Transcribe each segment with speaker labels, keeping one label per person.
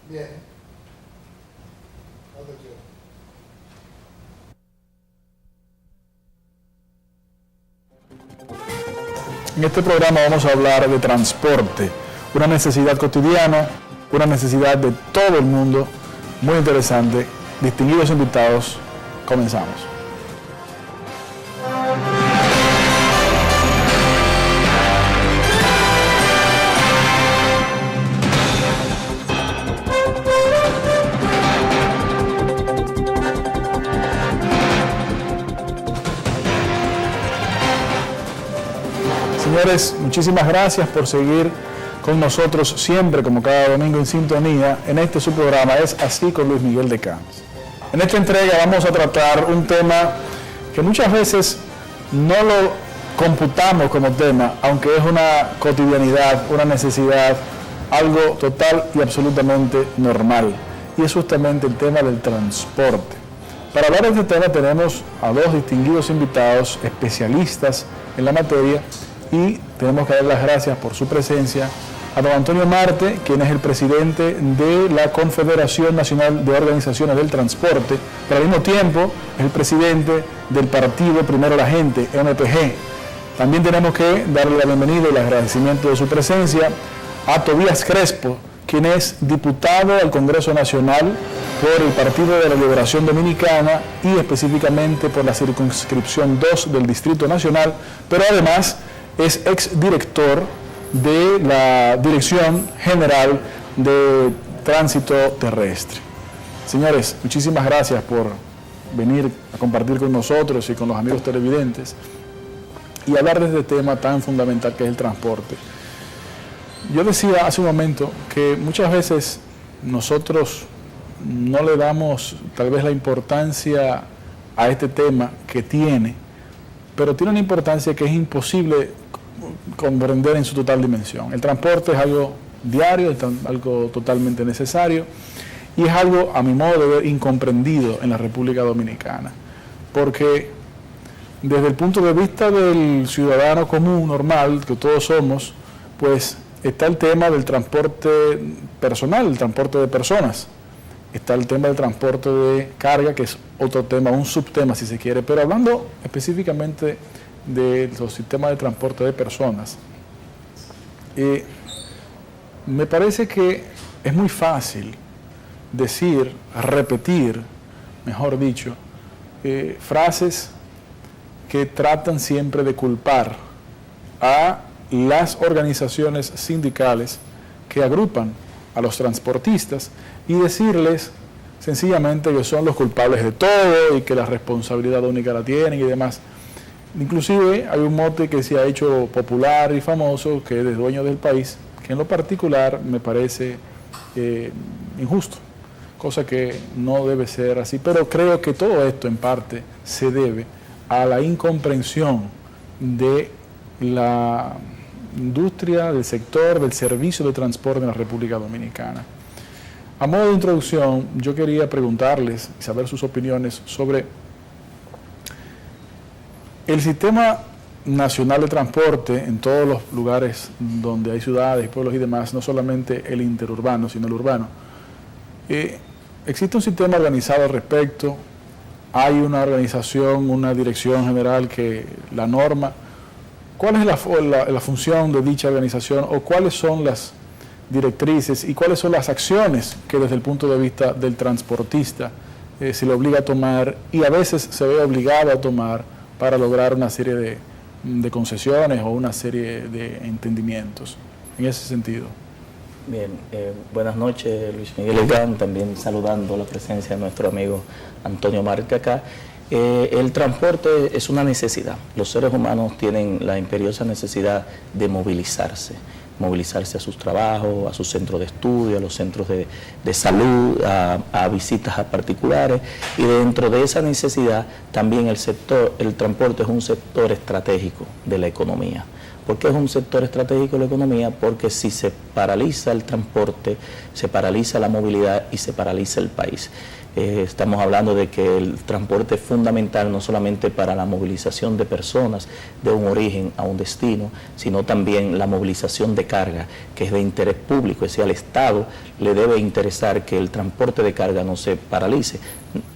Speaker 1: Bien. Cuando quiera.
Speaker 2: En este programa vamos a hablar de transporte, una necesidad cotidiana, una necesidad de todo el mundo, muy interesante. Distinguidos invitados, comenzamos. Señores, muchísimas gracias por seguir con nosotros siempre, como cada domingo en sintonía, en este su programa Es Así con Luis Miguel de Camps. En esta entrega vamos a tratar un tema que muchas veces no lo computamos como tema, aunque es una cotidianidad, una necesidad, algo total y absolutamente normal. Y es justamente el tema del transporte. Para hablar de este tema tenemos a dos distinguidos invitados, especialistas en la materia, y tenemos que dar las gracias por su presencia a don Antonio Marte, quien es el presidente de la Confederación Nacional de Organizaciones del Transporte, pero al mismo tiempo es el presidente del partido Primero la Gente, MPG. También tenemos que darle la bienvenida y el agradecimiento de su presencia a Tobías Crespo, quien es diputado al Congreso Nacional por el Partido de la Liberación Dominicana y específicamente por la circunscripción 2 del Distrito Nacional, pero además es exdirector de la Dirección General de Tránsito Terrestre. Señores, muchísimas gracias por venir a compartir con nosotros y con los amigos televidentes y hablar de este tema tan fundamental que es el transporte. Yo decía hace un momento que muchas veces nosotros no le damos tal vez la importancia a este tema que tiene, pero tiene una importancia que es imposible comprender en su total dimensión. El transporte es algo diario, es algo totalmente necesario y es algo, a mi modo de ver, incomprendido en la República Dominicana, porque desde el punto de vista del ciudadano común, normal, que todos somos, pues está el tema del transporte personal, el transporte de personas, está el tema del transporte de carga, que es otro tema, un subtema si se quiere, pero hablando específicamente de los sistemas de transporte de personas, me parece que es muy fácil decir, repetir, mejor dicho, frases que tratan siempre de culpar a las organizaciones sindicales que agrupan a los transportistas y decirles sencillamente que son los culpables de todo y que la responsabilidad única la tienen y demás. Inclusive hay un mote que se ha hecho popular y famoso, que es de dueño del país, que en lo particular me parece injusto, cosa que no debe ser así, pero creo que todo esto en parte se debe a la incomprensión de la industria, del sector, del servicio de transporte en la República Dominicana. A modo de introducción, yo quería preguntarles y saber sus opiniones sobre el sistema nacional de transporte en todos los lugares donde hay ciudades, pueblos y demás, no solamente el interurbano, sino el urbano. Existe un sistema organizado al respecto, hay una organización, una dirección general que la norma. ¿Cuál es la función de dicha organización o cuáles son las directrices y cuáles son las acciones que desde el punto de vista del transportista se le obliga a tomar y a veces se ve obligado a tomar para lograr una serie de concesiones o una serie de entendimientos en ese sentido?
Speaker 3: Bien, buenas noches Luis Miguel Elgan, también saludando la presencia de nuestro amigo Antonio Marte acá. El transporte es una necesidad. Los seres humanos tienen la imperiosa necesidad de movilizarse a sus trabajos, a sus centros de estudio, a los centros de salud, a visitas a particulares, y dentro de esa necesidad también el transporte es un sector estratégico de la economía. ¿Por qué es un sector estratégico de la economía? Porque si se paraliza el transporte, se paraliza la movilidad y se paraliza el país. Estamos hablando de que el transporte es fundamental no solamente para la movilización de personas de un origen a un destino, sino también la movilización de carga, que es de interés público, es decir, al Estado le debe interesar que el transporte de carga no se paralice,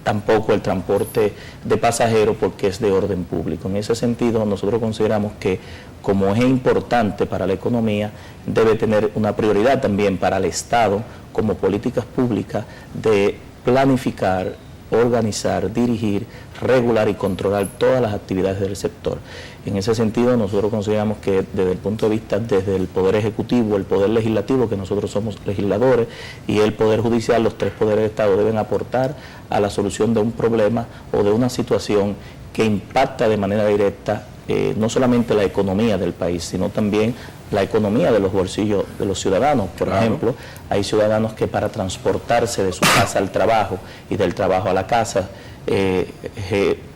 Speaker 3: tampoco el transporte de pasajeros porque es de orden público. En ese sentido, nosotros consideramos que como es importante para la economía, debe tener una prioridad también para el Estado como políticas públicas de planificar, organizar, dirigir, regular y controlar todas las actividades del sector. En ese sentido, nosotros consideramos que desde el punto de vista, desde el Poder Ejecutivo, el Poder Legislativo, que nosotros somos legisladores, y el Poder Judicial, los tres poderes del Estado deben aportar a la solución de un problema o de una situación que impacta de manera directa no solamente la economía del país, sino también la economía de los bolsillos de los ciudadanos. Por ejemplo, hay ciudadanos que para transportarse de su casa al trabajo y del trabajo a la casa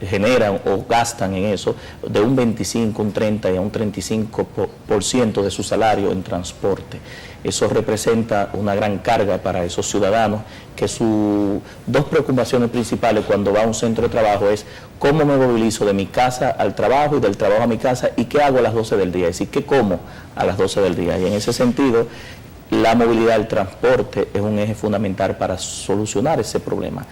Speaker 3: generan o gastan en eso de un 25, un 30 y a un 35% de su salario en transporte. Eso representa una gran carga para esos ciudadanos, que sus dos preocupaciones principales cuando va a un centro de trabajo es cómo me movilizo de mi casa al trabajo y del trabajo a mi casa y qué hago a las 12 del día, es decir, qué como a las 12 del día. Y en ese sentido, la movilidad del transporte es un eje fundamental para solucionar ese problema.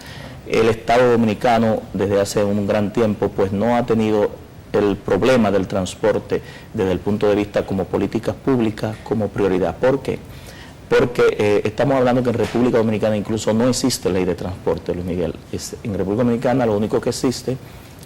Speaker 3: El Estado Dominicano desde hace un gran tiempo pues no ha tenido el problema del transporte desde el punto de vista como políticas públicas como prioridad. ¿Por qué? Porque estamos hablando que en República Dominicana incluso no existe ley de transporte, Luis Miguel. En República Dominicana lo único que existe es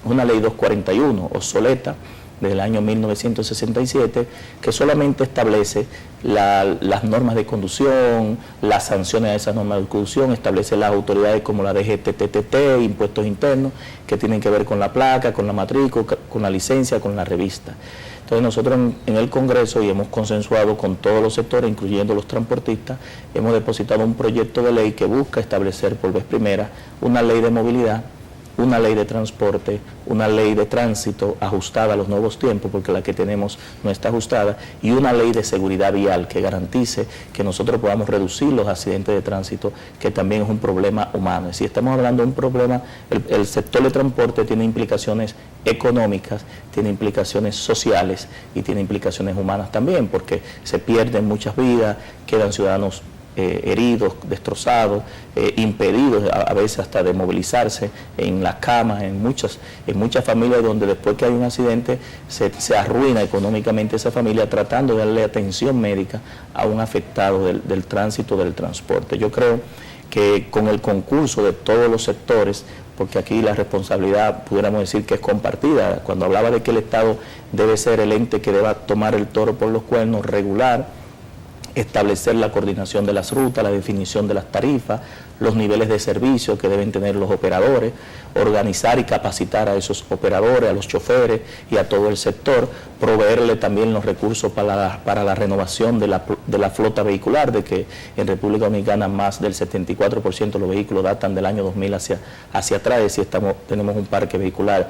Speaker 3: una ley 241, obsoleta, del año 1967, que solamente establece las normas de conducción, las sanciones a esas normas de conducción, establece las autoridades como la DGTTT, impuestos internos, que tienen que ver con la placa, con la matrícula, con la licencia, con la revista. Entonces nosotros en el Congreso, y hemos consensuado con todos los sectores, incluyendo los transportistas, hemos depositado un proyecto de ley que busca establecer por vez primera una ley de movilidad, una ley de transporte, una ley de tránsito ajustada a los nuevos tiempos, porque la que tenemos no está ajustada, y una ley de seguridad vial que garantice que nosotros podamos reducir los accidentes de tránsito, que también es un problema humano. Si estamos hablando de un problema, el sector de transporte tiene implicaciones económicas, tiene implicaciones sociales y tiene implicaciones humanas también, porque se pierden muchas vidas, quedan ciudadanos heridos, destrozados, impedidos a veces hasta de movilizarse en las camas, en muchas familias donde después que hay un accidente se arruina económicamente esa familia tratando de darle atención médica a un afectado del tránsito, del transporte. Yo creo que con el concurso de todos los sectores, porque aquí la responsabilidad pudiéramos decir que es compartida, cuando hablaba de que el Estado debe ser el ente que deba tomar el toro por los cuernos, regular, establecer la coordinación de las rutas, la definición de las tarifas, los niveles de servicio que deben tener los operadores, organizar y capacitar a esos operadores, a los choferes y a todo el sector, proveerle también los recursos para la renovación de la flota vehicular, de que en República Dominicana más del 74% de los vehículos datan del año 2000 hacia atrás, y tenemos un parque vehicular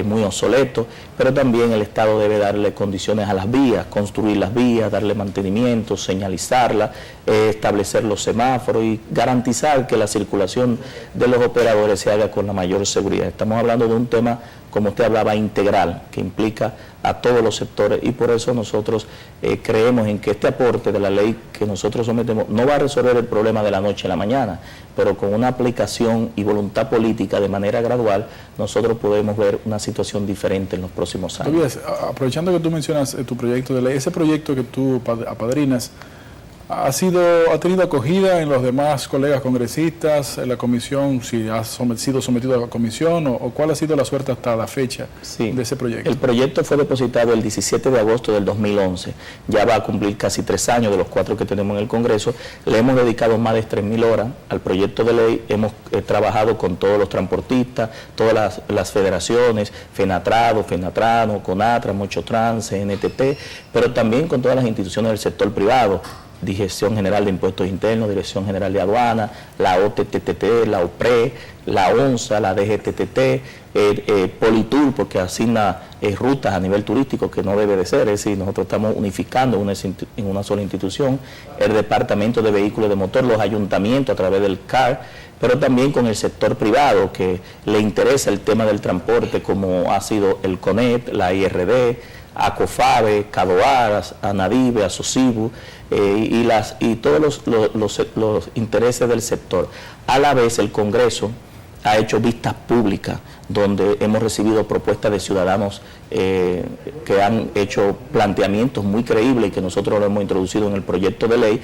Speaker 3: muy obsoleto, pero también el Estado debe darle condiciones a las vías, construir las vías, darle mantenimiento, señalizarlas, establecer los semáforos y garantizar que la circulación de los operadores se haga con la mayor seguridad. Estamos hablando de un tema, como usted hablaba, integral, que implica a todos los sectores, y por eso nosotros creemos en que este aporte de la ley que nosotros sometemos no va a resolver el problema de la noche a la mañana, pero con una aplicación y voluntad política de manera gradual, nosotros podemos ver una situación diferente en los próximos años.
Speaker 2: Tobias, aprovechando que tú mencionas tu proyecto de ley, ese proyecto que tú apadrinas, ¿ha tenido acogida en los demás colegas congresistas, en la comisión, si ha sido sometido a la comisión, o cuál ha sido la suerte hasta la fecha de ese proyecto?
Speaker 3: El proyecto fue depositado el 17 de agosto del 2011, ya va a cumplir casi 3 años de los 4 que tenemos en el Congreso. Le hemos dedicado más de 3.000 horas al proyecto de ley, hemos trabajado con todos los transportistas, todas las federaciones, FENATRADO, FENATRANO, CONATRA, Mochotrans, CNTT, pero también con todas las instituciones del sector privado, Dirección General de Impuestos Internos, Dirección General de Aduana, la OTTT, la OPRE, la ONSA, la DGTTT, Politur, porque asigna rutas a nivel turístico, que no debe de ser, es decir, nosotros estamos unificando en una sola institución, el Departamento de Vehículos de Motor, los ayuntamientos a través del CAR, pero también con el sector privado que le interesa el tema del transporte, como ha sido el CONET, la IRD, ACOFABE, CADOAR, ANADIVE, ASOCIBU, y todos los intereses del sector. A la vez, el Congreso ha hecho vistas públicas donde hemos recibido propuestas de ciudadanos que han hecho planteamientos muy creíbles y que nosotros lo hemos introducido en el proyecto de ley,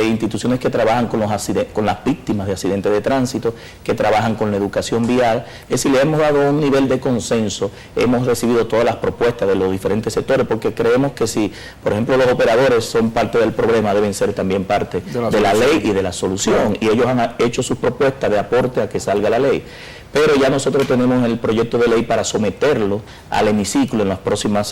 Speaker 3: instituciones que trabajan con las víctimas de accidentes de tránsito, que trabajan con la educación vial. Es decir, le hemos dado un nivel de consenso, hemos recibido todas las propuestas de los diferentes sectores, porque creemos que si, por ejemplo, los operadores son parte del problema, deben ser también parte de la ley y de la solución, y ellos han hecho sus propuestas de aporte a que salga la ley. Pero ya nosotros tenemos el proyecto de ley para someterlo al hemiciclo en la próxima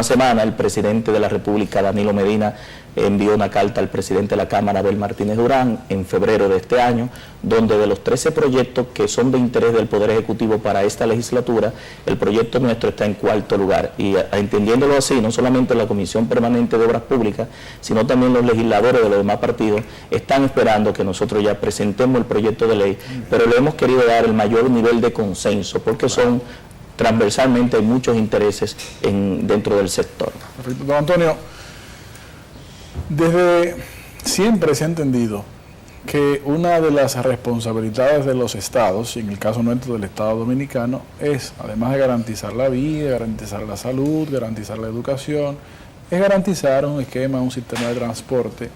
Speaker 3: semana. El presidente de la República, Danilo Medina, envió una carta al presidente de la Cámara, Abel Martínez Durán, en febrero de este año, donde de los 13 proyectos que son de interés del Poder Ejecutivo para esta legislatura, el proyecto nuestro está en 4º lugar. Y entendiéndolo así, no solamente la Comisión Permanente de Obras Públicas, sino también los legisladores de los demás partidos están esperando que nosotros ya presentemos el proyecto de ley, pero le hemos querido dar el mayor nivel de consenso, porque son transversalmente hay muchos intereses dentro del sector.
Speaker 2: Perfecto. Don Antonio, desde siempre se ha entendido que una de las responsabilidades de los estados, y en el caso nuestro del Estado Dominicano, es, además de garantizar la vida, garantizar la salud, garantizar la educación, es garantizar un esquema, un sistema de transporte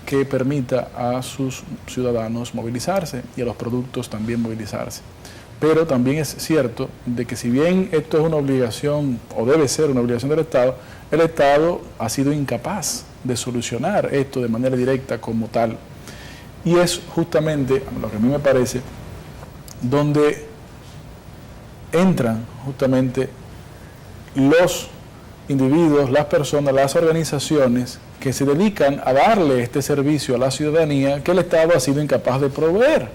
Speaker 2: que permita a sus ciudadanos movilizarse y a los productos también movilizarse. Pero también es cierto de que si bien esto es una obligación, o debe ser una obligación del Estado, el Estado ha sido incapaz de solucionar esto de manera directa como tal. Y es justamente, lo que a mí me parece, donde entran justamente los individuos, las personas, las organizaciones que se dedican a darle este servicio a la ciudadanía que el Estado ha sido incapaz de proveer.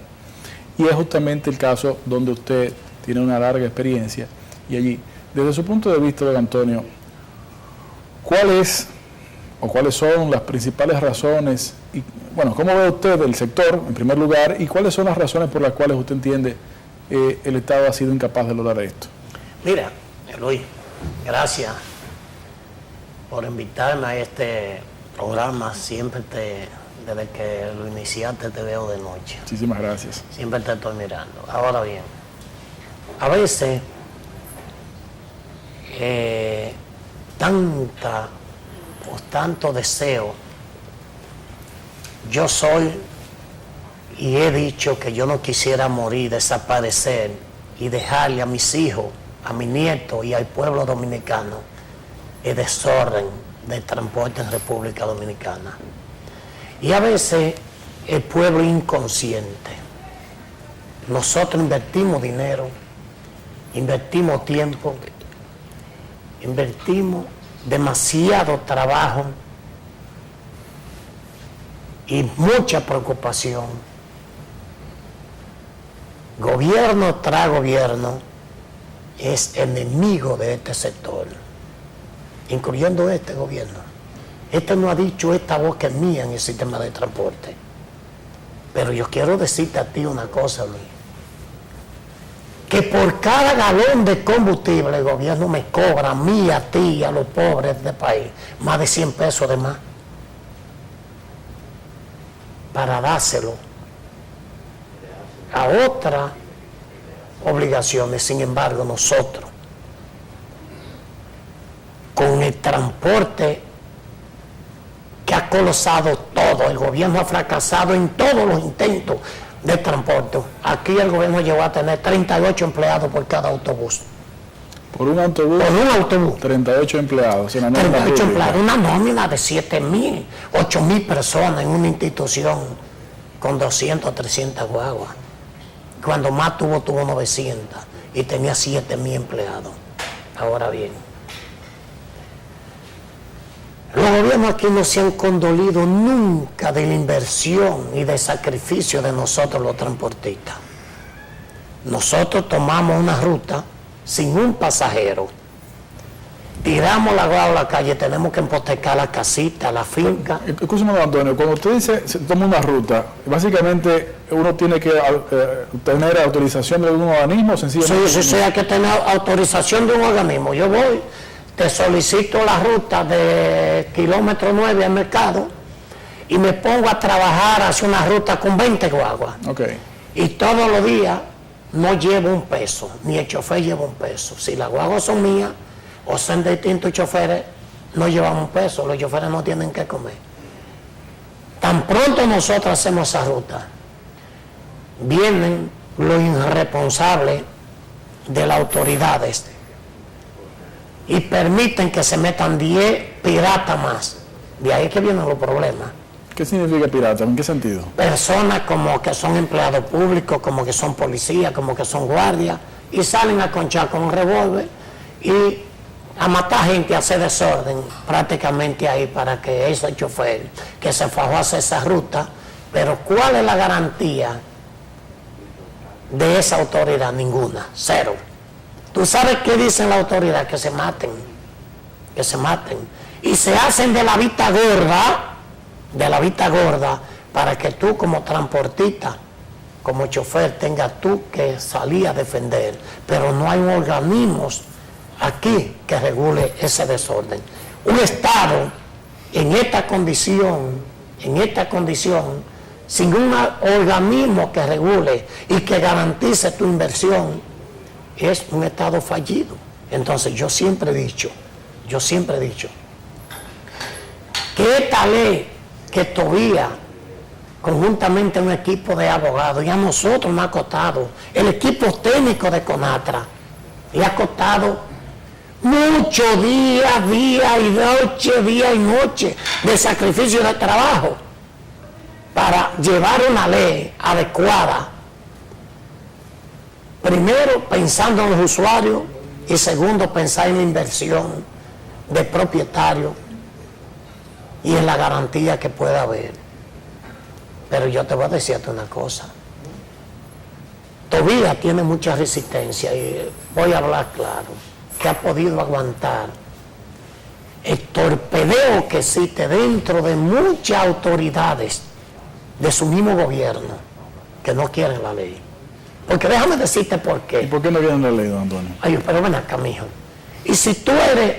Speaker 2: Y es justamente el caso donde usted tiene una larga experiencia. Y allí, desde su punto de vista, don Antonio, ¿cuáles son las principales razones? Y, bueno, ¿cómo ve usted el sector, en primer lugar, y cuáles son las razones por las cuales usted entiende el Estado ha sido incapaz de lograr esto?
Speaker 1: Mira, Luis, gracias por invitarme a este programa. Siempre desde que lo iniciaste te veo de noche.
Speaker 2: Muchísimas gracias.
Speaker 1: Siempre te estoy mirando. Ahora bien, a veces tanto deseo, yo soy y he dicho que yo no quisiera morir, desaparecer y dejarle a mis hijos, a mis nietos y al pueblo dominicano el desorden del transporte en República Dominicana. Y a veces el pueblo es inconsciente. Nosotros invertimos dinero, invertimos tiempo, invertimos demasiado trabajo y mucha preocupación. Gobierno tras gobierno es enemigo de este sector, incluyendo este gobierno. Este no ha dicho esta voz que es mía en el sistema de transporte. Pero yo quiero decirte a ti una cosa, Luis. Que por cada galón de combustible el gobierno me cobra a mí, a ti y a los pobres del país más de 100 pesos de más para dárselo a otras obligaciones. Sin embargo, nosotros, con el transporte que ha colapsado todo, el gobierno ha fracasado en todos los intentos de transporte. Aquí el gobierno llegó a tener 38 empleados por cada autobús.
Speaker 2: Por un autobús.
Speaker 1: Por un autobús.
Speaker 2: 38 empleados.
Speaker 1: 38 empleados, una nómina de 7.000, 8.000 personas en una institución con 200 300 guaguas. Cuando más tuvo 900 y tenía 7.000 empleados. Ahora bien, Los gobiernos aquí no se han condolido nunca de la inversión y del sacrificio de nosotros los transportistas. Nosotros tomamos una ruta sin un pasajero. Tiramos la guagua a la calle, tenemos que hipotecar la casita, la finca.
Speaker 2: Escúchame, Antonio, cuando usted dice se toma una ruta, básicamente uno tiene que tener autorización de algún organismo, sencillamente.
Speaker 1: Sí, hay que tener autorización de un organismo. Yo voy, te solicito la ruta de kilómetro 9 al mercado y me pongo a trabajar hacia una ruta con 20 guaguas.
Speaker 2: Okay.
Speaker 1: Y todos los días no llevo un peso, ni el chofer lleva un peso. Si las guaguas son mías o son de distintos choferes, no llevamos un peso, los choferes no tienen que comer. Tan pronto nosotros hacemos esa ruta, vienen los irresponsables de las autoridades y permiten que se metan 10 piratas más. De ahí que vienen los problemas.
Speaker 2: ¿Qué significa pirata? ¿En qué sentido?
Speaker 1: Personas como que son empleados públicos, como que son policías, como que son guardias, y salen a conchar con un revólver y a matar gente, a hacer desorden prácticamente ahí para que ese chofer que se fajó a hacer esa ruta. Pero ¿cuál es la garantía de esa autoridad? Ninguna, cero. ¿Tú sabes qué dicen la autoridad? Que se maten, y se hacen de la vista gorda, para que tú como transportista, como chofer, tengas tú que salir a defender. Pero no hay organismos aquí que regule ese desorden. Un Estado en esta condición, sin un organismo que regule y que garantice tu inversión, es un Estado fallido. Entonces yo siempre he dicho que esta ley que todavía conjuntamente un equipo de abogados, y a nosotros nos ha costado, el equipo técnico de CONATRA, le ha costado muchos día y noche de sacrificio de trabajo para llevar una ley adecuada. Primero, pensando en los usuarios, y segundo, pensar en la inversión del propietario y en la garantía que pueda haber. Pero yo te voy a decirte una cosa. Todavía tiene mucha resistencia, y voy a hablar claro, que ha podido aguantar el torpedeo que existe dentro de muchas autoridades de su mismo gobierno que no quieren la ley. Porque déjame decirte por qué.
Speaker 2: ¿Y por qué no quieren la ley, don Antonio?
Speaker 1: Ay, pero ven acá, mijo. Y si tú eres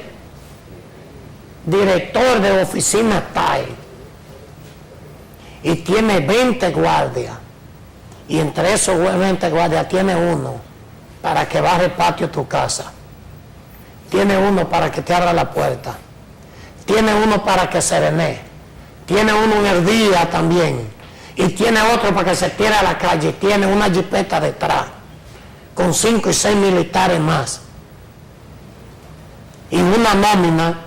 Speaker 1: director de oficina TAE y tienes 20 guardias, y entre esos 20 guardias tiene uno para que barre el patio de tu casa, tiene uno para que te abra la puerta, tiene uno para que serenee, tiene uno en el día también, y tiene otro para que se tire a la calle, tiene una jipeta detrás con 5 y 6 militares más y una nómina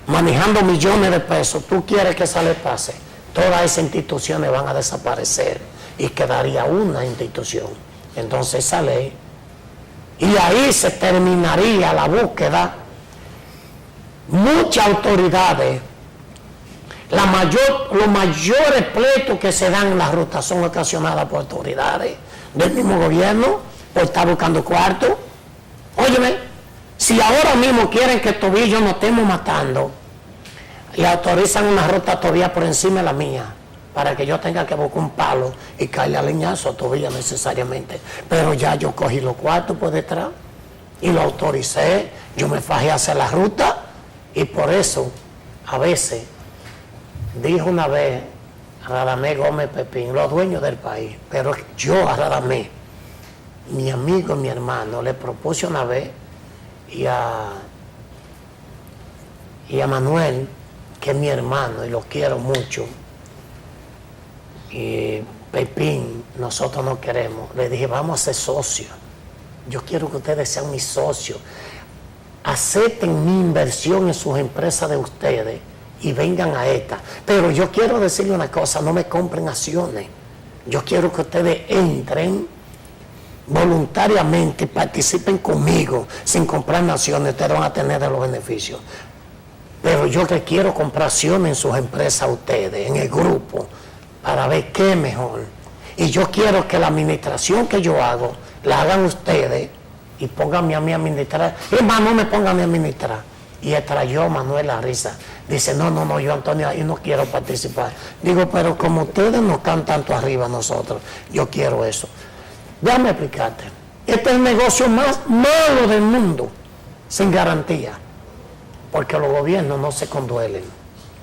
Speaker 1: manejando millones de pesos. ¿Tú quieres que eso le pase? Todas esas instituciones van a desaparecer y quedaría una institución. Entonces esa ley, y ahí se terminaría la búsqueda. Muchas autoridades, los mayores pleitos que se dan en las rutas son ocasionadas por autoridades del mismo gobierno, por estar buscando cuartos. Óyeme, si ahora mismo quieren que Tobillo nos estemos matando, le autorizan una ruta todavía por encima de la mía, para que yo tenga que buscar un palo y caerle a leñazo todavía necesariamente. Pero ya yo cogí los cuartos por detrás y lo autoricé, yo me fajé a hacer la ruta, y por eso a veces dijo una vez a Radamés Gómez Pepín, los dueños del país, pero yo a Radamés, mi amigo y mi hermano, le propuse una vez, y a Manuel, que es mi hermano y lo quiero mucho, y Pepín, nosotros no queremos, le dije, vamos a ser socios, yo quiero que ustedes sean mis socios, acepten mi inversión en sus empresas de ustedes y vengan a esta. Pero yo quiero decirle una cosa, no me compren acciones, yo quiero que ustedes entren voluntariamente, participen conmigo sin comprar acciones, ustedes van a tener de los beneficios. Pero yo que quiero comprar acciones en sus empresas a ustedes, en el grupo, para ver qué es mejor. Y yo quiero que la administración que yo hago, la hagan ustedes y pónganme a mí a administrar. Es más, no me pongan a mí a administrar. Y extrayó Manuel la risa. Dice, no, yo Antonio, ahí no quiero participar. Digo, pero como ustedes no están tanto arriba nosotros, yo quiero eso. Déjame explicarte. Este es el negocio más malo del mundo, sin garantía, porque los gobiernos no se conduelen.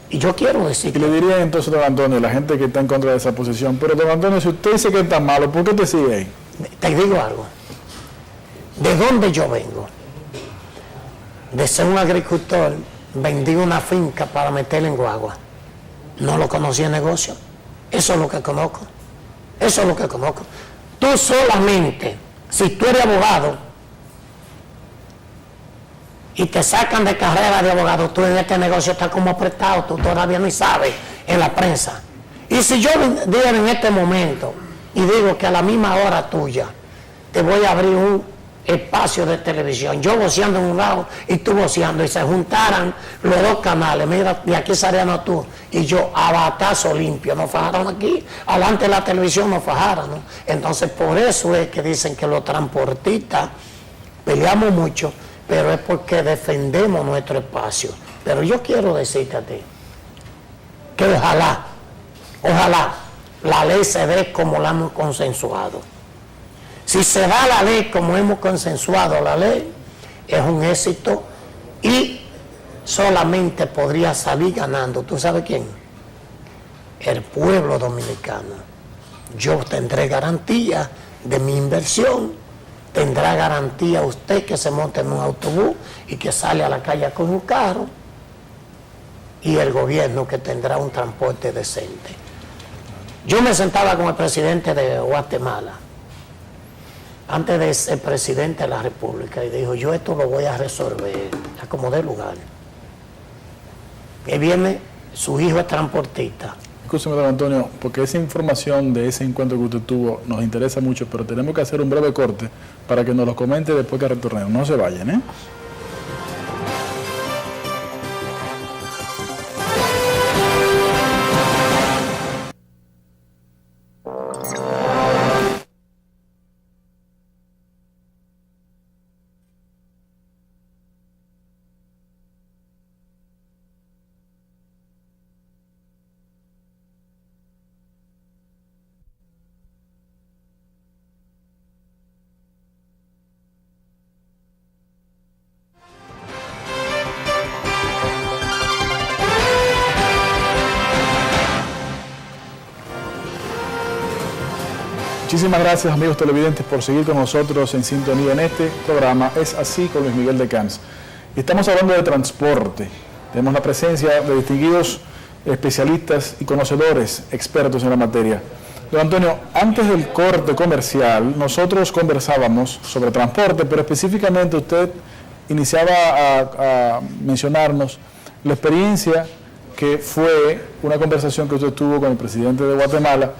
Speaker 1: Y yo quiero decir...
Speaker 2: Y le diría entonces, don Antonio, la gente que está en contra de esa posición, pero don Antonio, si usted dice que está malo, ¿por qué te sigue ahí?
Speaker 1: Te digo algo. ¿De dónde yo vengo? De ser un agricultor, vendí una finca para meterla en guagua. No lo conocí el negocio. Eso es lo que conozco. Eso es lo que conozco. Tú solamente, si tú eres abogado y te sacan de carrera de abogado, tú en este negocio estás como prestado, tú todavía ni sabes en la prensa. Y si yo digo en este momento y digo que a la misma hora tuya te voy a abrir un espacio de televisión, yo voceando en un lado y tú voceando, y se juntaran los dos canales, mira, y aquí salían tú y yo a batazo limpio, nos fajaron aquí, adelante de la televisión nos fajaron, ¿no? Entonces por eso es que dicen que los transportistas peleamos mucho, pero es porque defendemos nuestro espacio. Pero yo quiero decirte a ti que ojalá la ley se dé como la hemos consensuado. Si se da la ley como hemos consensuado la ley, es un éxito y solamente podría salir ganando. ¿Tú sabes quién? El pueblo dominicano. Yo tendré garantía de mi inversión, tendrá garantía usted que se monte en un autobús y que sale a la calle con un carro, y el gobierno que tendrá un transporte decente. Yo me sentaba con el presidente de Guatemala antes de ser presidente de la República y dijo, yo esto lo voy a resolver a como dé lugar. Y viene, su hijo es transportista.
Speaker 2: Escúcheme, don Antonio, porque esa información de ese encuentro que usted tuvo nos interesa mucho, pero tenemos que hacer un breve corte para que nos lo comente después que retornemos. No se vayan, ¿eh? Muchísimas gracias, amigos televidentes, por seguir con nosotros en sintonía en este programa Es Así con Luis Miguel de Camps. Y estamos hablando de transporte. Tenemos la presencia de distinguidos especialistas y conocedores, expertos en la materia. Don Antonio, antes del corte comercial, nosotros conversábamos sobre transporte, pero específicamente usted iniciaba a mencionarnos la experiencia que fue una conversación que usted tuvo con el presidente de Guatemala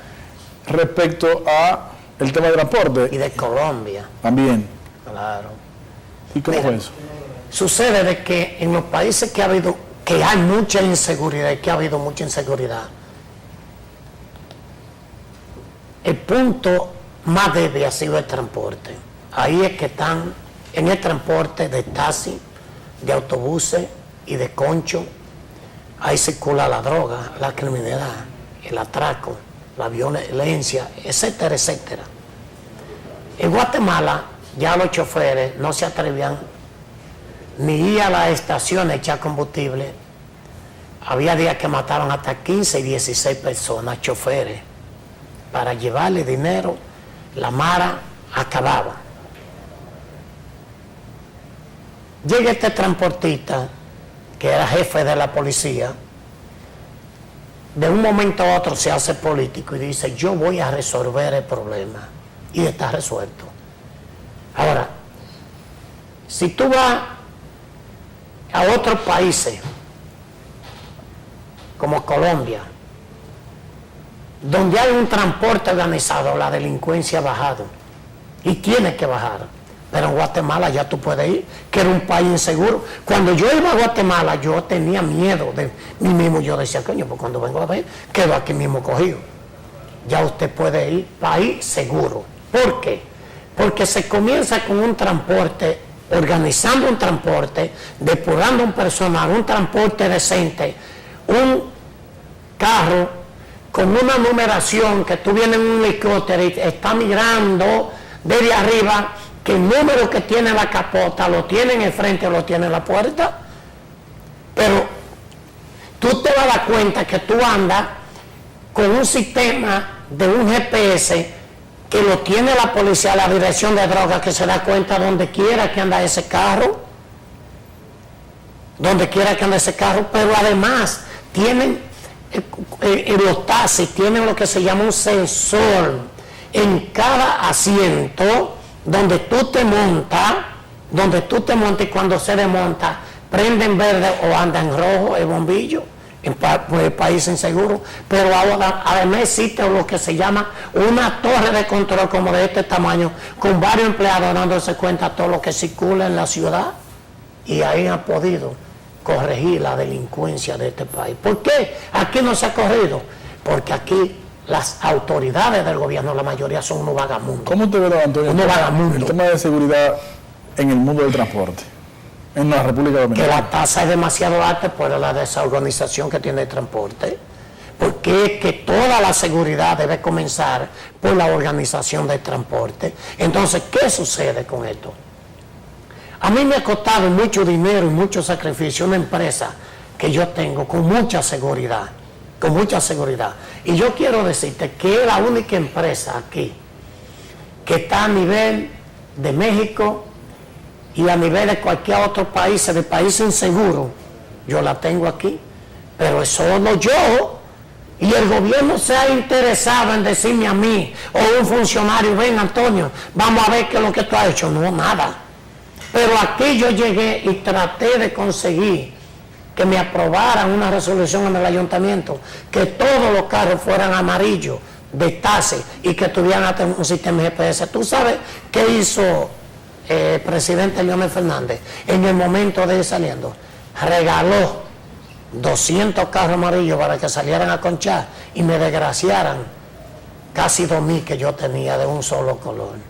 Speaker 2: respecto a el tema de transporte.
Speaker 1: Y de Colombia.
Speaker 2: También.
Speaker 1: Claro.
Speaker 2: ¿Y cómo fue eso?
Speaker 1: Sucede de que en los países que hay mucha inseguridad, que ha habido mucha inseguridad, el punto más débil ha sido el transporte. Ahí es que están en el transporte de taxi, de autobuses y de concho. Ahí circula la droga, la criminalidad, el atraco, la violencia, etcétera, etcétera. En Guatemala ya los choferes no se atrevían ni ir a las estaciones a echar combustible. Había días que mataron hasta 15 y 16 personas, choferes, para llevarle dinero. La mara acababa. Llega este transportista, que era jefe de la policía, de un momento a otro se hace político y dice, yo voy a resolver el problema. Y está resuelto. Ahora, si tú vas a otros países, como Colombia, donde hay un transporte organizado, la delincuencia ha bajado. Y tiene que bajar. Pero en Guatemala ya tú puedes ir, que era un país inseguro. Cuando yo iba a Guatemala, yo tenía miedo de mí mismo. Yo decía, coño, pues cuando vengo a ver, quedo aquí mismo cogido. Ya usted puede ir, país seguro. ¿Por qué? Porque se comienza con un transporte, organizando un transporte, depurando un personal, un transporte decente, un carro con una numeración que tú vienes en un helicóptero y está mirando desde arriba, que el número que tiene la capota lo tiene en el frente o lo tiene en la puerta. Pero tú te vas a dar cuenta que tú andas con un sistema de un GPS que lo tiene la policía, la dirección de drogas, que se da cuenta donde quiera que anda ese carro, pero además tienen los taxis, tienen lo que se llama un sensor en cada asiento donde tú te montas y cuando se desmonta prende en verde o anda en rojo el bombillo. En el país inseguro, pero ahora además existe lo que se llama una torre de control como de este tamaño, con varios empleados dándose cuenta de todo lo que circula en la ciudad, y ahí han podido corregir la delincuencia de este país. ¿Por qué aquí no se ha corrido? Porque aquí las autoridades del gobierno, la mayoría son unos vagamundos.
Speaker 2: ¿Cómo te ves, Antonio,
Speaker 1: unos vagamundos,
Speaker 2: el tema de seguridad en el mundo del transporte en la República Dominicana?
Speaker 1: Que la tasa es demasiado alta por la desorganización que tiene el transporte, porque es que toda la seguridad debe comenzar por la organización del transporte. Entonces, ¿qué sucede con esto? A mí me ha costado mucho dinero y mucho sacrificio una empresa que yo tengo con mucha seguridad, y yo quiero decirte que es la única empresa aquí que está a nivel de México y a nivel de cualquier otro país, de país inseguro. Yo la tengo aquí, pero es solo yo, y el gobierno se ha interesado en decirme a mí o un funcionario, ven Antonio, vamos a ver qué es lo que tú has hecho. No, nada. Pero aquí yo llegué y traté de conseguir que me aprobaran una resolución en el ayuntamiento, que todos los carros fueran amarillos de taxi y que tuvieran un sistema GPS. ¿Tú sabes qué hizo el presidente Leonel Fernández en el momento de ir saliendo? Regaló 200 carros amarillos para que salieran a conchar y me desgraciaran casi 2.000 que yo tenía de un solo color.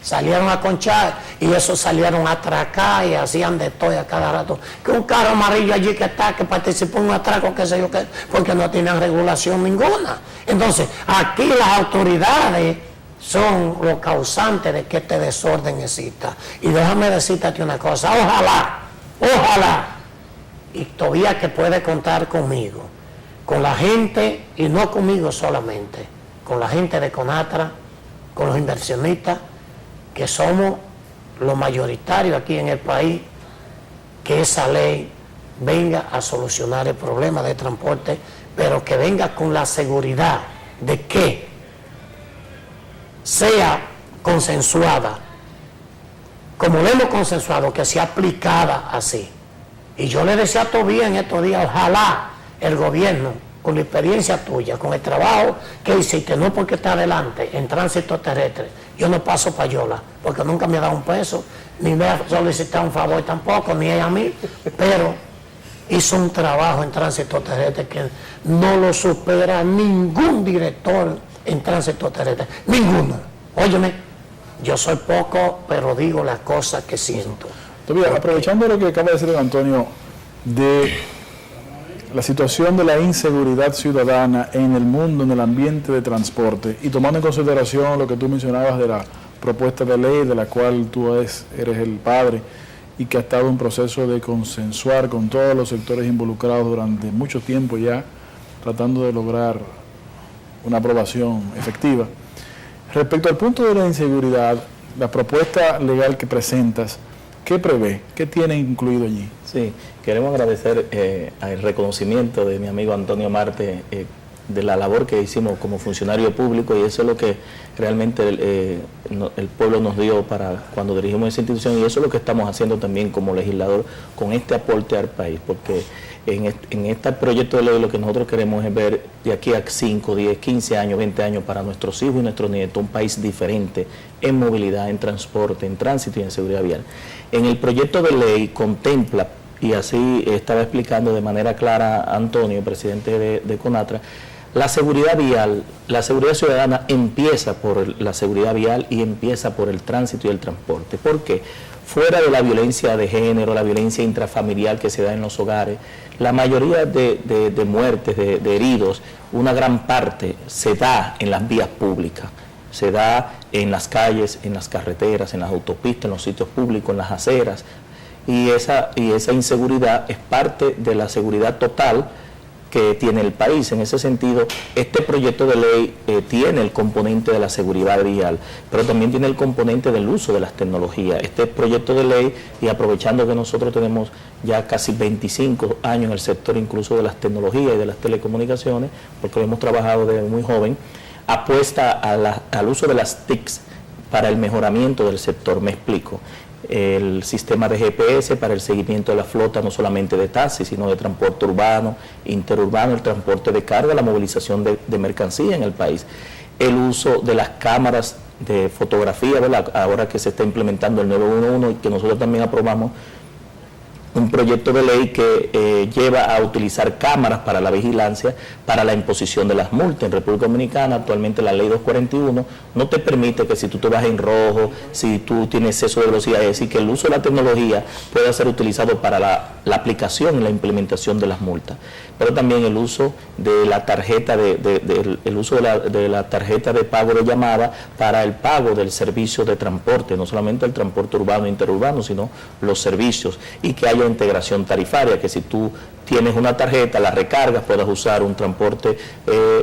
Speaker 1: Salieron a conchar y esos salieron a atracar y hacían de todo a cada rato. Que un carro amarillo allí que participó en un atraco, qué sé yo qué, porque no tienen regulación ninguna. Entonces, aquí las autoridades son los causantes de que este desorden exista. Y déjame decirte una cosa, ojalá, y todavía que puede contar conmigo, con la gente, y no conmigo solamente, con la gente de CONATRA, con los inversionistas, que somos los mayoritarios aquí en el país, que esa ley venga a solucionar el problema de transporte, pero que venga con la seguridad de que sea consensuada, como lo hemos consensuado, que sea aplicada así. Y yo le decía todavía en estos días, ojalá el gobierno, con la experiencia tuya, con el trabajo que hiciste, no porque está adelante en tránsito terrestre, yo no paso payola, porque nunca me ha dado un peso, ni me ha solicitado un favor tampoco, ni ella a mí, pero hizo un trabajo en tránsito terrestre que no lo supera ningún director en tránsito terrestre, ninguno. Óyeme, yo soy poco, pero digo las cosas que siento.
Speaker 2: Todavía, aprovechando lo que acaba de decir don Antonio, de la situación de la inseguridad ciudadana en el mundo, en el ambiente de transporte, y tomando en consideración lo que tú mencionabas de la propuesta de ley de la cual tú eres el padre y que ha estado en proceso de consensuar con todos los sectores involucrados durante mucho tiempo ya, tratando de lograr una aprobación efectiva. Respecto al punto de la inseguridad, la propuesta legal que presentas, ¿qué prevé? ¿Qué tiene incluido allí?
Speaker 3: Sí, queremos agradecer el reconocimiento de mi amigo Antonio Marte de la labor que hicimos como funcionario público, y eso es lo que realmente el pueblo nos dio para cuando dirigimos esa institución, y eso es lo que estamos haciendo también como legislador con este aporte al país, porque en este proyecto de ley lo que nosotros queremos es ver de aquí a 5, 10, 15 años, 20 años para nuestros hijos y nuestros nietos un país diferente en movilidad, en transporte, en tránsito y en seguridad vial. En el proyecto de ley contempla, y así estaba explicando de manera clara Antonio, presidente de CONATRA, la seguridad vial, la seguridad ciudadana empieza por la seguridad vial y empieza por el tránsito y el transporte. ¿Por qué? Fuera de la violencia de género, la violencia intrafamiliar que se da en los hogares, la mayoría de muertes, de heridos, una gran parte se da en las vías públicas, se da en las calles, en las carreteras, en las autopistas, en los sitios públicos, en las aceras, y esa inseguridad es parte de la seguridad total que tiene el país. En ese sentido, este proyecto de ley tiene el componente de la seguridad vial, pero también tiene el componente del uso de las tecnologías. Este proyecto de ley, y aprovechando que nosotros tenemos ya casi 25 años en el sector incluso de las tecnologías y de las telecomunicaciones, porque lo hemos trabajado desde muy joven, apuesta al uso de las TICs para el mejoramiento del sector. Me explico. El sistema de GPS para el seguimiento de la flota, no solamente de taxis, sino de transporte urbano, interurbano, el transporte de carga, la movilización de mercancía en el país. El uso de las cámaras de fotografía, ¿verdad? Ahora que se está implementando el 911 y que nosotros también aprobamos un proyecto de ley que lleva a utilizar cámaras para la vigilancia, para la imposición de las multas. En República Dominicana actualmente la ley 241 no te permite que si tú te vas en rojo, si tú tienes exceso de velocidad, es decir, que el uso de la tecnología pueda ser utilizado para la aplicación y la implementación de las multas. Pero también el uso de la tarjeta de la tarjeta de pago de llamada para el pago del servicio de transporte, no solamente el transporte urbano e interurbano, sino los servicios, y que haya integración tarifaria, que si tú tienes una tarjeta, la recargas, puedas usar un transporte,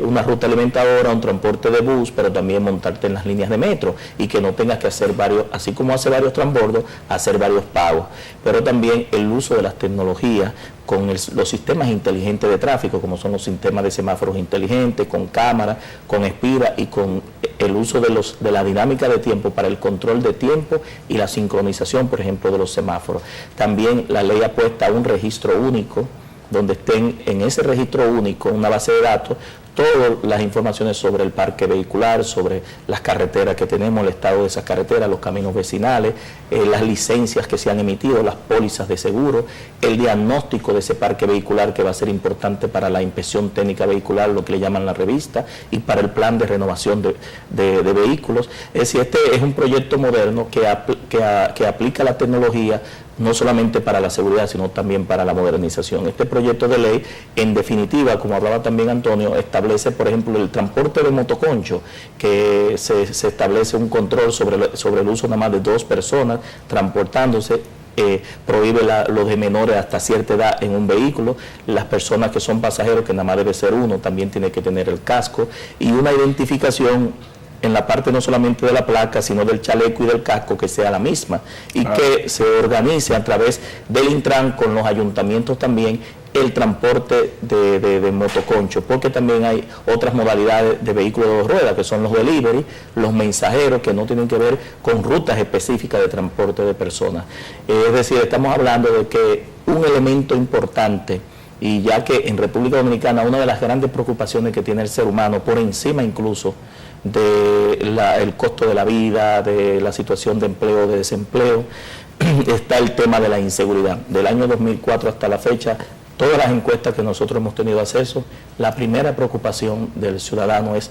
Speaker 3: una ruta alimentadora, un transporte de bus, pero también montarte en las líneas de metro, y que no tengas que hacer varios, así como hace varios transbordos, hacer varios pagos. Pero también el uso de las tecnologías con los sistemas inteligentes de tráfico, como son los sistemas de semáforos inteligentes, con cámaras, con espiras y con el uso de la dinámica de tiempo para el control de tiempo y la sincronización, por ejemplo, de los semáforos. También la ley apuesta a un registro único, donde estén en ese registro único, una base de datos, todas las informaciones sobre el parque vehicular, sobre las carreteras que tenemos, el estado de esas carreteras, los caminos vecinales, las licencias que se han emitido, las pólizas de seguro, el diagnóstico de ese parque vehicular que va a ser importante para la inspección técnica vehicular, lo que le llaman la revista, y para el plan de renovación de vehículos. Es decir, este es un proyecto moderno que aplica la tecnología no solamente para la seguridad, sino también para la modernización. Este proyecto de ley, en definitiva, como hablaba también Antonio, establece, por ejemplo, el transporte de motoconcho, que se establece un control sobre el uso nada más de 2 personas transportándose, prohíbe los de menores hasta cierta edad en un vehículo, las personas que son pasajeros, que nada más debe ser uno, también tiene que tener el casco, y una identificación en la parte no solamente de la placa, sino del chaleco y del casco, que sea la misma, y que se organice a través del Intran con los ayuntamientos también el transporte de motoconcho, porque también hay otras modalidades de vehículos de 2 ruedas, que son los delivery, los mensajeros, que no tienen que ver con rutas específicas de transporte de personas. Es decir, estamos hablando de que un elemento importante, y ya que en República Dominicana una de las grandes preocupaciones que tiene el ser humano, por encima incluso del costo de la vida, de la situación de empleo, de desempleo, está el tema de la inseguridad. Del año 2004 hasta la fecha, todas las encuestas que nosotros hemos tenido acceso, la primera preocupación del ciudadano es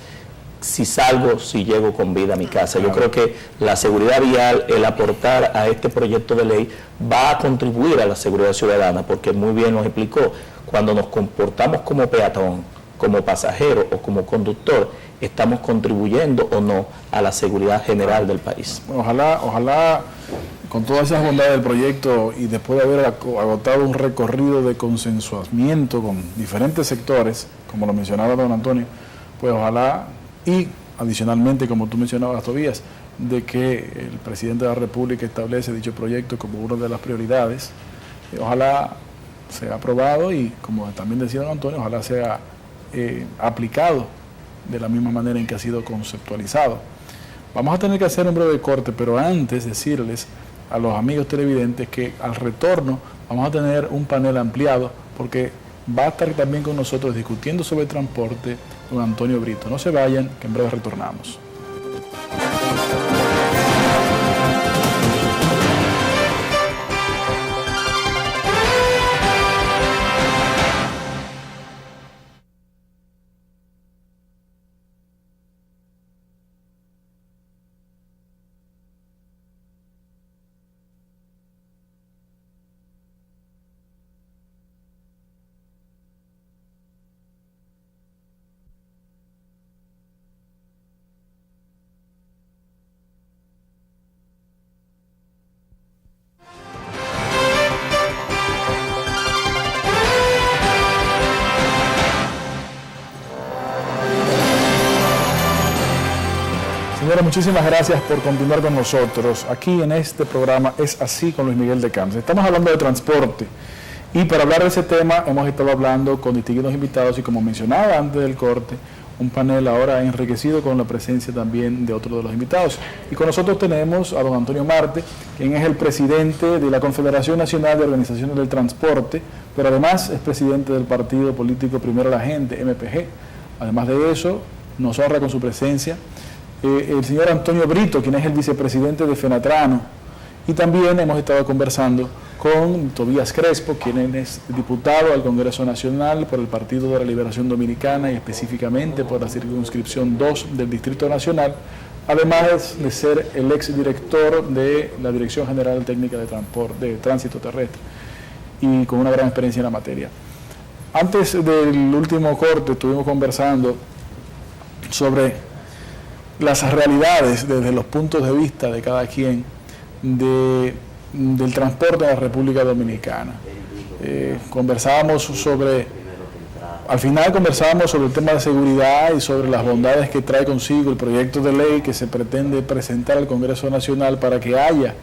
Speaker 3: si salgo, si llego con vida a mi casa. Yo creo que la seguridad vial, el aportar a este proyecto de ley, va a contribuir a la seguridad ciudadana, porque muy bien nos explicó, cuando nos comportamos como peatón, como pasajero o como conductor, estamos contribuyendo o no a la seguridad general del país.
Speaker 2: Ojalá con todas esas bondades del proyecto, y después de haber agotado un recorrido de consensuamiento con diferentes sectores, como lo mencionaba don Antonio, pues ojalá, y adicionalmente, como tú mencionabas, Tobías, de que el presidente de la República establece dicho proyecto como una de las prioridades, ojalá sea aprobado, y como también decía don Antonio, ojalá sea aplicado de la misma manera en que ha sido conceptualizado. Vamos a tener que hacer un breve corte, pero antes decirles a los amigos televidentes que al retorno vamos a tener un panel ampliado, porque va a estar también con nosotros discutiendo sobre transporte don Antonio Brito. No se vayan, que en breve retornamos. Señora, muchísimas gracias por continuar con nosotros. Aquí en este programa Es Así con Luis Miguel de Camps. Estamos hablando de transporte y para hablar de ese tema hemos estado hablando con distinguidos invitados y, como mencionaba antes del corte, un panel ahora enriquecido con la presencia también de otros de los invitados. Y con nosotros tenemos a don Antonio Marte, quien es el presidente de la Confederación Nacional de Organizaciones del Transporte, pero además es presidente del partido político Primero la Gente, MPG. Además de eso, nos honra con su presencia el señor Antonio Brito, quien es el vicepresidente de Fenatrano, y también hemos estado conversando con Tobías Crespo, quien es diputado al Congreso Nacional por el Partido de la Liberación Dominicana y específicamente por la circunscripción 2 del Distrito Nacional, además de ser el exdirector de la Dirección General Técnica de Tránsito Terrestre y con una gran experiencia en la materia. Antes del último corte estuvimos conversando sobre las realidades desde los puntos de vista de cada quien del transporte en la República Dominicana. Al final conversábamos sobre el tema de seguridad y sobre las bondades que trae consigo el proyecto de ley que se pretende presentar al Congreso Nacional para que haya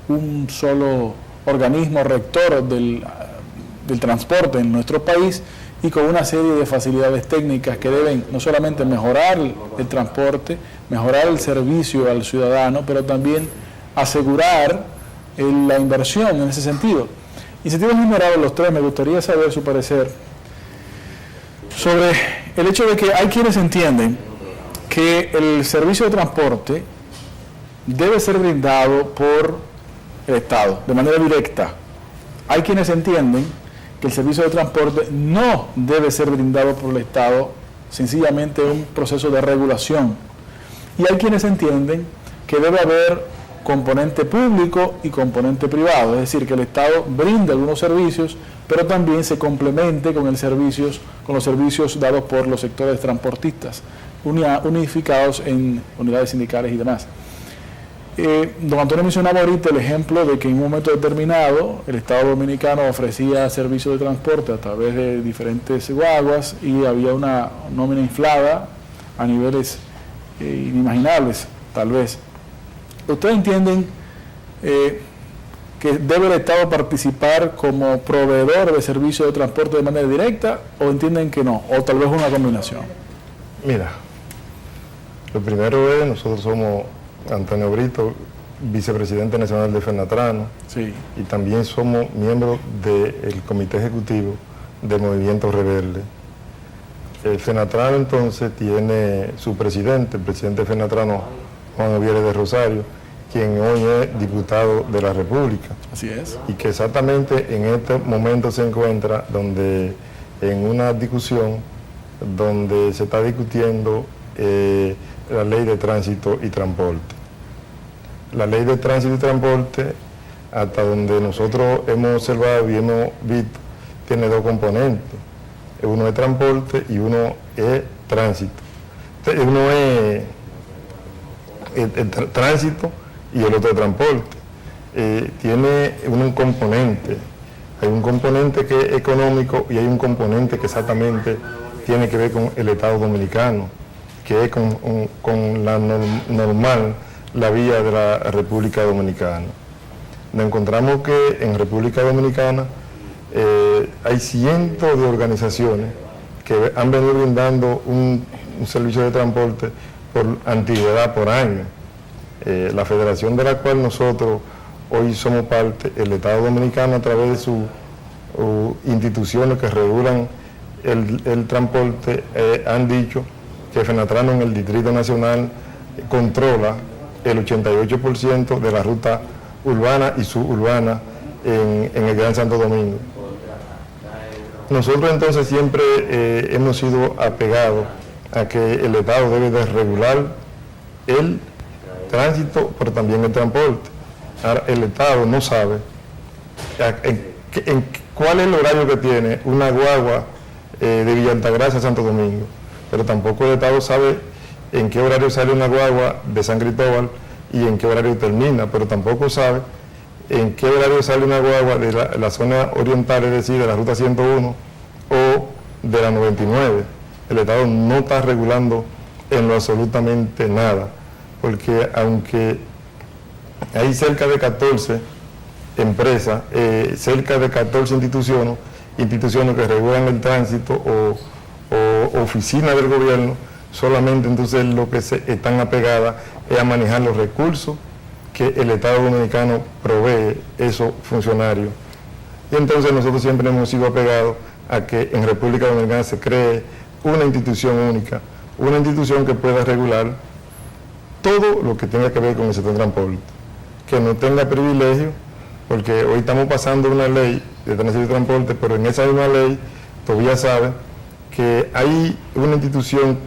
Speaker 2: un solo organismo rector del transporte en nuestro país, y con una serie de facilidades técnicas que deben no solamente mejorar el transporte, mejorar el servicio al ciudadano, pero también asegurar la inversión en ese sentido. Y sentido enumerado los tres, me gustaría saber su parecer sobre el hecho de que hay quienes entienden que el servicio de transporte debe ser brindado por el Estado, de manera directa. Hay quienes entienden que el servicio de transporte no debe ser brindado por el Estado, sencillamente un proceso de regulación. Y hay quienes entienden que debe haber componente público y componente privado, es decir, que el Estado brinde algunos servicios, pero también se complemente con los servicios dados por los sectores transportistas, unificados en unidades sindicales y demás. Don Antonio mencionaba ahorita el ejemplo de que en un momento determinado el Estado Dominicano ofrecía servicios de transporte a través de diferentes guaguas y había una nómina inflada a niveles inimaginables, tal vez. ¿Ustedes entienden que debe el Estado participar como proveedor de servicios de transporte de manera directa, o entienden que no, o tal vez una combinación?
Speaker 4: Mira, lo primero es, nosotros somos Antonio Brito, vicepresidente nacional de Fenatrano,
Speaker 2: sí,
Speaker 4: y también somos miembros del Comité Ejecutivo del Movimiento Rebelde. El Fenatrano entonces tiene su presidente, el presidente de Fenatrano, Juan Ovieres de Rosario, quien hoy es diputado de la República.
Speaker 2: Así es.
Speaker 4: Y que exactamente en este momento se encuentra en una discusión donde se está discutiendo la ley de tránsito y transporte. La ley de tránsito y transporte, hasta donde nosotros hemos observado y hemos visto, tiene dos componentes. Uno es transporte y uno es tránsito. Uno es el tránsito y el otro es transporte. Tiene un componente. Hay un componente que es económico y hay un componente que exactamente tiene que ver con el Estado Dominicano, que es con la normal, la vía de la República Dominicana. Nos encontramos que en República Dominicana hay cientos de organizaciones que han venido brindando un servicio de transporte por antigüedad, por años. La federación de la cual nosotros hoy somos parte, el Estado Dominicano, a través de sus instituciones que regulan el transporte, han dicho que Fenatrano en el Distrito Nacional controla el 88% de la ruta urbana y suburbana en el Gran Santo Domingo. Nosotros entonces siempre hemos sido apegados a que el Estado debe de regular el tránsito, pero también el transporte. Ahora, el Estado no sabe cuál es el horario que tiene una guagua de Villa Altagracia a Santo Domingo, pero tampoco el Estado sabe en qué horario sale una guagua de San Cristóbal y en qué horario termina, pero tampoco sabe en qué horario sale una guagua de la zona oriental, es decir, de la ruta 101 o de la 99. El Estado no está regulando en lo absolutamente nada, porque aunque hay cerca de 14 empresas, cerca de 14 instituciones que regulan el tránsito o oficinas del gobierno, solamente entonces lo que se están apegadas es a manejar los recursos que el Estado Dominicano provee esos funcionarios. Y entonces nosotros siempre hemos sido apegados a que en República Dominicana se cree una institución única, una institución que pueda regular todo lo que tenga que ver con el sector de transporte, que no tenga privilegio, porque hoy estamos pasando una ley de tránsito y transporte, pero en esa misma ley todavía sabe que hay una institución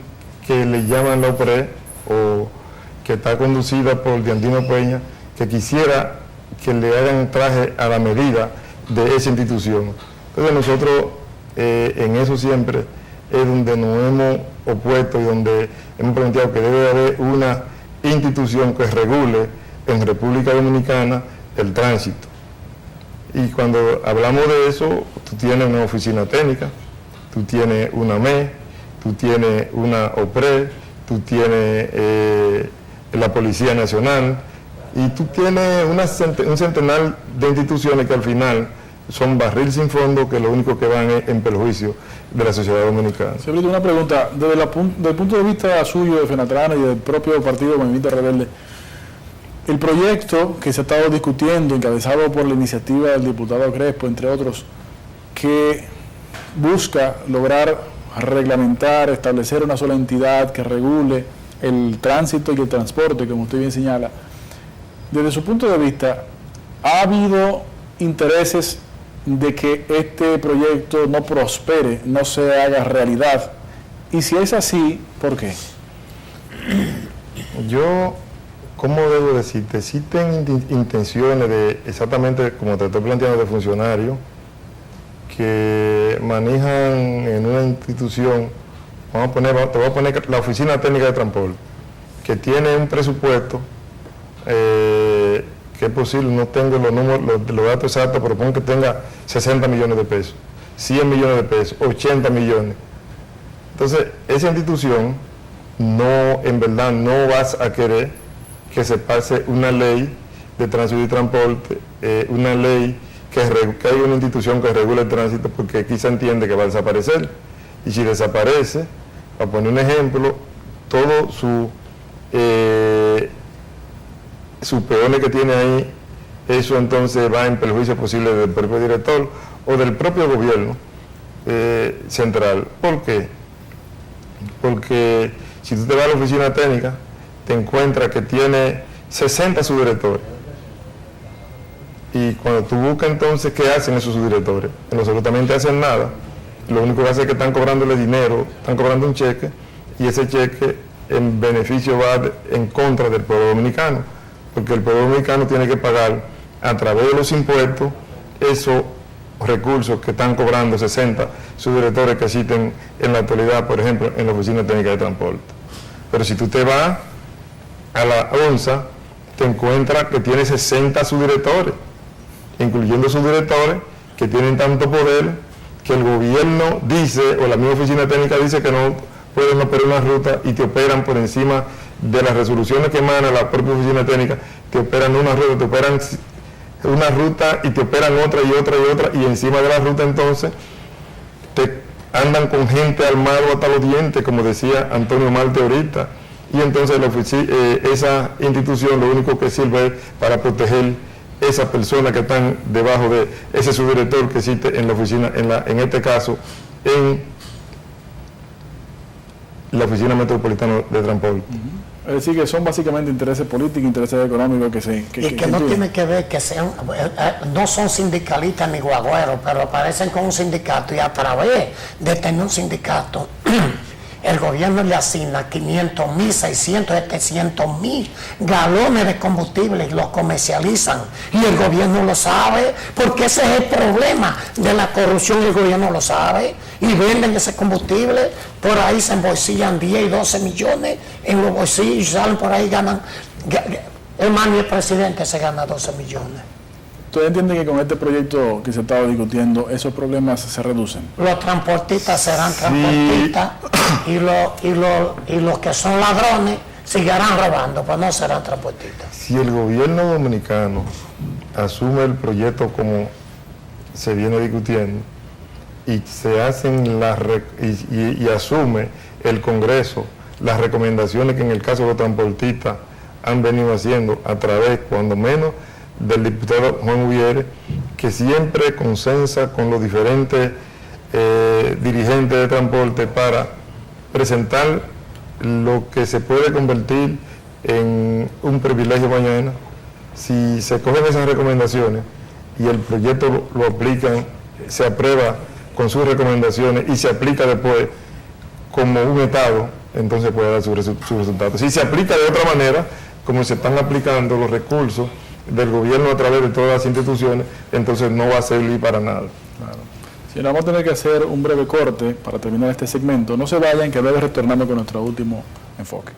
Speaker 4: que le llaman la OPRE, o que está conducida por Diandino Peña, que quisiera que le hagan traje a la medida de esa institución. Entonces nosotros en eso siempre es donde nos hemos opuesto y donde hemos planteado que debe haber una institución que regule en República Dominicana el tránsito. Y cuando hablamos de eso, tú tienes una oficina técnica, tú tienes una ME, tú tienes una OPRE, tú tienes la Policía Nacional, y tú tienes un centenar de instituciones que al final son barril sin fondo, que lo único que van es en perjuicio de la sociedad dominicana.
Speaker 2: Señorito, una pregunta, desde el punto de vista suyo de Fenatrano y del propio partido Movimiento Rebelde, el proyecto que se ha estado discutiendo, encabezado por la iniciativa del diputado Crespo, entre otros, que busca lograr reglamentar, establecer una sola entidad que regule el tránsito y el transporte, como usted bien señala, desde su punto de vista, ¿ha habido intereses de que este proyecto no prospere, no se haga realidad? Y si es así, ¿por qué?
Speaker 4: Yo, ¿cómo debo decirte? Existen intenciones de, exactamente como te estoy planteando, de funcionarios que manejan en una institución, te voy a poner la Oficina Técnica de Transporte, que tiene un presupuesto que es posible, no tengo los números, los datos exactos, pero pongo que tenga 60 millones de pesos, 100 millones de pesos, 80 millones. Entonces, esa institución en verdad no vas a querer que se pase una ley de tránsito y transporte, una ley que haya una institución que regule el tránsito, porque aquí se entiende que va a desaparecer. Y si desaparece, para poner un ejemplo, todo sus peones que tiene ahí, eso entonces va en perjuicio posible del propio director o del propio gobierno central. ¿Por qué? Porque si tú te vas a la oficina técnica, te encuentras que tiene 60 subdirectores. Y cuando tú buscas entonces qué hacen esos subdirectores, no absolutamente hacen nada. Lo único que hacen es que están cobrándole dinero, están cobrando un cheque, y ese cheque en beneficio va en contra del pueblo dominicano, porque el pueblo dominicano tiene que pagar a través de los impuestos esos recursos que están cobrando 60 subdirectores que existen en la actualidad, por ejemplo, en la Oficina Técnica de Transporte. Pero si tú te vas a la ONSA, te encuentras que tiene 60 subdirectores, incluyendo subdirectores que tienen tanto poder que el gobierno dice, o la misma oficina técnica dice que no pueden operar una ruta y te operan por encima de las resoluciones que emana la propia oficina técnica, te operan una ruta, y te operan otra y otra y otra, y encima de la ruta entonces te andan con gente armada hasta los dientes, como decía Antonio Marte ahorita, y entonces esa institución lo único que sirve es para proteger esas personas que están debajo de ese subdirector que existe en la oficina, en este caso, en la Oficina Metropolitana de Transporte.
Speaker 2: Es decir, que son básicamente intereses políticos, intereses económicos que
Speaker 1: no tiene que ver que sean, no son sindicalistas ni guagüeros, pero aparecen con un sindicato y a través de tener un sindicato, el gobierno le asigna 500.000, 600, 700.000 galones de combustible y los comercializan. Y el gobierno lo sabe, porque ese es el problema de la corrupción, el gobierno lo sabe. Y venden ese combustible, por ahí se embolsillan 10 y 12 millones en los bolsillos y salen por ahí, ganan. Hermano, y el presidente se gana 12 millones.
Speaker 2: ¿Usted entiende que con este proyecto que se estaba discutiendo, esos problemas se reducen?
Speaker 1: Los transportistas serán transportistas y los que son ladrones seguirán robando, pues no serán transportistas.
Speaker 4: Si el gobierno dominicano asume el proyecto como se viene discutiendo y se hacen y asume el Congreso las recomendaciones que en el caso de los transportistas han venido haciendo a través, cuando menos, del diputado Juan Uvieres, que siempre consensa con los diferentes dirigentes de transporte para presentar lo que se puede convertir en un privilegio mañana. Si se cogen esas recomendaciones y el proyecto lo aplican, se aprueba con sus recomendaciones y se aplica después como un Estado, entonces puede dar sus resultados. Si se aplica de otra manera, como se están aplicando los recursos del gobierno a través de todas las instituciones, entonces no va a servir para nada.
Speaker 2: Claro. Si vamos a tener que hacer un breve corte para terminar este segmento, no se vayan, que luego retornamos con nuestro último enfoque.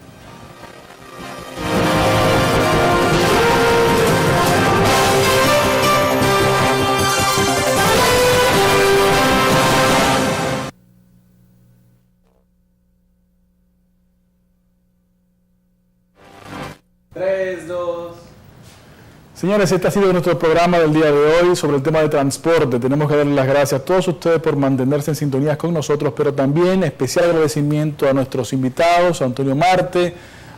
Speaker 2: Señores, este ha sido nuestro programa del día de hoy sobre el tema de transporte. Tenemos que darles las gracias a todos ustedes por mantenerse en sintonía con nosotros, pero también especial agradecimiento a nuestros invitados, Antonio Marte,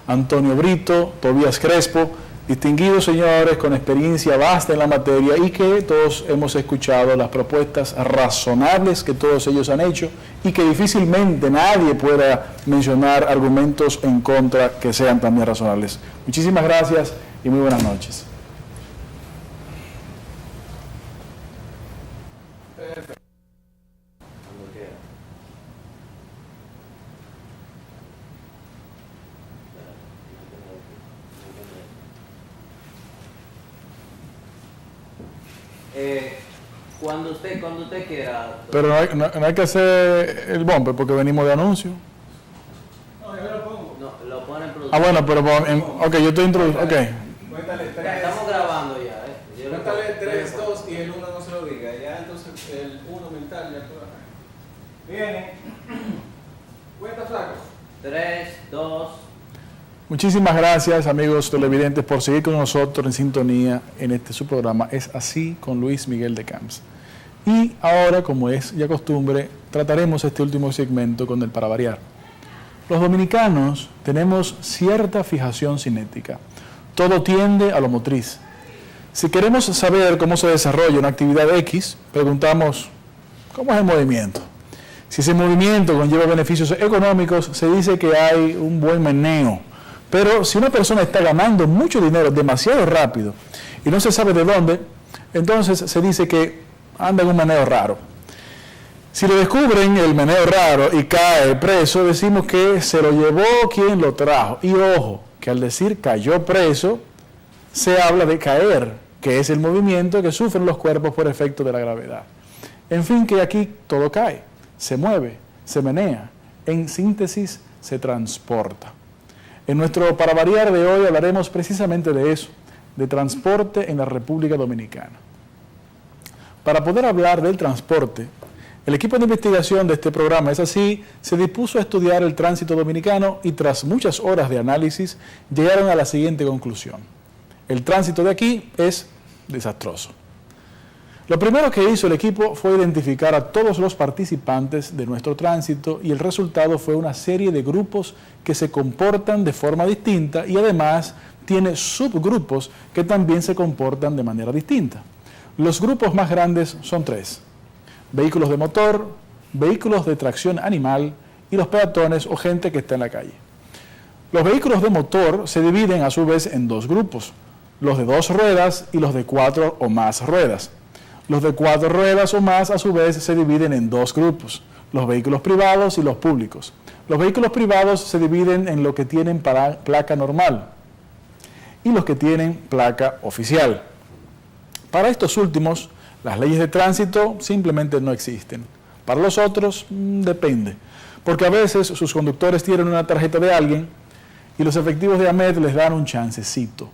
Speaker 2: Antonio Brito, Tobías Crespo, distinguidos señores con experiencia vasta en la materia y que todos hemos escuchado las propuestas razonables que todos ellos han hecho y que difícilmente nadie pueda mencionar argumentos en contra que sean también razonables. Muchísimas gracias y muy buenas noches.
Speaker 5: Cuando usted quiera.
Speaker 2: Pero no hay que hacer el bumper porque venimos de anuncio.
Speaker 5: No, yo lo pongo. No, lo pone en producción.
Speaker 2: Ah, bueno, pero ok, yo estoy introduciendo. Ok.
Speaker 5: Cuéntale 3. Estamos grabando ya.
Speaker 6: Cuéntale 3, 2 y el 1 no se lo diga. Ya entonces el 1 mental ya todo acá. Viene. Cuenta, flaco.
Speaker 5: 3, 2.
Speaker 2: Muchísimas gracias, amigos televidentes, por seguir con nosotros en sintonía en este su programa Es Así con Luis Miguel de Camps. Y ahora, como es ya costumbre, trataremos este último segmento con el para variar. Los dominicanos tenemos cierta fijación cinética. Todo tiende a lo motriz. Si queremos saber cómo se desarrolla una actividad X, preguntamos, ¿cómo es el movimiento? Si ese movimiento conlleva beneficios económicos, se dice que hay un buen meneo. Pero si una persona está ganando mucho dinero demasiado rápido y no se sabe de dónde, entonces se dice que anda en un meneo raro. Si le descubren el meneo raro y cae preso, decimos que se lo llevó quien lo trajo. Y ojo, que al decir cayó preso, se habla de caer, que es el movimiento que sufren los cuerpos por efecto de la gravedad. En fin, que aquí todo cae, se mueve, se menea, en síntesis, se transporta. En nuestro para variar de hoy hablaremos precisamente de eso, de transporte en la República Dominicana. Para poder hablar del transporte, el equipo de investigación de este programa Es Así se dispuso a estudiar el tránsito dominicano y tras muchas horas de análisis llegaron a la siguiente conclusión. El tránsito de aquí es desastroso. Lo primero que hizo el equipo fue identificar a todos los participantes de nuestro tránsito y el resultado fue una serie de grupos que se comportan de forma distinta y además tiene subgrupos que también se comportan de manera distinta. Los grupos más grandes son 3: vehículos de motor, vehículos de tracción animal y los peatones o gente que está en la calle. Los vehículos de motor se dividen a su vez en 2 grupos: los de 2 ruedas y los de 4 o más ruedas. Los de 4 ruedas o más a su vez se dividen en 2 grupos: los vehículos privados y los públicos. Los vehículos privados se dividen en los que tienen placa normal y los que tienen placa oficial. Para estos últimos, las leyes de tránsito simplemente no existen. Para los otros, depende, porque a veces sus conductores tienen una tarjeta de alguien y los efectivos de AMET les dan un chancecito.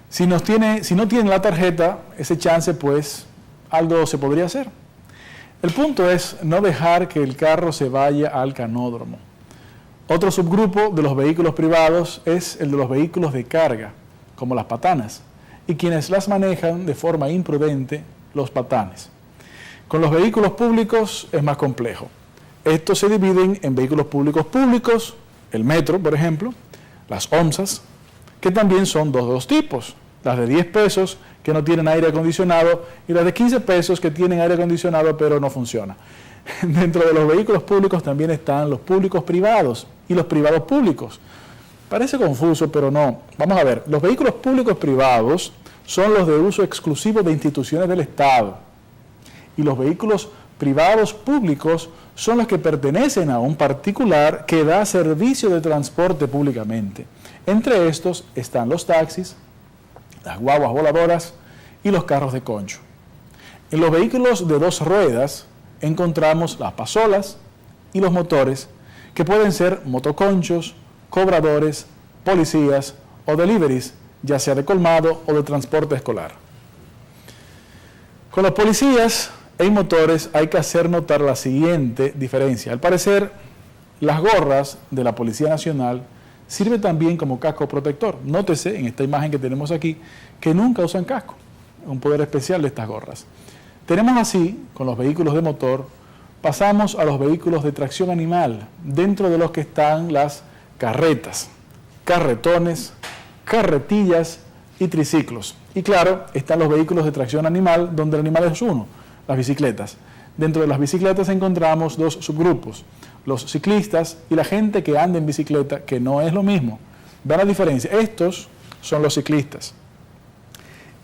Speaker 2: Si no tienen la tarjeta, ese chance, pues, algo se podría hacer. El punto es no dejar que el carro se vaya al canódromo. Otro subgrupo de los vehículos privados es el de los vehículos de carga, como las patanas, y quienes las manejan de forma imprudente, los patanes. Con los vehículos públicos es más complejo. Estos se dividen en vehículos públicos, el metro, por ejemplo, las onzas, que también son de 2 tipos: las de 10 pesos que no tienen aire acondicionado y las de 15 pesos que tienen aire acondicionado pero no funciona. Dentro de los vehículos públicos también están los públicos privados y los privados públicos. Parece confuso, pero no. Vamos a ver, los vehículos públicos privados son los de uso exclusivo de instituciones del Estado y los vehículos privados públicos son los que pertenecen a un particular que da servicio de transporte públicamente. Entre estos están los taxis, las guaguas voladoras y los carros de concho. En los vehículos de 2 ruedas encontramos las pasolas y los motores, que pueden ser motoconchos, cobradores, policías o deliveries, ya sea de colmado o de transporte escolar. Con los policías y motores hay que hacer notar la siguiente diferencia. Al parecer, las gorras de la Policía Nacional sirve también como casco protector. Nótese en esta imagen que tenemos aquí que nunca usan casco, un poder especial de estas gorras. Tenemos así, con los vehículos de motor, pasamos a los vehículos de tracción animal, dentro de los que están las carretas, carretones, carretillas y triciclos. Y claro, están los vehículos de tracción animal, donde el animal es uno, las bicicletas. Dentro de las bicicletas encontramos 2 subgrupos: los ciclistas y la gente que anda en bicicleta, que no es lo mismo. Vean la diferencia. Estos son los ciclistas.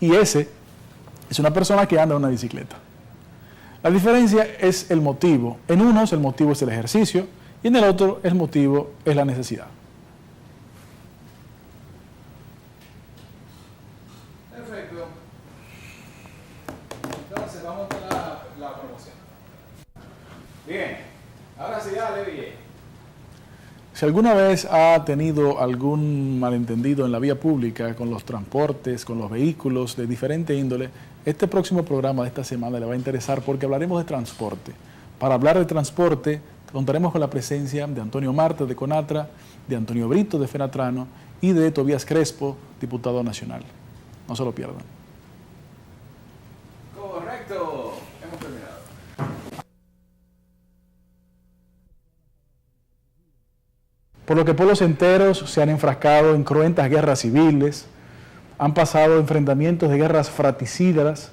Speaker 2: Y ese es una persona que anda en una bicicleta. La diferencia es el motivo. En unos el motivo es el ejercicio y en el otro el motivo es la necesidad.
Speaker 6: Perfecto. Entonces vamos a la promoción. Bien. Ahora sí, dale bien.
Speaker 2: Si alguna vez ha tenido algún malentendido en la vía pública con los transportes, con los vehículos de diferente índole, este próximo programa de esta semana le va a interesar porque hablaremos de transporte. Para hablar de transporte, contaremos con la presencia de Antonio Marte de CONATRA, de Antonio Brito de FENATRANO y de Tobías Crespo, diputado nacional. No se lo pierdan.
Speaker 6: Correcto. Hemos terminado.
Speaker 2: Por lo que pueblos enteros se han enfrascado en cruentas guerras civiles, han pasado enfrentamientos de guerras fratricidas,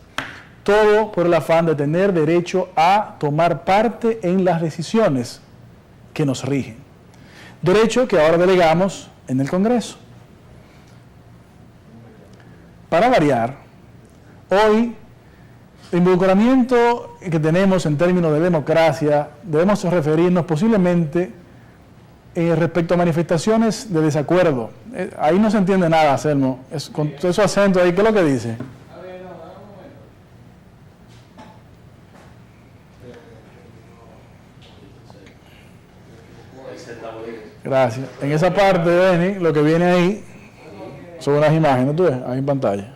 Speaker 2: todo por el afán de tener derecho a tomar parte en las decisiones que nos rigen. Derecho que ahora delegamos en el Congreso. Para variar, hoy el involucramiento que tenemos en términos de democracia, debemos referirnos posiblemente respecto a manifestaciones de desacuerdo. Ahí no se entiende nada, Anselmo. Con esos acentos ahí, ¿qué es lo que dice?
Speaker 6: A ver, no, dame un momento.
Speaker 2: Gracias. En esa parte, Benny, lo que viene ahí son unas imágenes, tú ves, ahí en pantalla.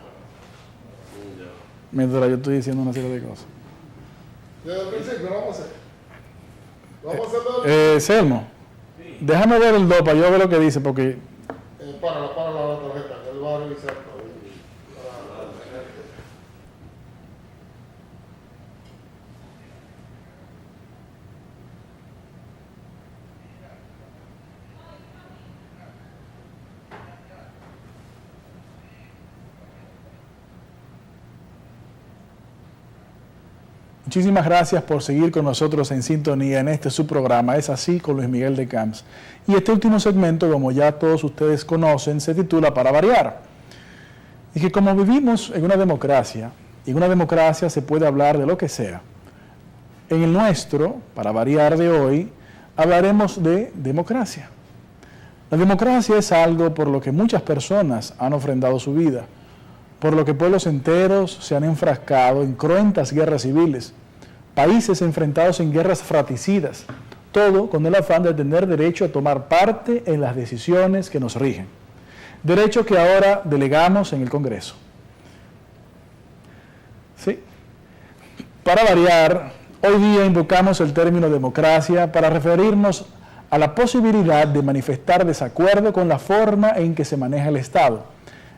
Speaker 2: Mientras yo estoy diciendo una serie de cosas.
Speaker 4: Desde el principio lo vamos a hacer. Vamos a hacerlo.
Speaker 2: Selmo, déjame ver el 2 para yo ver lo que dice, porque...
Speaker 4: Para la tarjeta, que él va a revisar todo.
Speaker 2: Muchísimas gracias por seguir con nosotros en sintonía en este su programa, Es Así con Luis Miguel de Camps. Y este último segmento, como ya todos ustedes conocen, se titula Para Variar. Y que como vivimos en una democracia, y en una democracia se puede hablar de lo que sea, en el nuestro, para variar de hoy, hablaremos de democracia. La democracia es algo por lo que muchas personas han ofrendado su vida, por lo que pueblos enteros se han enfrascado en cruentas guerras civiles, países enfrentados en guerras fratricidas, todo con el afán de tener derecho a tomar parte en las decisiones que nos rigen, derecho que ahora delegamos en el Congreso. Sí. Para variar, hoy día invocamos el término democracia para referirnos a la posibilidad de manifestar desacuerdo con la forma en que se maneja el Estado.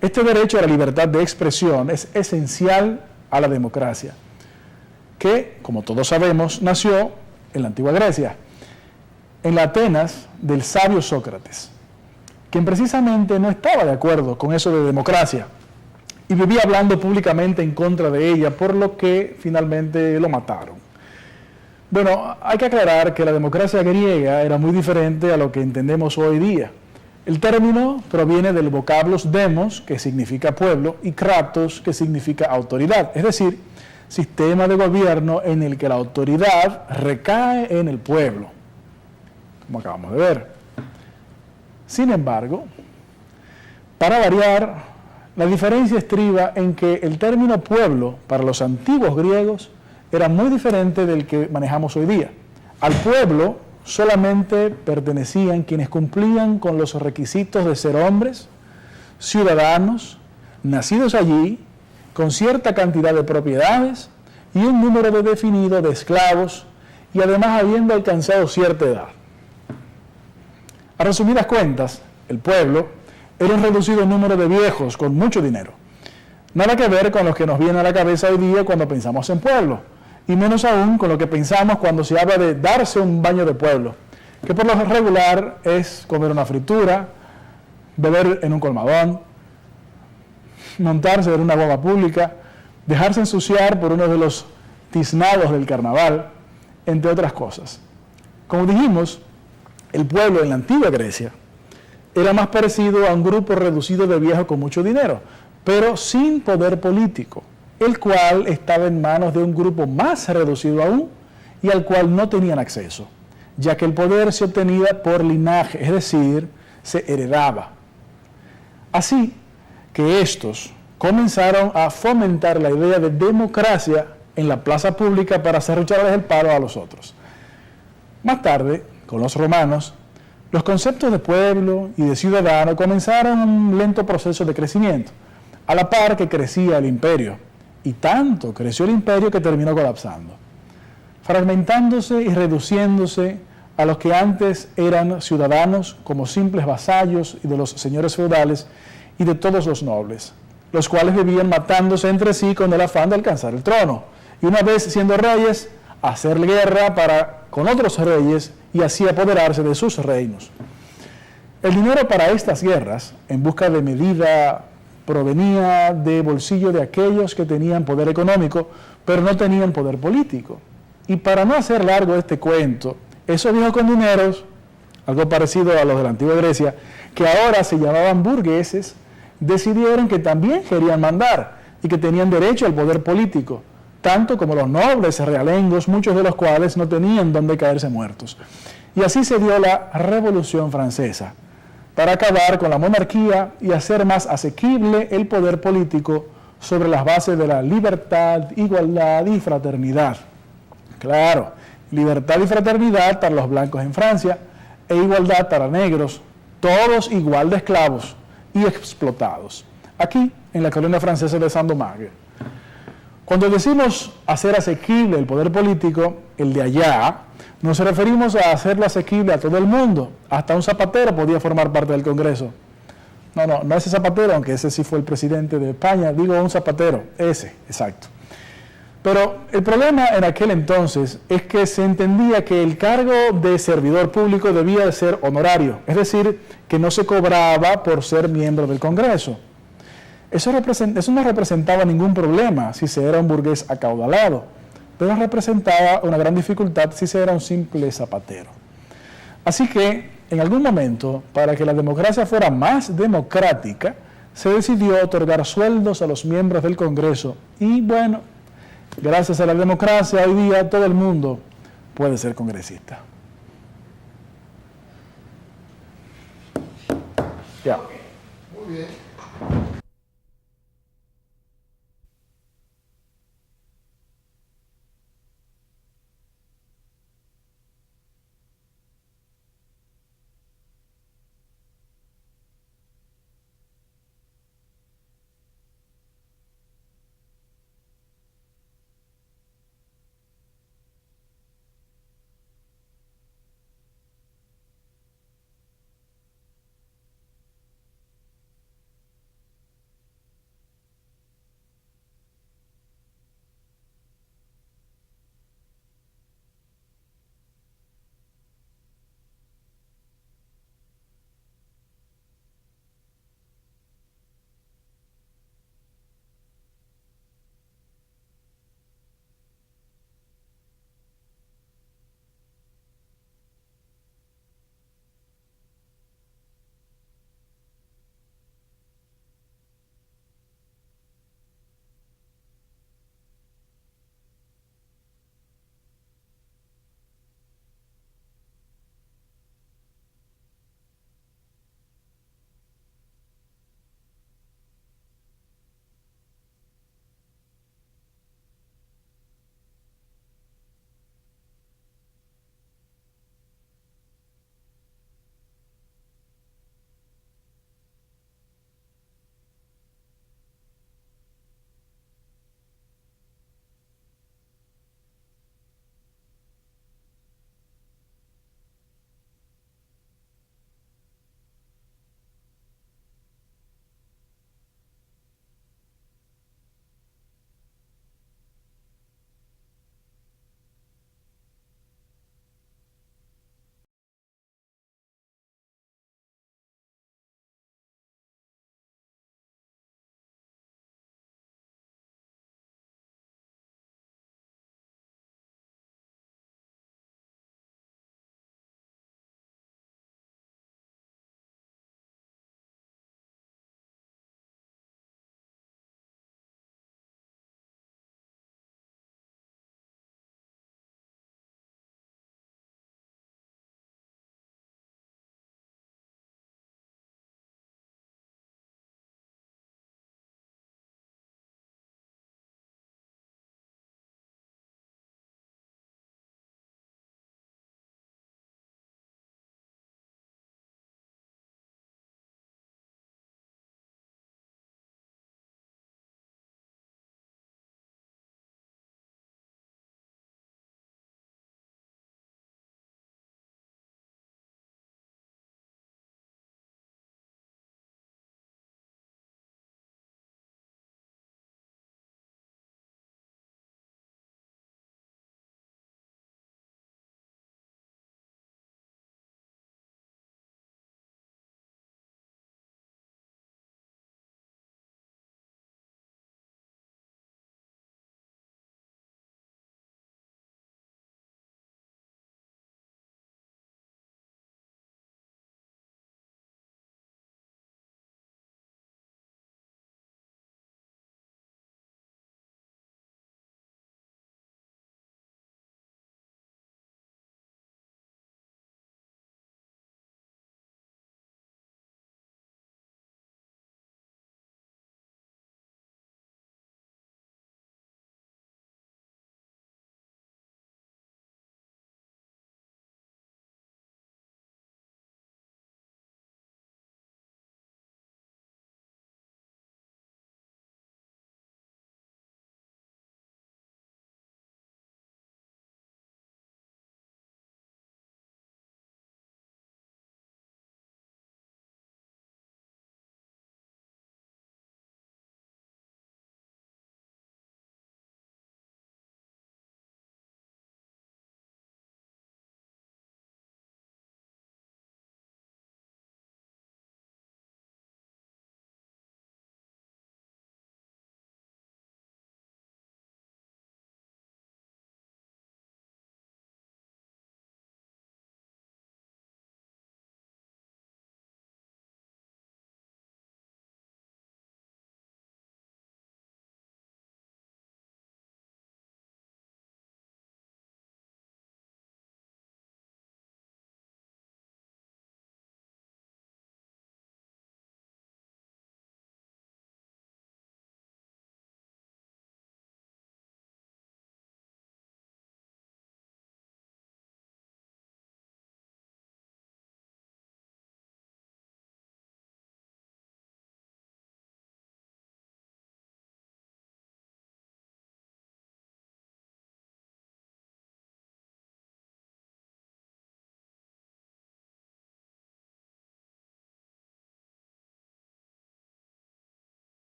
Speaker 2: Este derecho a la libertad de expresión es esencial a la democracia, que, como todos sabemos, nació en la antigua Grecia, en la Atenas del sabio Sócrates, quien precisamente no estaba de acuerdo con eso de democracia y vivía hablando públicamente en contra de ella, por lo que finalmente lo mataron. Bueno, hay que aclarar que la democracia griega era muy diferente a lo que entendemos hoy día. El término proviene del vocablo demos, que significa pueblo, y kratos, que significa autoridad, es decir, sistema de gobierno en el que la autoridad recae en el pueblo, como acabamos de ver. Sin embargo, para variar, la diferencia estriba en que el término pueblo para los antiguos griegos era muy diferente del que manejamos hoy día. Al pueblo solamente pertenecían quienes cumplían con los requisitos de ser hombres, ciudadanos, nacidos allí, con cierta cantidad de propiedades y un número definido de esclavos, y además habiendo alcanzado cierta edad. A resumidas cuentas, el pueblo era un reducido número de viejos con mucho dinero. Nada que ver con los que nos viene a la cabeza hoy día cuando pensamos en pueblo, y menos aún con lo que pensamos cuando se habla de darse un baño de pueblo, que por lo regular es comer una fritura, beber en un colmadón, montarse en una guagua pública, dejarse ensuciar por uno de los tiznados del carnaval, entre otras cosas. Como dijimos, el pueblo en la antigua Grecia era más parecido a un grupo reducido de viejos con mucho dinero, pero sin poder político, el cual estaba en manos de un grupo más reducido aún y al cual no tenían acceso, ya que el poder se obtenía por linaje, es decir, se heredaba. Así que estos comenzaron a fomentar la idea de democracia en la plaza pública para hacer echarles el palo a los otros. Más tarde, con los romanos, los conceptos de pueblo y de ciudadano comenzaron un lento proceso de crecimiento, a la par que crecía el imperio. Y tanto creció el imperio que terminó colapsando, fragmentándose y reduciéndose a los que antes eran ciudadanos como simples vasallos y de los señores feudales y de todos los nobles, los cuales vivían matándose entre sí con el afán de alcanzar el trono, y una vez siendo reyes, hacer guerra con otros reyes y así apoderarse de sus reinos. El dinero para estas guerras, en busca de medida, provenía de bolsillo de aquellos que tenían poder económico, pero no tenían poder político. Y para no hacer largo este cuento, esos viejos con dineros, algo parecido a los de la antigua Grecia, que ahora se llamaban burgueses, decidieron que también querían mandar y que tenían derecho al poder político, tanto como los nobles realengos, muchos de los cuales no tenían dónde caerse muertos. Y así se dio la Revolución Francesa, para acabar con la monarquía y hacer más asequible el poder político sobre las bases de la libertad, igualdad y fraternidad. Claro, libertad y fraternidad para los blancos en Francia e igualdad para negros, todos igual de esclavos y explotados, aquí en la colonia francesa de Saint-Domingue. Cuando decimos hacer asequible el poder político, el de allá, nos referimos a hacerlo asequible a todo el mundo. Hasta un zapatero podía formar parte del Congreso. No ese zapatero, aunque ese sí fue el presidente de España, digo un zapatero, ese, exacto. Pero el problema en aquel entonces es que se entendía que el cargo de servidor público debía de ser honorario, es decir, que no se cobraba por ser miembro del Congreso. Eso no representaba ningún problema si se era un burgués acaudalado, pero representaba una gran dificultad si se era un simple zapatero. Así que, en algún momento, para que la democracia fuera más democrática, se decidió otorgar sueldos a los miembros del Congreso y, bueno, gracias a la democracia, hoy día todo el mundo puede ser congresista. Ya.
Speaker 7: Muy bien.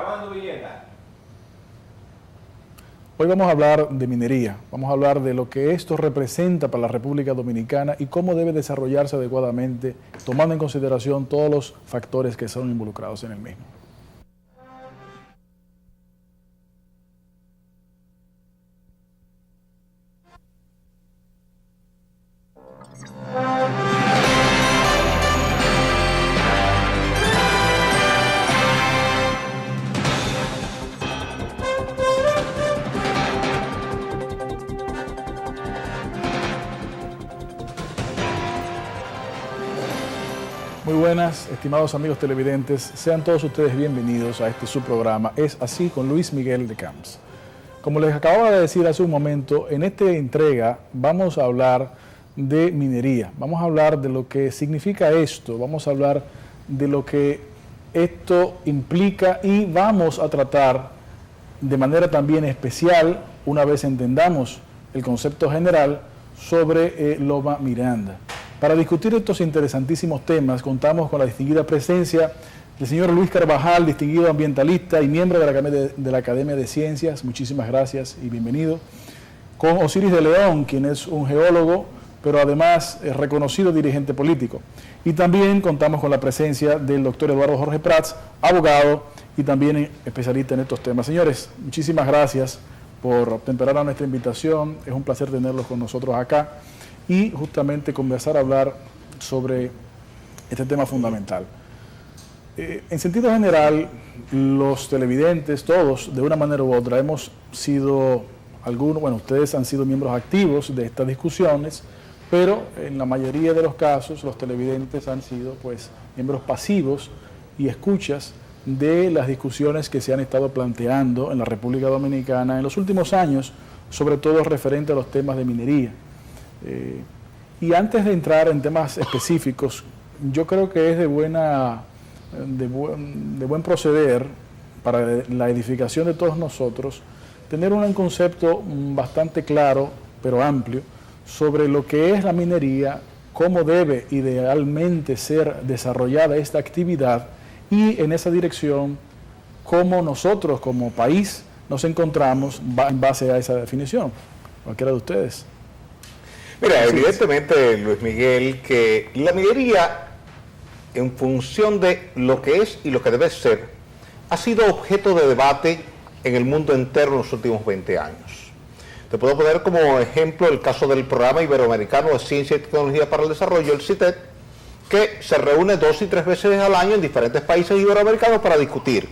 Speaker 6: Grabando Villeta.
Speaker 2: Hoy vamos a hablar de minería, vamos a hablar de lo que esto representa para la República Dominicana y cómo debe desarrollarse adecuadamente, tomando en consideración todos los factores que son involucrados en el mismo. Muy buenas, estimados amigos televidentes, sean todos ustedes bienvenidos a este su programa Es Así con Luis Miguel de Camps. Como les acababa de decir hace un momento, en esta entrega vamos a hablar de minería, vamos a hablar de lo que significa esto, vamos a hablar de lo que esto implica y vamos a tratar de manera también especial, una vez entendamos el concepto general, sobre Loma Miranda. Para discutir estos interesantísimos temas, contamos con la distinguida presencia del señor Luis Carvajal, distinguido ambientalista y miembro de la Academia de Ciencias. Muchísimas gracias y bienvenido. Con Osiris de León, quien es un geólogo, pero además es reconocido dirigente político. Y también contamos con la presencia del doctor Eduardo Jorge Prats, abogado y también especialista en estos temas. Señores, muchísimas gracias por temperar a nuestra invitación. Es un placer tenerlos con nosotros acá y justamente conversar, hablar sobre este tema fundamental. En sentido general, los televidentes, todos, de una manera u otra, hemos sido, ustedes han sido miembros activos de estas discusiones, pero en la mayoría de los casos los televidentes han sido pues miembros pasivos y escuchas de las discusiones que se han estado planteando en la República Dominicana en los últimos años, sobre todo referente a los temas de minería. Y antes de entrar en temas específicos, yo creo que es de buen proceder para la edificación de todos nosotros tener un concepto bastante claro, pero amplio, sobre lo que es la minería, cómo debe idealmente ser desarrollada esta actividad y en esa dirección, cómo nosotros como país nos encontramos en base a esa definición. Cualquiera de ustedes.
Speaker 7: Mira, evidentemente, Luis Miguel, que la minería, en función de lo que es y lo que debe ser, ha sido objeto de debate en el mundo entero en los últimos 20 años. Te puedo poner como ejemplo el caso del Programa Iberoamericano de Ciencia y Tecnología para el Desarrollo, el CITED, que se reúne 2 y 3 veces al año en diferentes países iberoamericanos para discutir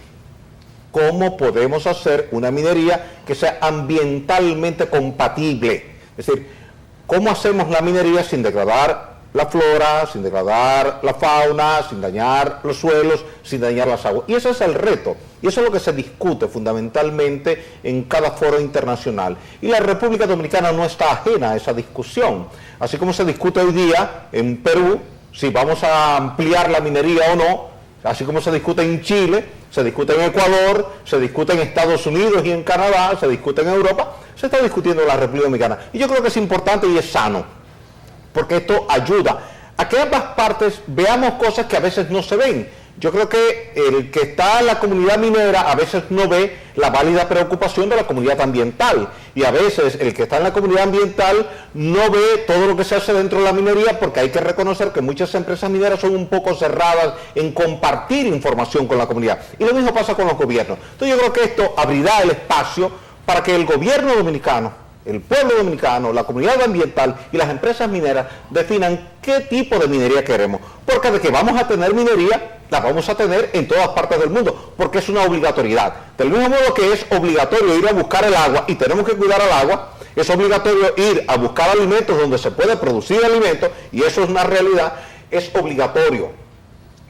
Speaker 7: cómo podemos hacer una minería que sea ambientalmente compatible. Es decir, ¿cómo hacemos la minería sin degradar la flora, sin degradar la fauna, sin dañar los suelos, sin dañar las aguas? Y ese es el reto, y eso es lo que se discute fundamentalmente en cada foro internacional. Y la República Dominicana no está ajena a esa discusión. Así como se discute hoy día en Perú, si vamos a ampliar la minería o no, así como se discute en Chile, se discute en Ecuador, se discute en Estados Unidos y en Canadá, se discute en Europa, se está discutiendo en la República Dominicana. Y yo creo que es importante y es sano, porque esto ayuda a que ambas partes veamos cosas que a veces no se ven. Yo creo que el que está en la comunidad minera a veces no ve la válida preocupación de la comunidad ambiental, y a veces el que está en la comunidad ambiental no ve todo lo que se hace dentro de la minería, porque hay que reconocer que muchas empresas mineras son un poco cerradas en compartir información con la comunidad, y lo mismo pasa con los gobiernos. Entonces yo creo que esto abrirá el espacio para que el gobierno dominicano, el pueblo dominicano, la comunidad ambiental y las empresas mineras definan qué tipo de minería queremos, porque de que vamos a tener minería, la vamos a tener en todas partes del mundo, porque es una obligatoriedad. Del mismo modo que es obligatorio ir a buscar el agua y tenemos que cuidar al agua, es obligatorio ir a buscar alimentos donde se puede producir alimentos, y eso es una realidad. Es obligatorio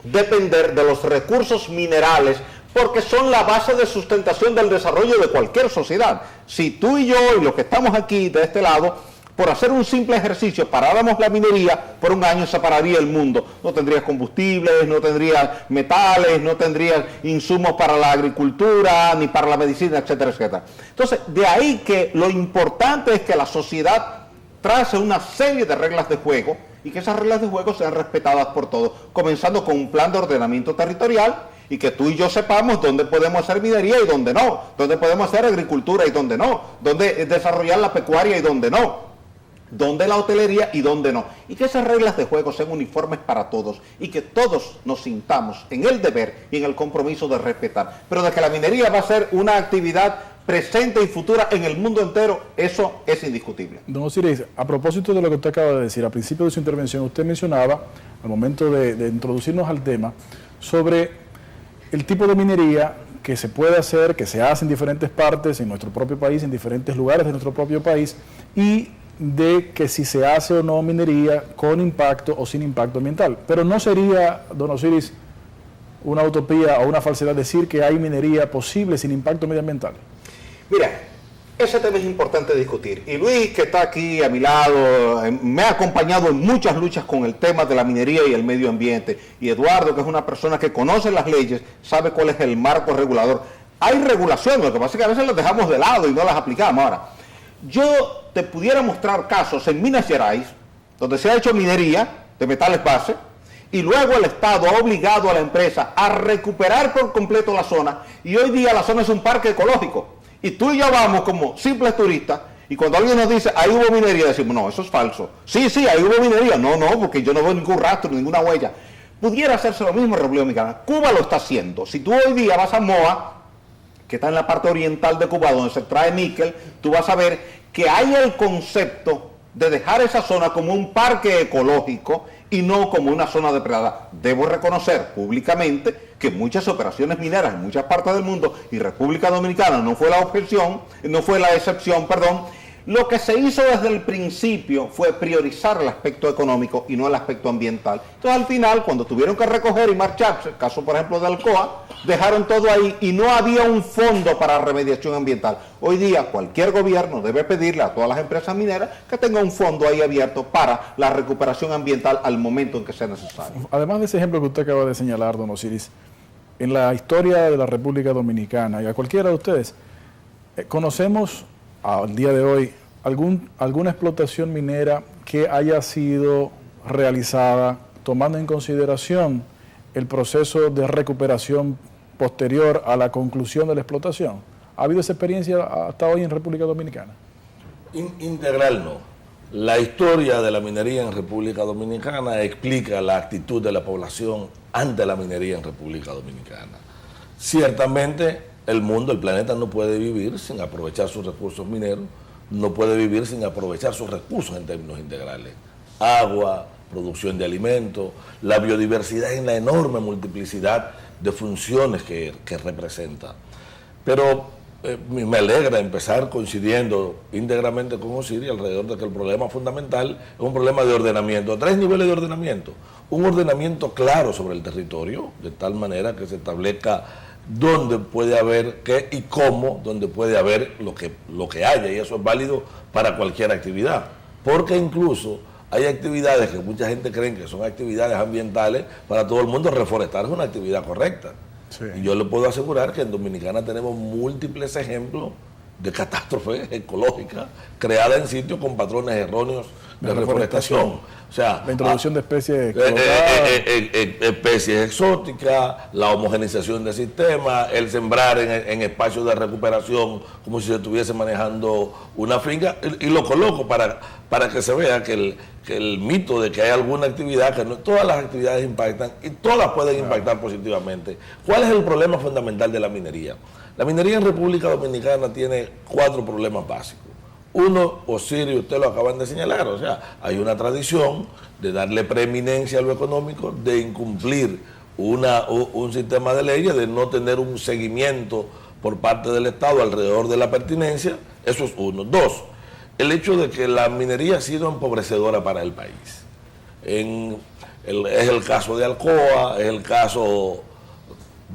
Speaker 7: depender de los recursos minerales, porque son la base de sustentación del desarrollo de cualquier sociedad. Si tú y yo y los que estamos aquí de este lado, por hacer un simple ejercicio, paráramos la minería, por un año se pararía el mundo. No tendrías combustibles, no tendrías metales, no tendrías insumos para la agricultura, ni para la medicina, etcétera, etcétera. Entonces, de ahí que lo importante es que la sociedad trace una serie de reglas de juego, y que esas reglas de juego sean respetadas por todos, comenzando con un plan de ordenamiento territorial y que tú y yo sepamos dónde podemos hacer minería y dónde no, dónde podemos hacer agricultura y dónde no, dónde desarrollar la pecuaria y dónde no, dónde la hotelería y dónde no, y que esas reglas de juego sean uniformes para todos y que todos nos sintamos en el deber y en el compromiso de respetar. Pero de que la minería va a ser una actividad presente y futura en el mundo entero, eso es indiscutible.
Speaker 2: Don Osiris, a propósito de lo que usted acaba de decir, al principio de su intervención usted mencionaba, al momento de introducirnos al tema, sobre el tipo de minería que se puede hacer, que se hace en diferentes partes, en nuestro propio país, en diferentes lugares de nuestro propio país, y de que si se hace o no minería con impacto o sin impacto ambiental. Pero no sería, don Osiris, una utopía o una falsedad decir que hay minería posible sin impacto medioambiental.
Speaker 7: Mira, ese tema es importante discutir. Y Luis, que está aquí a mi lado, me ha acompañado en muchas luchas con el tema de la minería y el medio ambiente. Y Eduardo, que es una persona que conoce las leyes, sabe cuál es el marco regulador. Hay regulación, lo que pasa es que a veces las dejamos de lado y no las aplicamos. Ahora, yo te pudiera mostrar casos en Minas Gerais, donde se ha hecho minería de metales base, y luego el Estado ha obligado a la empresa a recuperar por completo la zona, y hoy día la zona es un parque ecológico. Y tú y yo vamos como simples turistas, y cuando alguien nos dice, ahí hubo minería, decimos, no, eso es falso. Sí, ahí hubo minería. No, porque yo no veo ningún rastro, ninguna huella. Pudiera hacerse lo mismo en República Dominicana. Cuba lo está haciendo. Si tú hoy día vas a Moa, que está en la parte oriental de Cuba, donde se extrae níquel, tú vas a ver que hay el concepto de dejar esa zona como un parque ecológico y no como una zona depredada. Debo reconocer públicamente que muchas operaciones mineras en muchas partes del mundo, y República Dominicana no fue la excepción, lo que se hizo desde el principio fue priorizar el aspecto económico y no el aspecto ambiental. Entonces al final, cuando tuvieron que recoger y marcharse, el caso por ejemplo de Alcoa, dejaron todo ahí y no había un fondo para remediación ambiental. Hoy día cualquier gobierno debe pedirle a todas las empresas mineras que tenga un fondo ahí abierto para la recuperación ambiental al momento en que sea necesario.
Speaker 2: Además de ese ejemplo que usted acaba de señalar, don Osiris, en la historia de la República Dominicana y a cualquiera de ustedes, conocemos al día de hoy alguna explotación minera que haya sido realizada tomando en consideración el proceso de recuperación posterior a la conclusión de la explotación. ¿Ha habido esa experiencia hasta hoy en República Dominicana?
Speaker 8: Integral no. La historia de la minería en República Dominicana explica la actitud de la población ante la minería en República Dominicana. Ciertamente el mundo, el planeta no puede vivir sin aprovechar sus recursos mineros, no puede vivir sin aprovechar sus recursos en términos integrales. Agua, producción de alimentos, la biodiversidad en la enorme multiplicidad de funciones que representa. Pero me alegra empezar coincidiendo íntegramente con Osiris alrededor de que el problema fundamental es un problema de ordenamiento, 3 niveles de ordenamiento. Un ordenamiento claro sobre el territorio, de tal manera que se establezca dónde puede haber qué y cómo, dónde puede haber lo que haya, y eso es válido para cualquier actividad. Porque incluso hay actividades que mucha gente cree que son actividades ambientales, para todo el mundo reforestar es una actividad correcta. Sí. Y yo le puedo asegurar que en Dominicana tenemos múltiples ejemplos de catástrofes ecológicas creadas en sitios con patrones erróneos de reforestación. O sea,
Speaker 2: la introducción de especies
Speaker 8: especies exóticas, la homogenización del sistema, el sembrar en espacios de recuperación como si se estuviese manejando una finca, y lo coloco para que se vea que el mito de que hay alguna actividad, que no todas las actividades impactan y todas pueden impactar positivamente. ¿Cuál es el problema fundamental de la minería? La minería en República Dominicana tiene 4 problemas básicos. Uno, Osiris, usted lo acaban de señalar, o sea, hay una tradición de darle preeminencia a lo económico, de incumplir un sistema de leyes, de no tener un seguimiento por parte del Estado alrededor de la pertinencia. Eso es uno. 2, el hecho de que la minería ha sido empobrecedora para el país. Es el caso de Alcoa, es el caso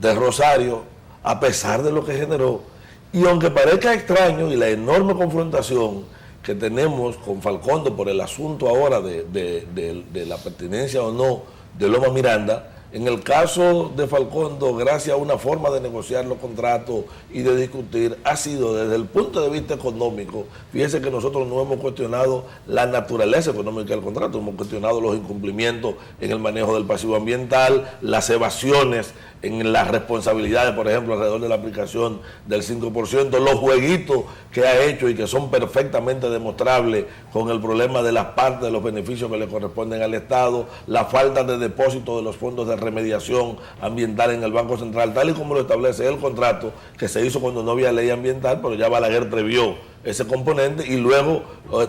Speaker 8: de Rosario, a pesar de lo que generó. Y aunque parezca extraño, y la enorme confrontación que tenemos con Falcondo por el asunto ahora de la pertinencia o no de Loma Miranda, En el caso de Falcondo, gracias a una forma de negociar los contratos y de discutir, ha sido desde el punto de vista económico. Fíjense que nosotros no hemos cuestionado la naturaleza económica del contrato, hemos cuestionado los incumplimientos en el manejo del pasivo ambiental, las evasiones en las responsabilidades, por ejemplo, alrededor de la aplicación del 5%, los jueguitos que ha hecho y que son perfectamente demostrables con el problema de las partes de los beneficios que le corresponden al Estado, la falta de depósito de los fondos de remediación ambiental en el Banco Central, tal y como lo establece el contrato que se hizo cuando no había ley ambiental, pero ya Balaguer previó ese componente y luego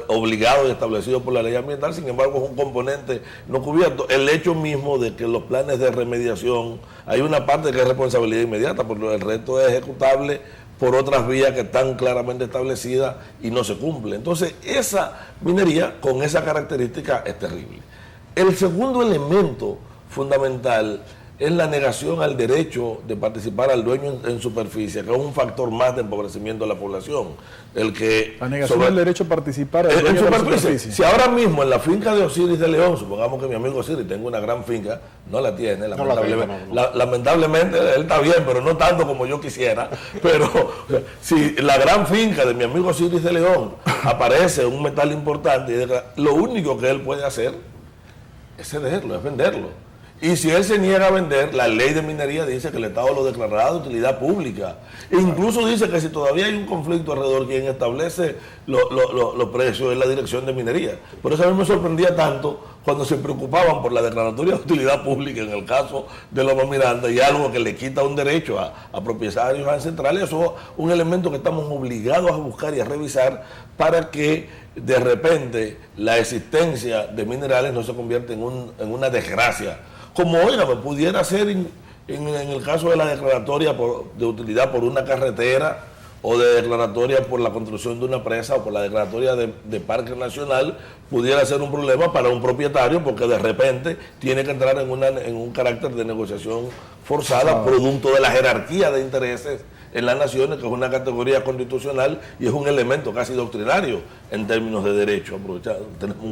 Speaker 8: obligado y establecido por la ley ambiental. Sin embargo, es un componente no cubierto. El hecho mismo de que los planes de remediación, hay una parte que es responsabilidad inmediata, pero el resto es ejecutable por otras vías que están claramente establecidas y no se cumple. Entonces, esa minería con esa característica es terrible. El segundo elemento fundamental es la negación al derecho de participar al dueño en superficie, que es un factor más de empobrecimiento de la población.
Speaker 2: La negación del derecho a participar al dueño
Speaker 8: en
Speaker 2: de
Speaker 8: superficie. Si ahora mismo en la finca de Osiris de León, supongamos que mi amigo Osiris tenga una gran finca, no la tiene, lamentablemente él está bien, pero no tanto como yo quisiera, pero si la gran finca de mi amigo Osiris de León aparece un metal importante, lo único que él puede hacer es cederlo, es venderlo. Y si él se niega a vender, la ley de minería dice que el Estado lo declarará de utilidad pública. E incluso dice que si todavía hay un conflicto alrededor, quien establece los precios es la Dirección de Minería. Por eso a mí me sorprendía tanto cuando se preocupaban por la declaratoria de utilidad pública en el caso de Loma Miranda, y algo que le quita un derecho a propietarios ancestrales. Eso es un elemento que estamos obligados a buscar y a revisar para que de repente la existencia de minerales no se convierta en una desgracia. Como, oiga, pudiera ser en el caso de la declaratoria de utilidad por una carretera, o de declaratoria por la construcción de una presa, o por la declaratoria de parque nacional, pudiera ser un problema para un propietario, porque de repente tiene que entrar en un carácter de negociación forzada, producto de la jerarquía de intereses en las naciones, que es una categoría constitucional y es un elemento casi doctrinario en términos de derecho. Aprovechar, tenemos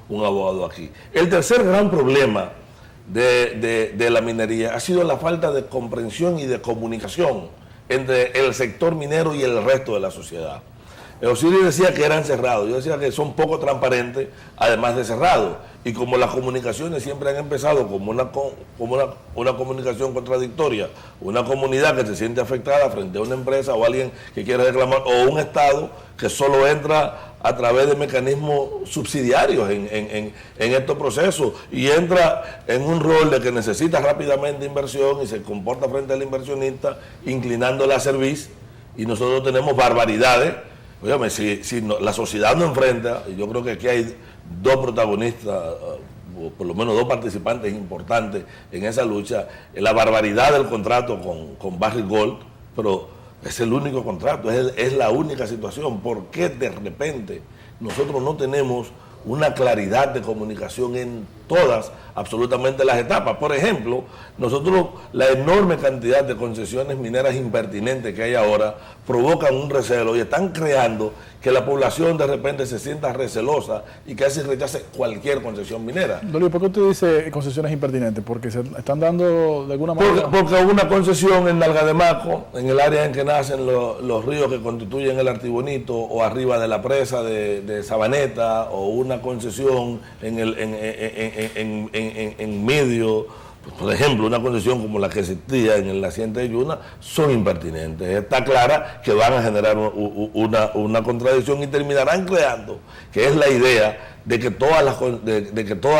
Speaker 8: un abogado aquí. El tercer gran problema de la minería ha sido la falta de comprensión y de comunicación entre el sector minero y el resto de la sociedad. Osiris decía que eran cerrados, yo decía que son poco transparentes, además de cerrados. Y como las comunicaciones siempre han empezado como una comunicación contradictoria, una comunidad que se siente afectada frente a una empresa o alguien que quiere reclamar, o un Estado que solo entra a través de mecanismos subsidiarios en estos procesos y entra en un rol de que necesita rápidamente inversión y se comporta frente al inversionista inclinándole a servicio, y nosotros tenemos barbaridades. Óyeme, si la sociedad no enfrenta, y yo creo que aquí hay dos protagonistas, o por lo menos dos participantes importantes en esa lucha, la barbaridad del contrato con Barrick Gold, pero es el único contrato, es la única situación. ¿Por qué de repente nosotros no tenemos una claridad de comunicación en todas, absolutamente las etapas? Por ejemplo, nosotros, la enorme cantidad de concesiones mineras impertinentes que hay ahora provocan un recelo y están creando que la población de repente se sienta recelosa y casi rechace cualquier concesión minera.
Speaker 2: Dolio, ¿por qué usted dice concesiones impertinentes? ¿Porque se están dando de alguna manera?
Speaker 8: Porque hubo una concesión en Nalga de Maco, en el área en que nacen los ríos que constituyen el Artibonito, o arriba de la presa de Sabaneta, o una concesión en medio. Por ejemplo, una concesión como la que existía en el naciente de Yuna, son impertinentes. Está clara que van a generar una contradicción y terminarán creando, que es la idea de que toda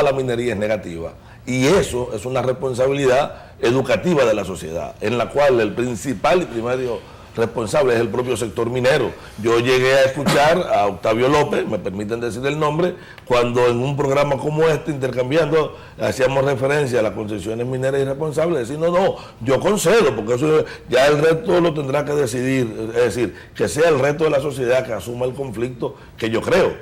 Speaker 8: la minería es negativa. Y eso es una responsabilidad educativa de la sociedad, en la cual el principal y primario responsable es el propio sector minero. Yo llegué a escuchar a Octavio López, me permiten decir el nombre, cuando en un programa como este, intercambiando, hacíamos referencia a las concesiones mineras irresponsables, decir, no, yo concedo, porque eso ya el resto lo tendrá que decidir, es decir, que sea el resto de la sociedad que asuma el conflicto, que yo creo.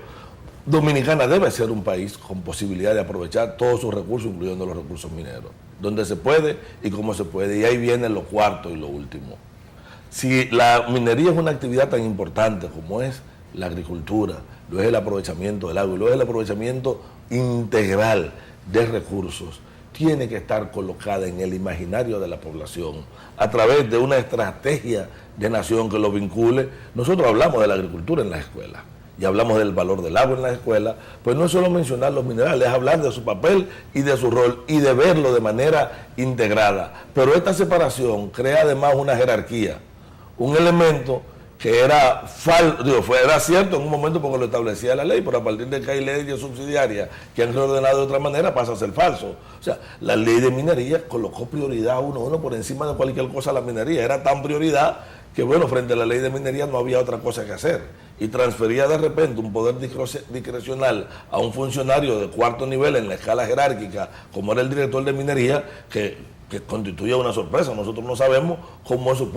Speaker 8: Dominicana debe ser un país con posibilidad de aprovechar todos sus recursos, incluyendo los recursos mineros, donde se puede y cómo se puede, y ahí viene lo cuarto y lo último. Si la minería es una actividad tan importante como es la agricultura, lo es el aprovechamiento del agua, lo es el aprovechamiento integral de recursos, tiene que estar colocada en el imaginario de la población a través de una estrategia de nación que lo vincule. Nosotros hablamos de la agricultura en las escuelas y hablamos del valor del agua en las escuelas, pues no es solo mencionar los minerales, es hablar de su papel y de su rol y de verlo de manera integrada. Pero esta separación crea además una jerarquía, un elemento que era cierto en un momento porque lo establecía la ley, pero a partir de que hay leyes subsidiarias que han reordenado de otra manera pasa a ser falso. O sea, la ley de minería colocó prioridad uno por encima de cualquier cosa a la minería. Era tan prioridad que, bueno, frente a la ley de minería no había otra cosa que hacer. Y transfería de repente un poder discrecional a un funcionario de cuarto nivel en la escala jerárquica, como era el director de minería, que constituía una sorpresa. Nosotros no sabemos cómo eso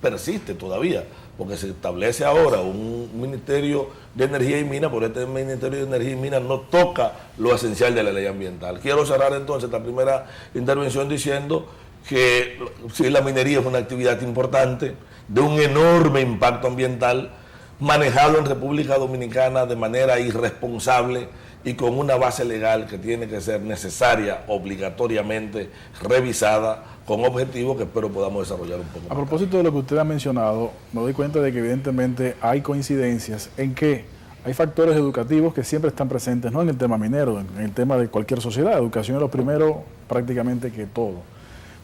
Speaker 8: persiste todavía, porque se establece ahora un Ministerio de Energía y Minas, pero este Ministerio de Energía y Minas no toca lo esencial de la ley ambiental. Quiero cerrar entonces esta primera intervención diciendo que sí, la minería es una actividad importante, de un enorme impacto ambiental, manejado en República Dominicana de manera irresponsable y con una base legal que tiene que ser necesaria, obligatoriamente revisada, con objetivos que espero podamos desarrollar un poco más.
Speaker 2: A propósito de lo que usted ha mencionado, me doy cuenta de que evidentemente hay coincidencias en que hay factores educativos que siempre están presentes, no en el tema minero, en el tema de cualquier sociedad. Educación es lo primero prácticamente que todo.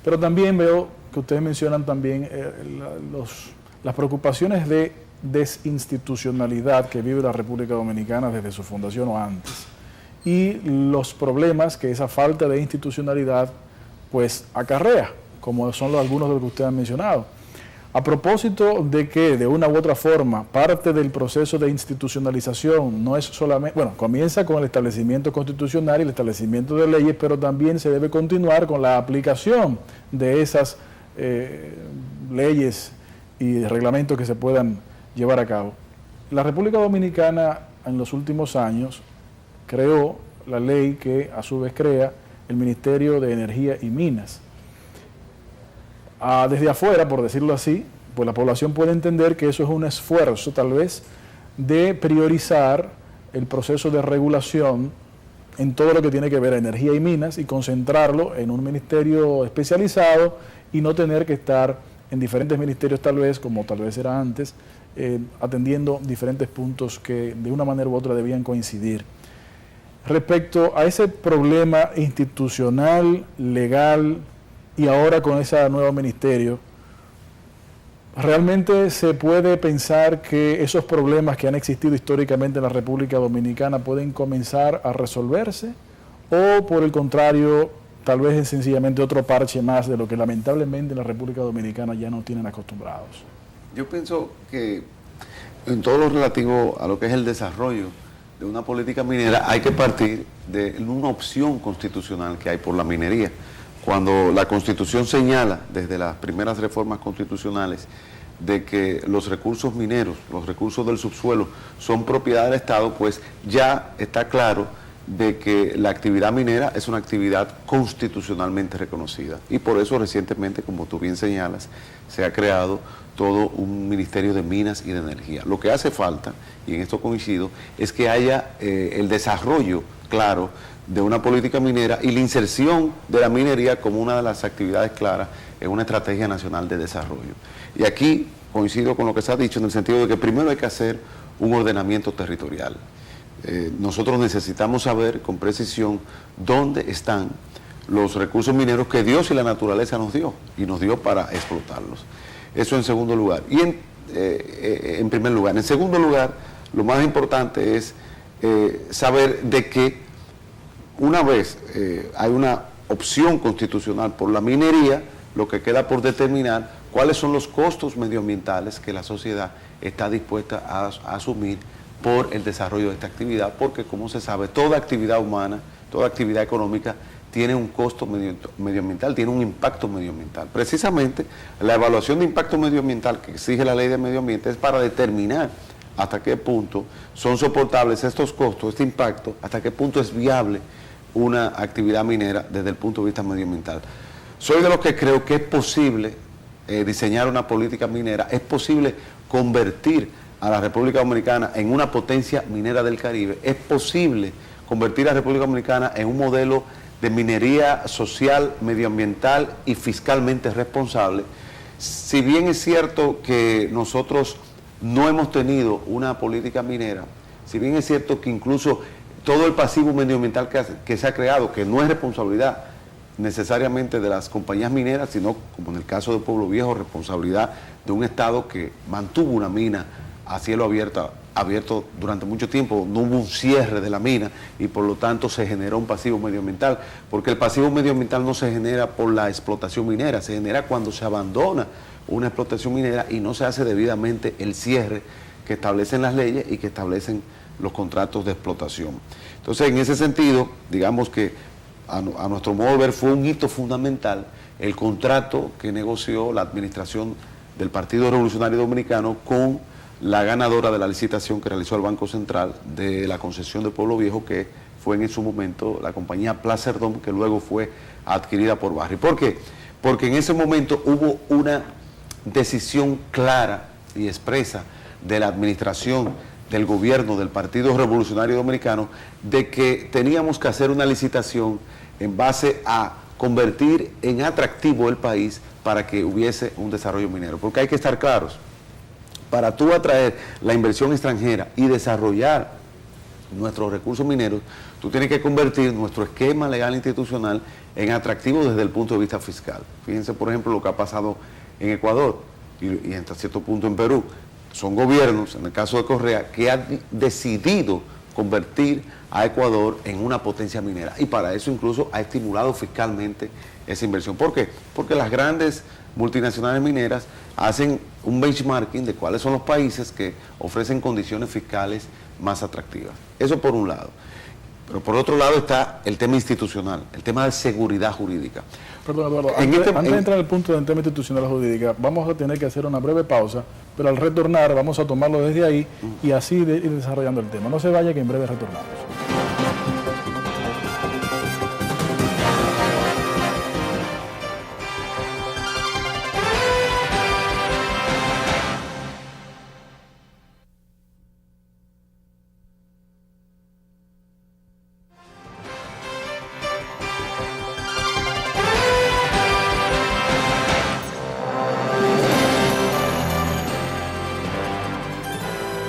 Speaker 2: Pero también veo que ustedes mencionan también las preocupaciones de desinstitucionalidad que vive la República Dominicana desde su fundación o antes, y los problemas que esa falta de institucionalidad pues acarrea, como son algunos de los que usted ha mencionado. A propósito de que de una u otra forma parte del proceso de institucionalización no es solamente, bueno, comienza con el establecimiento constitucional y el establecimiento de leyes, pero también se debe continuar con la aplicación de esas leyes y reglamentos que se puedan llevar a cabo. La República Dominicana en los últimos años creó la ley que a su vez crea el Ministerio de Energía y Minas. Desde afuera, por decirlo así, pues la población puede entender que eso es un esfuerzo tal vez de priorizar el proceso de regulación en todo lo que tiene que ver a energía y minas y concentrarlo en un ministerio especializado y no tener que estar en diferentes ministerios tal vez, como tal vez era antes, atendiendo diferentes puntos que de una manera u otra debían coincidir. Respecto a ese problema institucional, legal y ahora con ese nuevo ministerio, ¿realmente se puede pensar que esos problemas que han existido históricamente en la República Dominicana pueden comenzar a resolverse? ¿O por el contrario, tal vez es sencillamente otro parche más de lo que lamentablemente en la República Dominicana ya no tienen acostumbrados?
Speaker 9: Yo pienso que en todo lo relativo a lo que es el desarrollo de una política minera hay que partir de una opción constitucional que hay por la minería. Cuando la Constitución señala desde las primeras reformas constitucionales de que los recursos mineros, los recursos del subsuelo son propiedad del Estado, pues ya está claro de que la actividad minera es una actividad constitucionalmente reconocida. Y por eso recientemente, como tú bien señalas, se ha creado todo un Ministerio de Minas y de Energía. Lo que hace falta, y en esto coincido, es que haya el desarrollo claro de una política minera y la inserción de la minería como una de las actividades claras en una estrategia nacional de desarrollo. Y aquí coincido con lo que se ha dicho en el sentido de que primero hay que hacer un ordenamiento territorial. Nosotros necesitamos saber con precisión dónde están los recursos mineros que Dios y la naturaleza nos dio para explotarlos. Eso en segundo lugar. Y en primer lugar. En segundo lugar, lo más importante es saber de que una vez hay una opción constitucional por la minería, lo que queda por determinar cuáles son los costos medioambientales que la sociedad está dispuesta a asumir por el desarrollo de esta actividad, porque como se sabe, toda actividad humana, toda actividad económica tiene un costo medioambiental, tiene un impacto medioambiental. Precisamente la evaluación de impacto medioambiental que exige la ley de medio ambiente es para determinar hasta qué punto son soportables estos costos, este impacto, hasta qué punto es viable una actividad minera desde el punto de vista medioambiental. Soy de los que creo que es posible diseñar una política minera, es posible convertir a la República Dominicana en una potencia minera del Caribe, es posible convertir a la República Dominicana en un modelo de minería social, medioambiental y fiscalmente responsable. Si bien es cierto que nosotros no hemos tenido una política minera, si bien es cierto que incluso todo el pasivo medioambiental que se ha creado, que no es responsabilidad necesariamente de las compañías mineras, sino, como en el caso de Pueblo Viejo, responsabilidad de un Estado que mantuvo una mina a cielo abierto durante mucho tiempo, no hubo un cierre de la mina y por lo tanto se generó un pasivo medioambiental, porque el pasivo medioambiental no se genera por la explotación minera, se genera cuando se abandona una explotación minera y no se hace debidamente el cierre que establecen las leyes y que establecen los contratos de explotación. Entonces, en ese sentido, digamos que a nuestro modo de ver fue un hito fundamental el contrato que negoció la administración del Partido Revolucionario Dominicano con la ganadora de la licitación que realizó el Banco Central de la concesión de Pueblo Viejo, que fue en su momento la compañía Placerdom, que luego fue adquirida por Barrick. ¿Por qué? Porque en ese momento hubo una decisión clara y expresa de la administración del gobierno del Partido Revolucionario Dominicano de que teníamos que hacer una licitación en base a convertir en atractivo el país para que hubiese un desarrollo minero. Porque hay que estar claros, para tú atraer la inversión extranjera y desarrollar nuestros recursos mineros, tú tienes que convertir nuestro esquema legal institucional en atractivo desde el punto de vista fiscal. Fíjense, por ejemplo, lo que ha pasado en Ecuador y hasta cierto punto en Perú. Son gobiernos, en el caso de Correa, que han decidido convertir a Ecuador en una potencia minera y para eso incluso ha estimulado fiscalmente esa inversión. ¿Por qué? Porque las grandes multinacionales mineras hacen un benchmarking de cuáles son los países que ofrecen condiciones fiscales más atractivas. Eso por un lado. Pero por otro lado está el tema institucional, el tema de seguridad jurídica.
Speaker 2: Perdón, Eduardo, antes de entrar al punto del tema institucional jurídica, vamos a tener que hacer una breve pausa, pero al retornar vamos a tomarlo desde ahí y así ir desarrollando el tema. No se vaya, que en breve retornamos.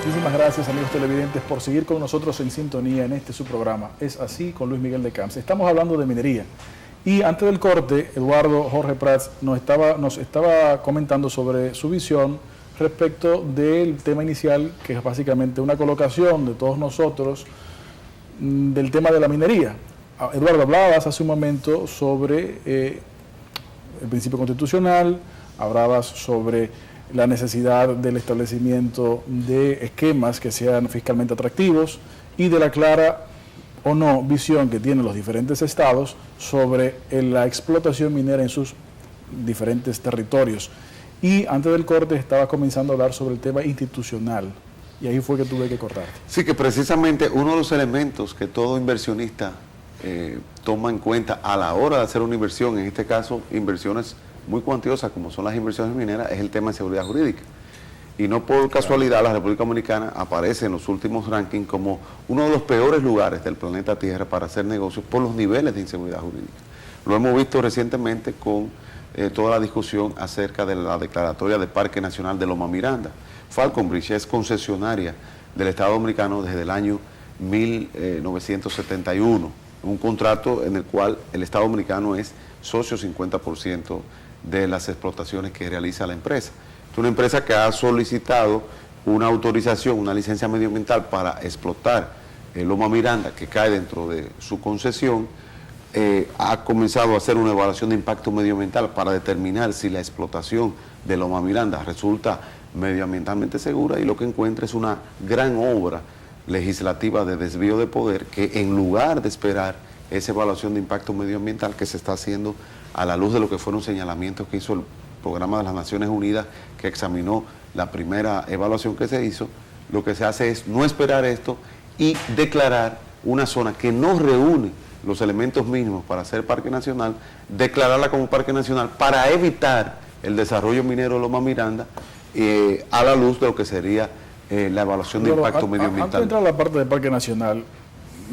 Speaker 2: Muchísimas gracias, amigos televidentes, por seguir con nosotros en sintonía en este su programa. Es así con Luis Miguel de Camps. Estamos hablando de minería. Y antes del corte, Eduardo Jorge Prats nos estaba comentando sobre su visión respecto del tema inicial, que es básicamente una colocación de todos nosotros del tema de la minería. Eduardo, hablabas hace un momento sobre el principio constitucional, hablabas sobre la necesidad del establecimiento de esquemas que sean fiscalmente atractivos y de la clara o no visión que tienen los diferentes estados sobre la explotación minera en sus diferentes territorios. Y antes del corte estaba comenzando a hablar sobre el tema institucional y ahí fue que tuve que cortar.
Speaker 9: Sí, que precisamente uno de los elementos que todo inversionista toma en cuenta a la hora de hacer una inversión, en este caso inversiones muy cuantiosas como son las inversiones mineras, es el tema de seguridad jurídica. Y no por casualidad la República Dominicana aparece en los últimos rankings como uno de los peores lugares del planeta Tierra para hacer negocios por los niveles de inseguridad jurídica. Lo hemos visto recientemente con toda la discusión acerca de la declaratoria de Parque Nacional de Loma Miranda. Falconbridge es concesionaria del Estado Dominicano desde el año 1971, un contrato en el cual el Estado Dominicano es socio 50% de las explotaciones que realiza la empresa. Es una empresa que ha solicitado una autorización, una licencia medioambiental para explotar Loma Miranda, que cae dentro de su concesión. Ha comenzado a hacer una evaluación de impacto medioambiental para determinar si la explotación de Loma Miranda resulta medioambientalmente segura, y lo que encuentra es una gran obra legislativa de desvío de poder que, en lugar de esperar esa evaluación de impacto medioambiental que se está haciendo a la luz de lo que fueron señalamientos que hizo el Programa de las Naciones Unidas, que examinó la primera evaluación que se hizo, lo que se hace es no esperar esto y declarar una zona que no reúne los elementos mínimos para ser parque nacional, declararla como parque nacional para evitar el desarrollo minero de Loma Miranda a la luz de lo que sería la evaluación de impacto medioambiental.
Speaker 2: Antes de entrar a la parte del parque nacional,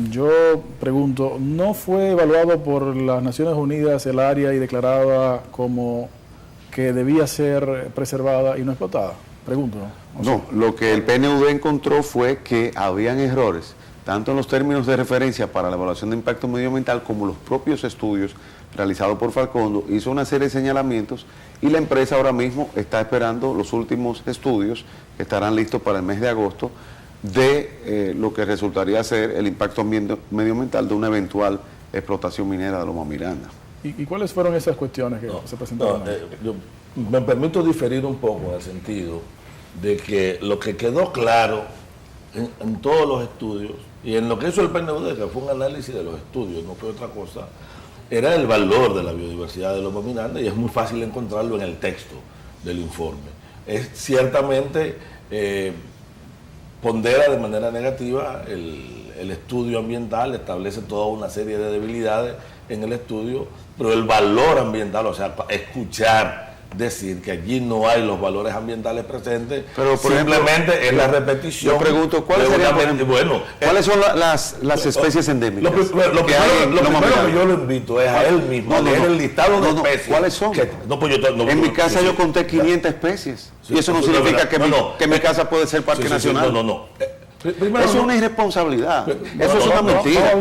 Speaker 2: yo pregunto, ¿no fue evaluado por las Naciones Unidas el área y declarada como que debía ser preservada y no explotada? Pregunto, ¿no?
Speaker 9: No, lo que el PNUD encontró fue que habían errores, tanto en los términos de referencia para la evaluación de impacto medioambiental como los propios estudios realizados por Falcondo. Hizo una serie de señalamientos y la empresa ahora mismo está esperando los últimos estudios que estarán listos para el mes de agosto de lo que resultaría ser el impacto medioambiental de una eventual explotación minera de Loma Miranda.
Speaker 2: ¿Y cuáles fueron esas cuestiones que se presentaron?
Speaker 8: Yo me permito diferir un poco en el sentido de que lo que quedó claro en todos los estudios y en lo que hizo el PNUD, que fue un análisis de los estudios, no fue otra cosa, era el valor de la biodiversidad de Loma Miranda, y es muy fácil encontrarlo en el texto del informe. Es ciertamente pondera de manera negativa el estudio ambiental, establece toda una serie de debilidades en el estudio, pero el valor ambiental, o sea, escuchar decir que allí no hay los valores ambientales presentes,
Speaker 9: pero por
Speaker 8: simplemente
Speaker 9: ejemplo,
Speaker 8: es la repetición.
Speaker 9: Yo pregunto, ¿cuáles son las especies endémicas?
Speaker 8: Lo primero que yo lo invito es a él mismo, a leer el listado de especies.
Speaker 9: ¿Cuáles son? En mi casa yo conté 500 especies, y eso no significa que mi casa puede ser parque nacional. Primero, eso es una irresponsabilidad. Eso es una mentira.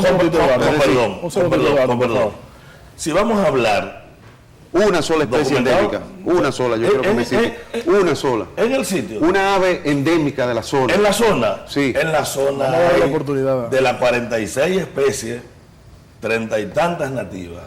Speaker 8: Perdón. Si vamos a hablar
Speaker 9: una sola especie endémica, una sola, yo quiero que me cite, una sola.
Speaker 8: En el sitio.
Speaker 9: Una ave endémica de la zona.
Speaker 8: ¿En la zona?
Speaker 9: Sí.
Speaker 8: En la zona de las 46 especies, 30 y tantas nativas.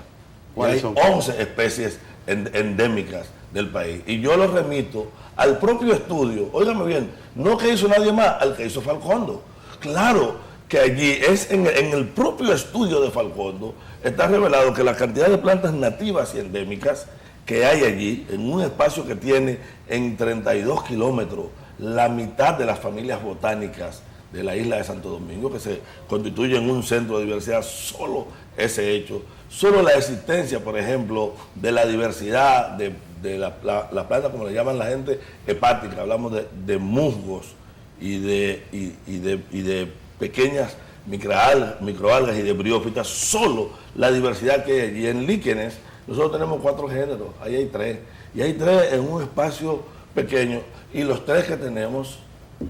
Speaker 8: Y hay 11 especies endémicas del país. Y yo lo remito al propio estudio, óigame bien, no que hizo nadie más, al que hizo Falcondo. Claro que allí es en el propio estudio de Falcondo está revelado que la cantidad de plantas nativas y endémicas que hay allí, en un espacio que tiene en 32 kilómetros, la mitad de las familias botánicas de la isla de Santo Domingo, que se constituyen un centro de diversidad, solo ese hecho, solo la existencia, por ejemplo, de la diversidad de la planta, como le llaman la gente, hepática, hablamos de musgos y de pequeñas microalgas y de briófitas, solo la diversidad que hay allí. En líquenes nosotros tenemos 4 géneros, ahí hay 3, y hay 3 en un espacio pequeño, y los 3 que tenemos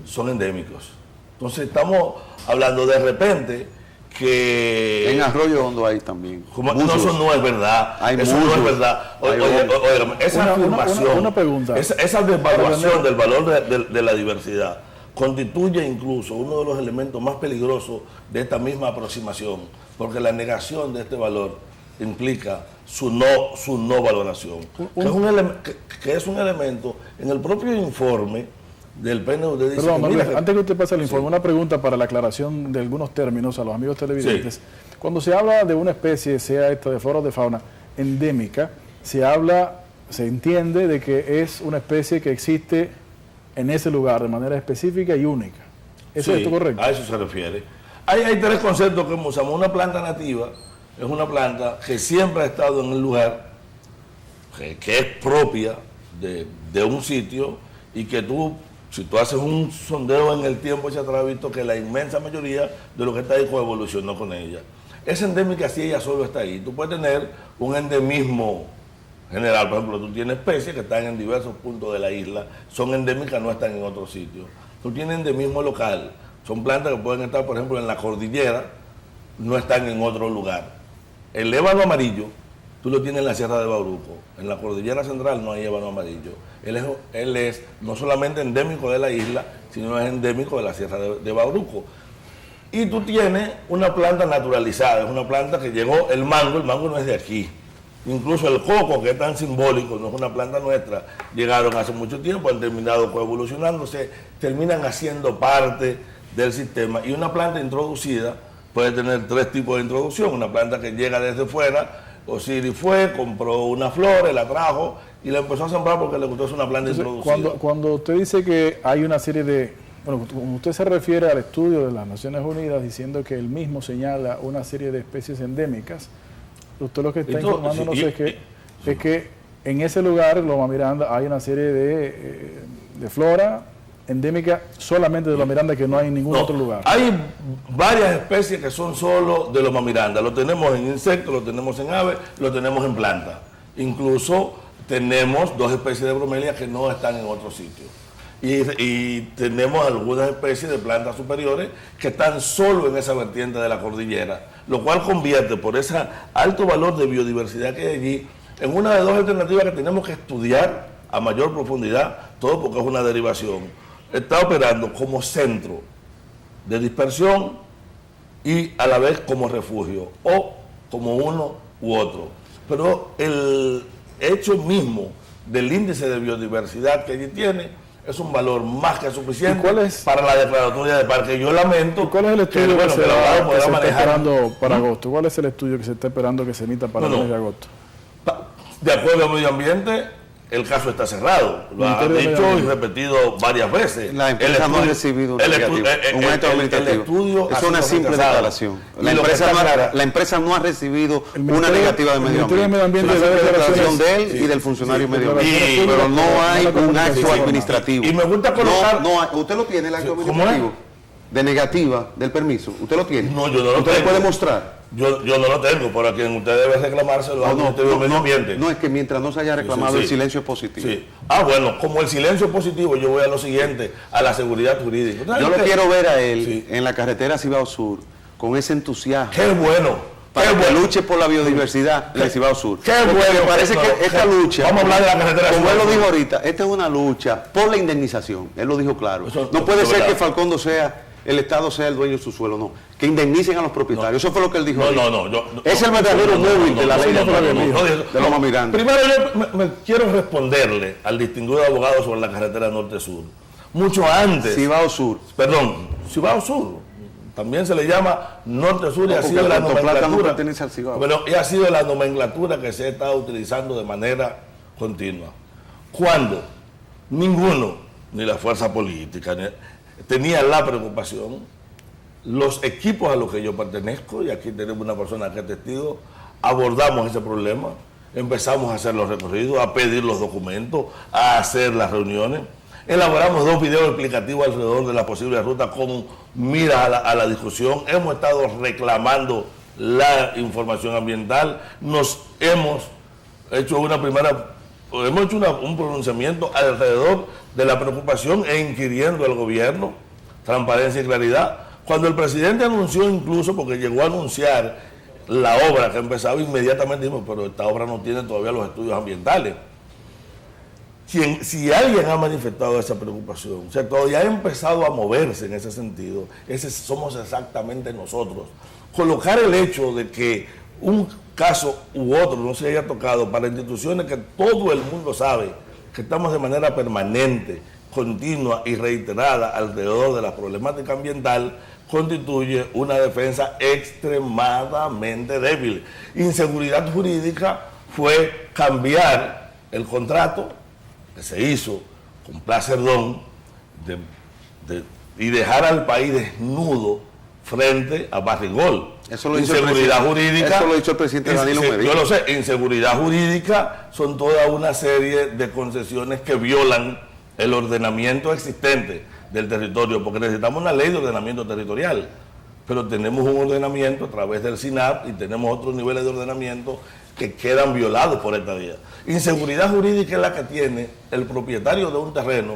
Speaker 8: son endémicos. Entonces estamos hablando de repente que...
Speaker 9: En Arroyo Hondo hay también.
Speaker 8: No, eso no es verdad. Eso no es verdad. Esa afirmación,
Speaker 2: una pregunta.
Speaker 8: Esa devaluación del valor de la diversidad constituye incluso uno de los elementos más peligrosos de esta misma aproximación, porque la negación de este valor implica su no valoración, que es un elemento en el propio informe del PNUD.
Speaker 2: Perdón, Manuel, antes que usted pase el informe, una pregunta para la aclaración de algunos términos a los amigos televidentes. Sí. Cuando se habla de una especie, sea esta de flora o de fauna, endémica, se entiende de que es una especie que existe en ese lugar de manera específica y única. ¿Eso es correcto?
Speaker 8: A eso se refiere. Hay 3 conceptos que usamos. Una planta nativa es una planta que siempre ha estado en el lugar, que es propia de un sitio, y que si tú haces un sondeo en el tiempo hacia atrás, has visto que la inmensa mayoría de lo que está ahí coevolucionó con ella. Es endémica si ella solo está ahí. Tú puedes tener un endemismo general, por ejemplo, tú tienes especies que están en diversos puntos de la isla, son endémicas, no están en otro sitio. Tú tienes endemismo local, son plantas que pueden estar, por ejemplo, en la cordillera, no están en otro lugar. El ébano amarillo, tú lo tienes en la Sierra de Bauruco, en la cordillera central no hay ébano amarillo. Él es no solamente endémico de la isla, sino es endémico de la Sierra de Bauruco. Y tú tienes una planta naturalizada, es una planta que llegó, el mango no es de aquí. Incluso el coco, que es tan simbólico, no es una planta nuestra, llegaron hace mucho tiempo, han terminado coevolucionándose, terminan haciendo parte del sistema. Y una planta introducida puede tener 3 tipos de introducción. Una planta que llega desde fuera, Osiris fue, compró una flor, la trajo y la empezó a sembrar porque le gustó, es una planta introducida.
Speaker 2: Cuando usted dice que hay una serie de... Bueno, como usted se refiere al estudio de las Naciones Unidas diciendo que él mismo señala una serie de especies endémicas, usted lo que está informándonos es que en ese lugar, Loma Miranda, hay una serie de flora endémica solamente de Loma Miranda, que no hay en ningún otro lugar.
Speaker 8: Hay varias especies que son solo de Loma Miranda. Lo tenemos en insectos, lo tenemos en aves, lo tenemos en plantas. Incluso tenemos 2 especies de bromelias que no están en otro sitio. Y tenemos algunas especies de plantas superiores que están solo en esa vertiente de la cordillera, lo cual convierte, por ese alto valor de biodiversidad que hay allí, en una de 2 alternativas que tenemos que estudiar a mayor profundidad, todo porque es una derivación. Está operando como centro de dispersión y a la vez como refugio, o como uno u otro. Pero el hecho mismo del índice de biodiversidad que allí tiene es un valor más que suficiente para la declaratoria de parque. Yo lamento.
Speaker 2: ¿Y cuál es el estudio que se está
Speaker 8: manejar
Speaker 2: esperando para agosto? ¿Cuál es el estudio que se está esperando que se emita para el mes de agosto?
Speaker 8: De acuerdo al medio ambiente, el caso está cerrado. Lo ha dicho y repetido varias veces.
Speaker 9: La empresa no ha recibido un acto administrativo. Es una simple declaración. La empresa no ha recibido una negativa de medio ambiente. Es una declaración de él y del funcionario medio ambiente. Pero no hay un acto administrativo.
Speaker 8: Y me gusta colocar...
Speaker 9: ¿Usted lo tiene, el acto administrativo? De negativa del permiso. ¿Usted lo tiene?
Speaker 8: No, yo no lo tengo.
Speaker 9: ¿Usted lo puede mostrar?
Speaker 8: Yo no lo tengo, pero a quien usted debe reclamarse lo medio ambiente.
Speaker 9: No, es que mientras no se haya reclamado el silencio es positivo.
Speaker 8: Sí. Bueno, como el silencio es positivo, yo voy a lo siguiente, a la seguridad jurídica.
Speaker 9: Yo lo quiero ver a él en la carretera Cibao Sur, con ese entusiasmo.
Speaker 8: ¡Qué bueno!
Speaker 9: Para que luche por la biodiversidad del Cibao Sur.
Speaker 8: ¡Qué bueno!
Speaker 9: Me parece que esta lucha,
Speaker 8: vamos a hablar de la carretera
Speaker 9: como él lo dijo ahorita, esta es una lucha por la indemnización. Él lo dijo claro. No puede ser que Falcón el Estado sea el dueño de su suelo, no. Que indemnicen a los propietarios. Eso fue lo que él dijo. Es el verdadero móvil de la ley de Loma Miranda.
Speaker 8: Primero yo me quiero responderle al distinguido abogado sobre la carretera norte-sur. Mucho antes.
Speaker 9: Cibao Sur.
Speaker 8: Perdón, Cibao Sur. También se le llama norte-sur y ha sido la nomenclatura. Y ha sido la nomenclatura que se ha estado utilizando de manera continua. Cuando ninguno, ni la fuerza política, tenía la preocupación, los equipos a los que yo pertenezco, y aquí tenemos una persona que es testigo, abordamos ese problema, empezamos a hacer los recorridos, a pedir los documentos, a hacer las reuniones, elaboramos 2 videos explicativos alrededor de la posible ruta con miras a la discusión, hemos estado reclamando la información ambiental, hemos hecho un pronunciamiento alrededor de la preocupación e inquiriendo al gobierno, transparencia y claridad. Cuando el presidente anunció incluso, porque llegó a anunciar la obra que empezaba, inmediatamente dijimos, pero esta obra no tiene todavía los estudios ambientales. Si alguien ha manifestado esa preocupación, o sea, todavía ha empezado a moverse en ese sentido, somos exactamente nosotros. Colocar el hecho de que un caso u otro no se haya tocado para instituciones que todo el mundo sabe que estamos de manera permanente, continua y reiterada alrededor de la problemática ambiental, constituye una defensa extremadamente débil. Inseguridad jurídica fue cambiar el contrato que se hizo con Placerdón y dejar al país desnudo frente a Barrigol.
Speaker 9: Eso lo hizo el presidente Danilo Medina.
Speaker 8: Yo lo sé, inseguridad jurídica son toda una serie de concesiones que violan el ordenamiento existente del territorio, porque necesitamos una ley de ordenamiento territorial, pero tenemos un ordenamiento a través del SINAP y tenemos otros niveles de ordenamiento que quedan violados por esta vía. Inseguridad jurídica es la que tiene el propietario de un terreno,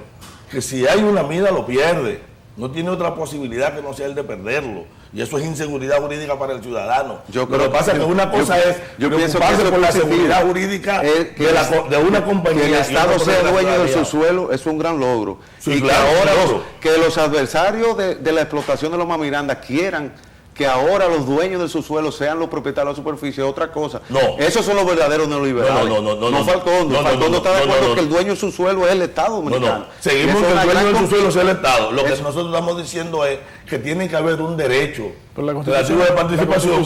Speaker 8: que si hay una mina lo pierde, no tiene otra posibilidad que no sea el de perderlo. Y eso es inseguridad jurídica para el ciudadano. Lo que pasa es que una cosa es preocuparse por la seguridad jurídica de una compañía.
Speaker 9: Que el Estado sea dueño de su suelo es un gran logro.
Speaker 8: Sí,
Speaker 9: y
Speaker 8: claro,
Speaker 9: que ahora que los adversarios de la explotación de Loma Miranda quieran que ahora los dueños de su suelo sean los propietarios de la superficie, otra cosa.
Speaker 8: No.
Speaker 9: Esos son los verdaderos neoliberales. No Falcón. Falcón no está de acuerdo que el dueño de su suelo es el Estado dominicano.
Speaker 8: Seguimos que el dueño de su suelo es el Estado. Lo que nosotros estamos diciendo es que tiene que haber un derecho relativo de participación,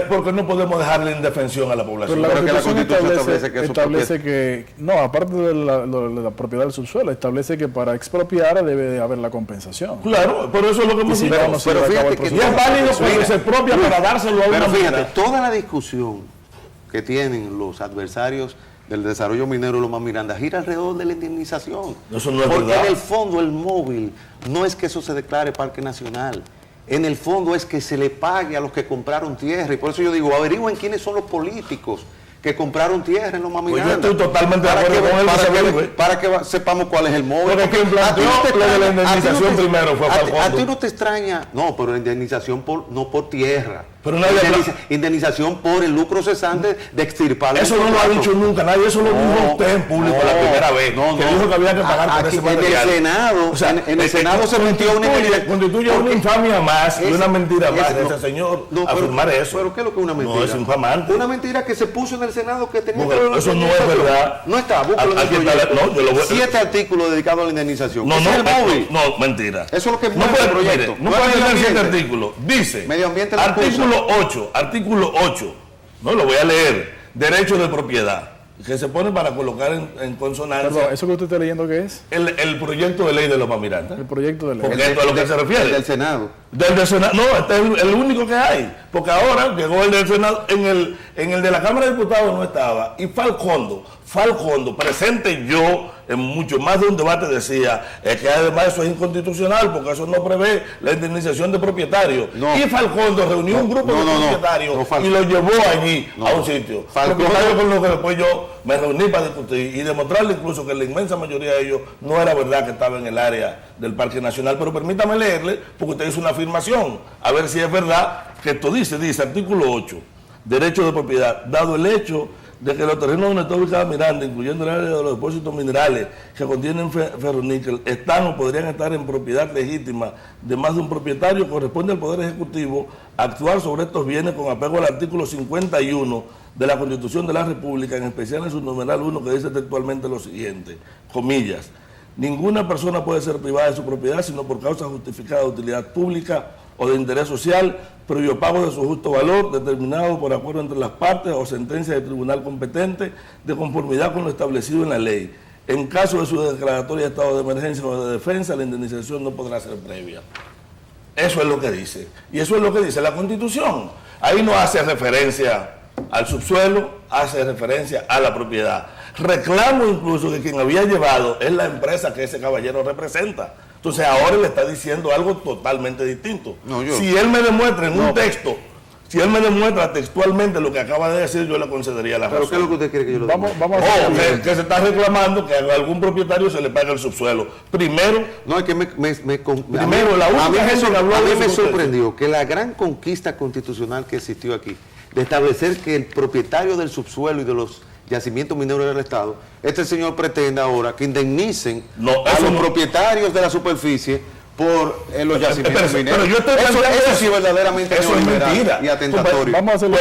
Speaker 8: porque no podemos dejarle indefensión a la población.
Speaker 2: Pero la Constitución establece que no, aparte de la propiedad del subsuelo, establece que para expropiar debe de haber la compensación.
Speaker 8: Claro, por eso es lo que hemos dicho.
Speaker 9: Pero fíjate que
Speaker 8: y es válido cuando se expropia para dárselo a una
Speaker 9: mina. Pero fíjate, toda la discusión que tienen los adversarios del desarrollo minero de Loma Miranda gira alrededor de la indemnización.
Speaker 8: Eso no es
Speaker 9: porque
Speaker 8: verdad.
Speaker 9: en el fondo el móvil no es que eso se declare parque nacional. En el fondo es que se le pague a los que compraron tierra. Y por eso yo digo, averigüen quiénes son los políticos que compraron tierra en Loma Miranda.
Speaker 8: Pues yo estoy totalmente de acuerdo con él.
Speaker 9: Para que sepamos cuál es el móvil.
Speaker 8: Porque quien planteó lo de la indemnización primero fue Falcón.
Speaker 9: A ti no te extraña, no, pero la indemnización no por tierra.
Speaker 8: Pero nadie
Speaker 9: indemnización por el lucro cesante de extirpar.
Speaker 8: Eso no lo ha dicho nunca nadie, eso lo dijo usted en público la primera vez, que dijo que había que pagar por ese material.
Speaker 9: En el Senado,
Speaker 8: o sea,
Speaker 9: en el Senado se metió una
Speaker 8: constituye una infamia más y una mentira más de ese señor afirmar eso.
Speaker 9: Pero ¿qué es lo que es una mentira?
Speaker 8: No, es infamante.
Speaker 9: Una mentira que se puso en el Senado que tenía
Speaker 8: que eso no es verdad.
Speaker 9: No está, búscalo en el proyecto. 7 artículos dedicados a la indemnización.
Speaker 8: No, mentira.
Speaker 9: Eso es lo que mueve el proyecto.
Speaker 8: No puede tener 7 artículos. Dice,
Speaker 9: medio ambiente
Speaker 8: artículo 8, no lo voy a leer, derecho de propiedad, que se pone para colocar en consonancia.
Speaker 2: Perdón, ¿eso que usted está leyendo qué es?
Speaker 8: El proyecto de ley de Loma Miranda.
Speaker 2: El proyecto de ley.
Speaker 8: Porque esto es a lo que se refiere.
Speaker 9: Del Senado.
Speaker 8: Del Senado. No, este es el único que hay. Porque ahora llegó el del Senado, en el de la Cámara de Diputados no estaba. Y Falcondo, presente yo en mucho más de un debate, decía que además eso es inconstitucional porque eso no prevé la indemnización de propietarios. No. Y Falcondo reunió un grupo de propietarios y lo llevó allí a un sitio. Propietarios con los que después yo me reuní para discutir y demostrarle incluso que la inmensa mayoría de ellos no era verdad que estaba en el área del Parque Nacional. Pero permítame leerle, porque usted hizo una afirmación, a ver si es verdad que esto dice artículo 8, derecho de propiedad, dado el hecho de que los terrenos donde está ubicada Miranda, incluyendo el área de los depósitos minerales que contienen ferroníquel, están o podrían estar en propiedad legítima de más de un propietario, corresponde al Poder Ejecutivo actuar sobre estos bienes con apego al artículo 51 de la Constitución de la República, en especial en su numeral 1, que dice textualmente lo siguiente, comillas, ninguna persona puede ser privada de su propiedad sino por causa justificada de utilidad pública o de interés social, previo pago de su justo valor, determinado por acuerdo entre las partes o sentencia del tribunal competente, de conformidad con lo establecido en la ley. En caso de su declaratoria de estado de emergencia o de defensa, la indemnización no podrá ser previa. Eso es lo que dice. Y eso es lo que dice la Constitución. Ahí no hace referencia al subsuelo, hace referencia a la propiedad. Reclamo incluso que quien había llevado es la empresa que ese caballero representa. Entonces ahora le está diciendo algo totalmente distinto. Si él me demuestra en un texto, si él me demuestra textualmente lo que acaba de decir, yo le concedería la razón.
Speaker 9: ¿Pero qué es lo que usted quiere que yo le diga?
Speaker 2: Vamos a
Speaker 8: que se está reclamando que a algún propietario se le pague el subsuelo. Primero,
Speaker 9: no, es que
Speaker 8: primero la única gente que habló de eso.
Speaker 9: A mí me sorprendió que la gran conquista constitucional que existió aquí, de establecer que el propietario del subsuelo y de los yacimientos mineros del Estado, este señor pretende ahora que indemnicen a los propietarios de la superficie por los yacimientos mineros. Pero yo estoy eso sí verdaderamente
Speaker 8: eso es mentira
Speaker 9: y atentatorio.
Speaker 2: Vamos a hacerlo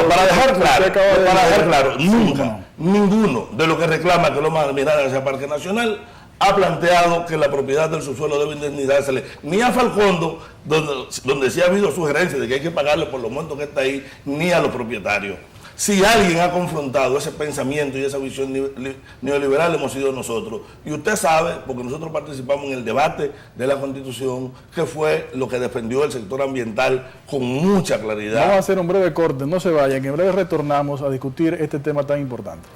Speaker 8: para dejar claro, nunca, ninguno de los que reclama que Loma Miranda sea Parque Nacional ha planteado que la propiedad del subsuelo debe indemnizársele, ni a Falcondo, donde sí ha habido sugerencias de que hay que pagarle por los montos que está ahí, ni a los propietarios. Si alguien ha confrontado ese pensamiento y esa visión neoliberal, hemos sido nosotros. Y usted sabe, porque nosotros participamos en el debate de la Constitución, que fue lo que defendió el sector ambiental con mucha claridad.
Speaker 2: Vamos a hacer un breve corte, no se vayan, que en breve retornamos a discutir este tema tan importante.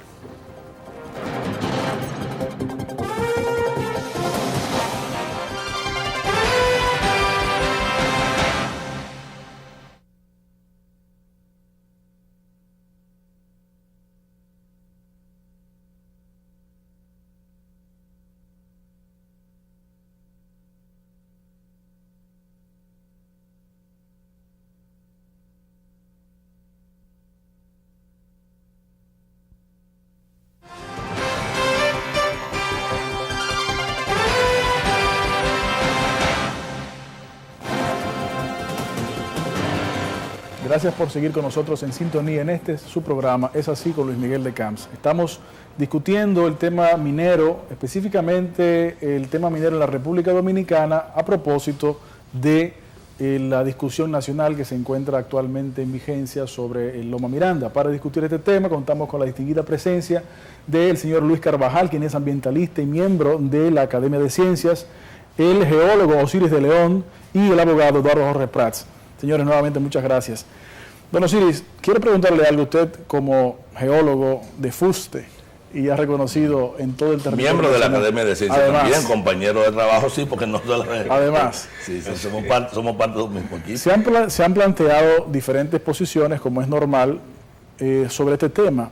Speaker 2: Gracias por seguir con nosotros en sintonía en su programa Es Así con Luis Miguel de Camps. Estamos discutiendo el tema minero, específicamente el tema minero en la República Dominicana, a propósito de la discusión nacional que se encuentra actualmente en vigencia sobre el Loma Miranda. Para discutir este tema contamos con la distinguida presencia del señor Luis Carvajal, quien es ambientalista y miembro de la Academia de Ciencias, el geólogo Osiris de León y el abogado Eduardo Jorge Prats. Señores, nuevamente muchas gracias. Don Osiris, quiero preguntarle algo a usted como geólogo de fuste. y ha reconocido en todo el territorio.
Speaker 8: Miembro de la
Speaker 2: nacional.
Speaker 8: Academia de Ciencias
Speaker 2: Además,
Speaker 8: también, compañero de trabajo, sí, porque no
Speaker 2: Además,
Speaker 8: sí, somos parte del mismo equipo.
Speaker 2: se han planteado diferentes posiciones, como es normal, sobre este tema.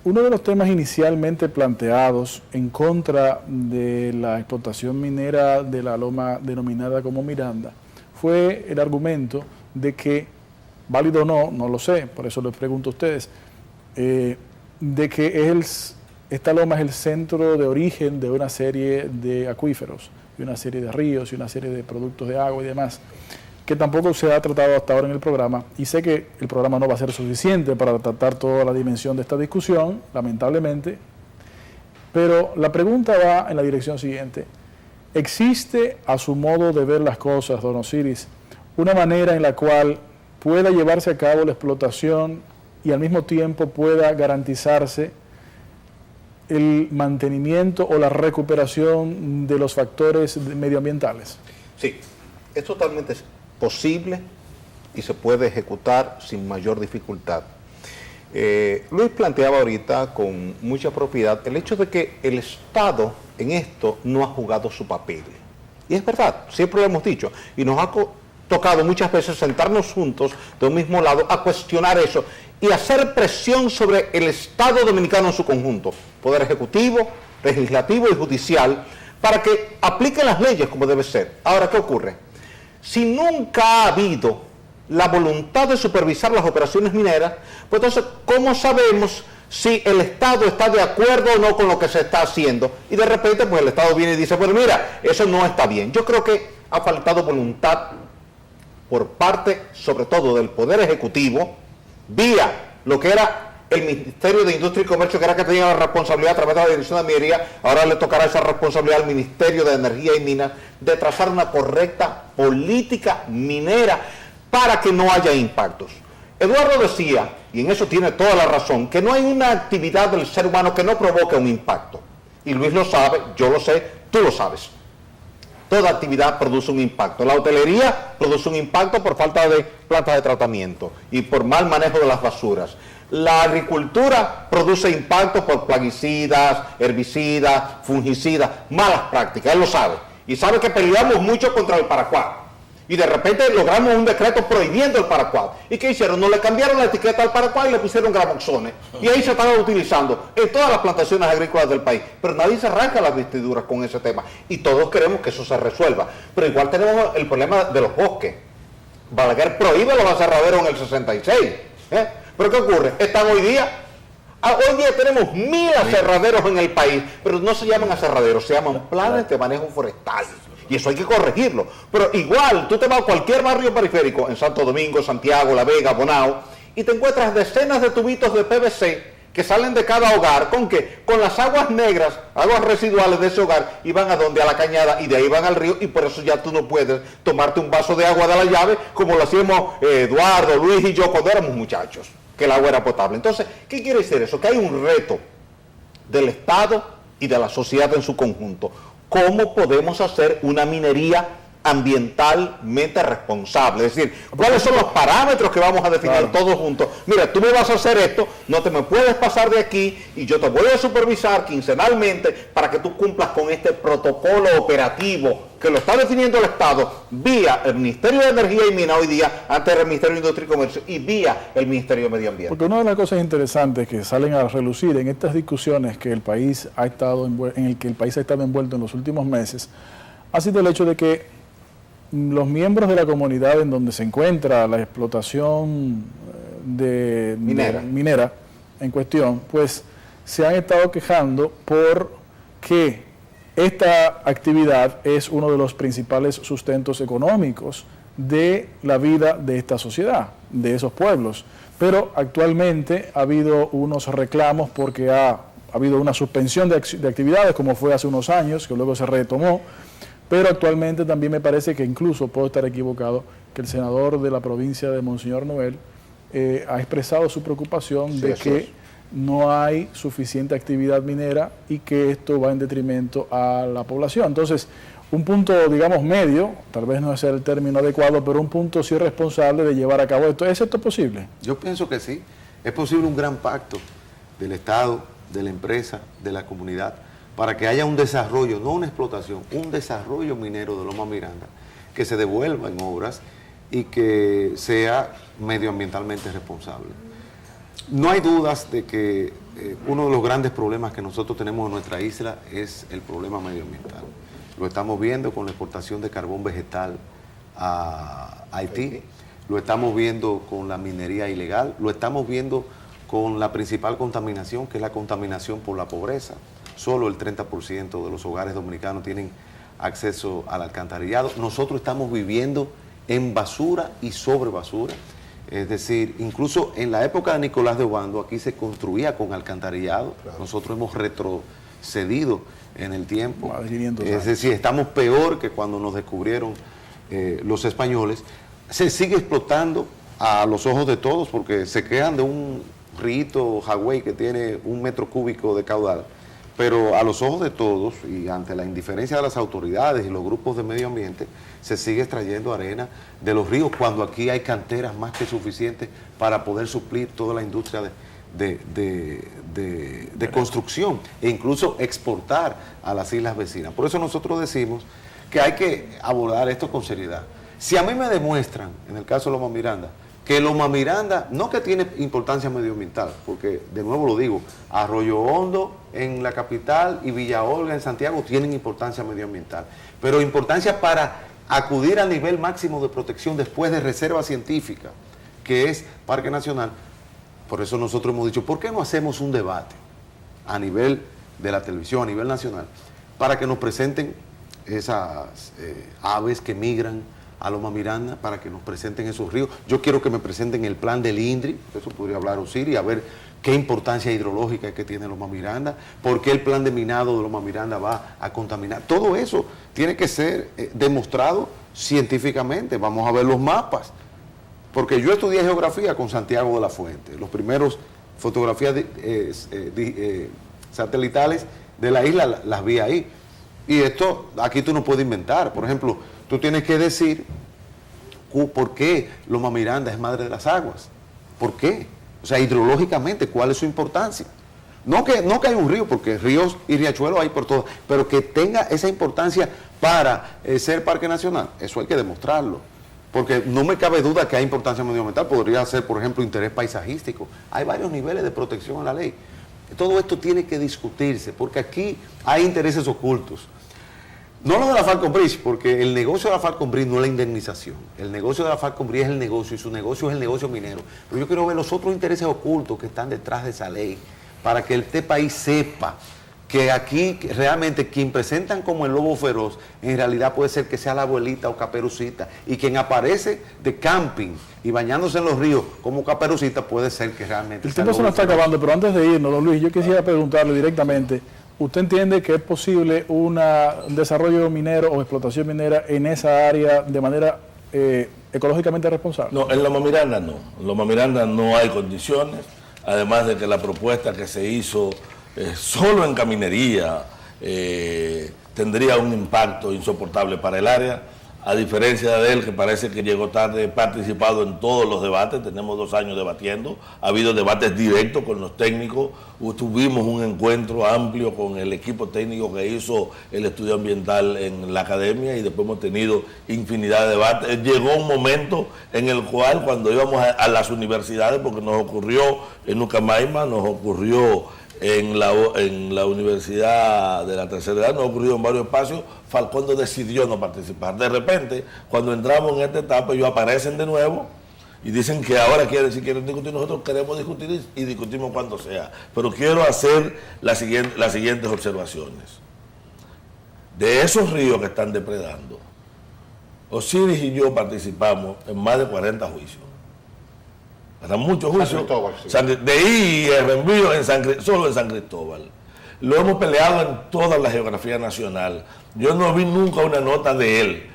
Speaker 2: Uno de los temas inicialmente planteados en contra de la explotación minera de la loma denominada como Miranda fue el argumento de que, válido o no, no lo sé, por eso les pregunto a ustedes, de que esta loma es el centro de origen de una serie de acuíferos, y una serie de ríos, y una serie de productos de agua y demás, que tampoco se ha tratado hasta ahora en el programa, y sé que el programa no va a ser suficiente para tratar toda la dimensión de esta discusión, lamentablemente, pero la pregunta va en la dirección siguiente. ¿Existe, a su modo de ver las cosas, don Osiris, una manera en la cual pueda llevarse a cabo la explotación y al mismo tiempo pueda garantizarse el mantenimiento o la recuperación de los factores medioambientales?
Speaker 7: Sí, es totalmente posible y se puede ejecutar sin mayor dificultad. Luis planteaba ahorita con mucha propiedad el hecho de que el Estado en esto no ha jugado su papel. Y es verdad, siempre lo hemos dicho, y nos ha tocado muchas veces sentarnos juntos de un mismo lado a cuestionar eso y hacer presión sobre el Estado dominicano en su conjunto, Poder Ejecutivo, Legislativo y Judicial, para que apliquen las leyes como debe ser. Ahora, ¿qué ocurre? Si nunca ha habido la voluntad de supervisar las operaciones mineras, pues entonces, ¿cómo sabemos si el Estado está de acuerdo o no con lo que se está haciendo? Y de repente, pues el Estado viene y dice, bueno, mira, eso no está bien. Yo creo que ha faltado voluntad por parte, sobre todo, del Poder Ejecutivo, vía lo que era el Ministerio de Industria y Comercio, que era que tenía la responsabilidad a través de la Dirección de Minería. Ahora le tocará esa responsabilidad al Ministerio de Energía y Minas, de trazar una correcta política minera para que no haya impactos. Eduardo decía, y en eso tiene toda la razón, que no hay una actividad del ser humano que no provoque un impacto. Y Luis lo sabe, yo lo sé, tú lo sabes. Toda actividad produce un impacto. La hotelería produce un impacto por falta de plantas de tratamiento y por mal manejo de las basuras. La agricultura produce impacto por plaguicidas, herbicidas, fungicidas, malas prácticas, él lo sabe. Y sabe que peleamos mucho contra el Paraguay. Y de repente logramos un decreto prohibiendo el Paraguay. ¿Y qué hicieron? No le cambiaron la etiqueta al Paraguay y le pusieron gramoxones. Y ahí se están utilizando en todas las plantaciones agrícolas del país. Pero nadie se arranca las vestiduras con ese tema. Y todos queremos que eso se resuelva. Pero igual tenemos el problema de los bosques. Balaguer prohíbe los aserraderos en el 66. ¿Pero qué ocurre? Están hoy día tenemos 1000 aserraderos en el país, pero no se llaman aserraderos, se llaman planes de manejo forestal. Y eso hay que corregirlo. Pero igual, tú te vas a cualquier barrio periférico, en Santo Domingo, Santiago, La Vega, Bonao, y te encuentras decenas de tubitos de PVC que salen de cada hogar. ¿Con qué? Con las aguas negras, aguas residuales de ese hogar, y van a donde, a la cañada, y de ahí van al río, y por eso ya tú no puedes tomarte un vaso de agua de la llave, como lo hacíamos Eduardo, Luis y yo cuando éramos muchachos, que el agua era potable. Entonces, ¿qué quiere decir eso? Que hay un reto del Estado y de la sociedad en su conjunto. ¿Cómo podemos hacer una minería ambientalmente responsable? Es decir, ¿cuáles son los parámetros que vamos a definir todos juntos? Mira, tú me vas a hacer esto, no te me puedes pasar de aquí y yo te voy a supervisar quincenalmente para que tú cumplas con este protocolo operativo que lo está definiendo el Estado vía el Ministerio de Energía y Minas hoy día, antes era el Ministerio de Industria y Comercio, y vía el Ministerio de Medio Ambiente.
Speaker 2: Porque una de las cosas interesantes que salen a relucir en estas discusiones que el país ha estado en el que el país ha estado envuelto en los últimos meses ha sido el hecho de que los miembros de la comunidad en donde se encuentra la explotación minera en cuestión, pues se han estado quejando porque esta actividad es uno de los principales sustentos económicos de la vida de esta sociedad, de esos pueblos. Pero actualmente ha habido unos reclamos porque ha habido una suspensión de actividades, como fue hace unos años, que luego se retomó. Pero actualmente también me parece que incluso, puedo estar equivocado, que el senador de la provincia de Monseñor Noel ha expresado su preocupación de que no hay suficiente actividad minera y que esto va en detrimento a la población. Entonces, un punto, digamos, medio, tal vez no es el término adecuado, pero un punto sí responsable de llevar a cabo esto. ¿Es esto posible?
Speaker 9: Yo pienso que sí. Es posible un gran pacto del Estado, de la empresa, de la comunidad, para que haya un desarrollo, no una explotación, un desarrollo minero de Loma Miranda, que se devuelva en obras y que sea medioambientalmente responsable. No hay dudas de que uno de los grandes problemas que nosotros tenemos en nuestra isla es el problema medioambiental. Lo estamos viendo con la exportación de carbón vegetal a Haití, lo estamos viendo con la minería ilegal, lo estamos viendo con la principal contaminación, que es la contaminación por la pobreza. Solo el 30% de los hogares dominicanos tienen acceso al alcantarillado. Nosotros estamos viviendo en basura y sobre basura. Es decir, incluso en la época de Nicolás de Obando, aquí se construía con alcantarillado. Claro. Nosotros hemos retrocedido en el tiempo. Es decir, estamos peor que cuando nos descubrieron los españoles. Se sigue explotando a los ojos de todos porque se quejan de un río Hawái que tiene 1 metro cúbico de caudal. Pero a los ojos de todos y ante la indiferencia de las autoridades y los grupos de medio ambiente, se sigue extrayendo arena de los ríos cuando aquí hay canteras más que suficientes para poder suplir toda la industria de construcción e incluso exportar a las islas vecinas. Por eso nosotros decimos que hay que abordar esto con seriedad. Si a mí me demuestran, en el caso de Loma Miranda, que Loma Miranda, no que tiene importancia medioambiental, porque de nuevo lo digo, Arroyo Hondo en la capital y Villa Olga en Santiago tienen importancia medioambiental, pero importancia para acudir al nivel máximo de protección después de reserva científica, que es Parque Nacional. Por eso nosotros hemos dicho, ¿por qué no hacemos un debate a nivel de la televisión, a nivel nacional, para que nos presenten esas aves que migran a Loma Miranda, para que nos presenten esos ríos? Yo quiero que me presenten el plan del INDRI, eso podría hablar Osiris, a ver qué importancia hidrológica es que tiene Loma Miranda, por qué el plan de minado de Loma Miranda va a contaminar. Todo eso tiene que ser demostrado científicamente. Vamos a ver los mapas, porque yo estudié geografía con Santiago de la Fuente. Los primeros fotografías satelitales de la isla las vi ahí. Y esto, aquí tú no puedes inventar. Por ejemplo, tú tienes que decir por qué Loma Miranda es madre de las aguas. ¿Por qué? O sea, hidrológicamente, ¿cuál es su importancia? No que hay un río, porque ríos y riachuelos hay por todos, pero que tenga esa importancia para ser parque nacional, eso hay que demostrarlo. Porque no me cabe duda que hay importancia medioambiental, podría ser, por ejemplo, interés paisajístico. Hay varios niveles de protección en la ley. Todo esto tiene que discutirse, porque aquí hay intereses ocultos. No lo de la Falcon Bridge, porque el negocio de la Falcon Bridge no es la indemnización. El negocio de la Falcon Bridge es el negocio, y su negocio es el negocio minero. Pero yo quiero ver los otros intereses ocultos que están detrás de esa ley, para que este país sepa que aquí realmente quien presentan como el lobo feroz, en realidad puede ser que sea la abuelita o Caperucita, y quien aparece de camping y bañándose en los ríos como Caperucita puede ser que realmente...
Speaker 2: El tiempo se nos está acabando, pero antes de irnos, don Luis, yo quisiera preguntarle directamente, ¿usted entiende que es posible un desarrollo minero o explotación minera en esa área de manera ecológicamente responsable?
Speaker 8: No, en Loma Miranda no. En Loma Miranda no hay condiciones, además de que la propuesta que se hizo solo en caminería tendría un impacto insoportable para el área, a diferencia de él, que parece que llegó tarde, participado en todos los debates. Tenemos 2 años debatiendo, ha habido debates directos con los técnicos, tuvimos un encuentro amplio con el equipo técnico que hizo el estudio ambiental en la academia, y después hemos tenido infinidad de debates. Llegó un momento en el cual, cuando íbamos a las universidades, porque nos ocurrió en Ucamaima, nos ocurrió en la Universidad de la Tercera Edad, nos ocurrió en varios espacios, Falcondo decidió no participar. De repente, cuando entramos en esta etapa, ellos aparecen de nuevo y dicen que ahora quieren discutir. Nosotros queremos discutir y discutimos cuando sea. Pero quiero hacer las siguientes observaciones. De esos ríos que están depredando, Osiris y yo participamos en más de 40 juicios. Eran muchos juicios. De ahí envío solo en San Cristóbal. Lo hemos peleado en toda la geografía nacional. Yo no vi nunca una nota de él.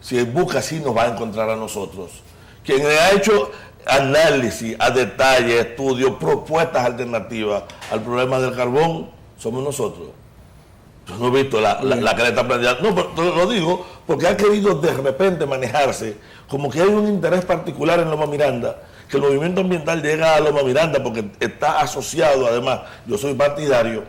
Speaker 8: Si él busca, sí nos va a encontrar a nosotros. Quien ha hecho análisis a detalle, estudios, propuestas alternativas al problema del carbón, somos nosotros. Yo no he visto la que le está planteando. No, pero lo digo porque ha querido de repente manejarse como que hay un interés particular en Loma Miranda, que el movimiento ambiental llega a Loma Miranda porque está asociado, además, yo soy partidario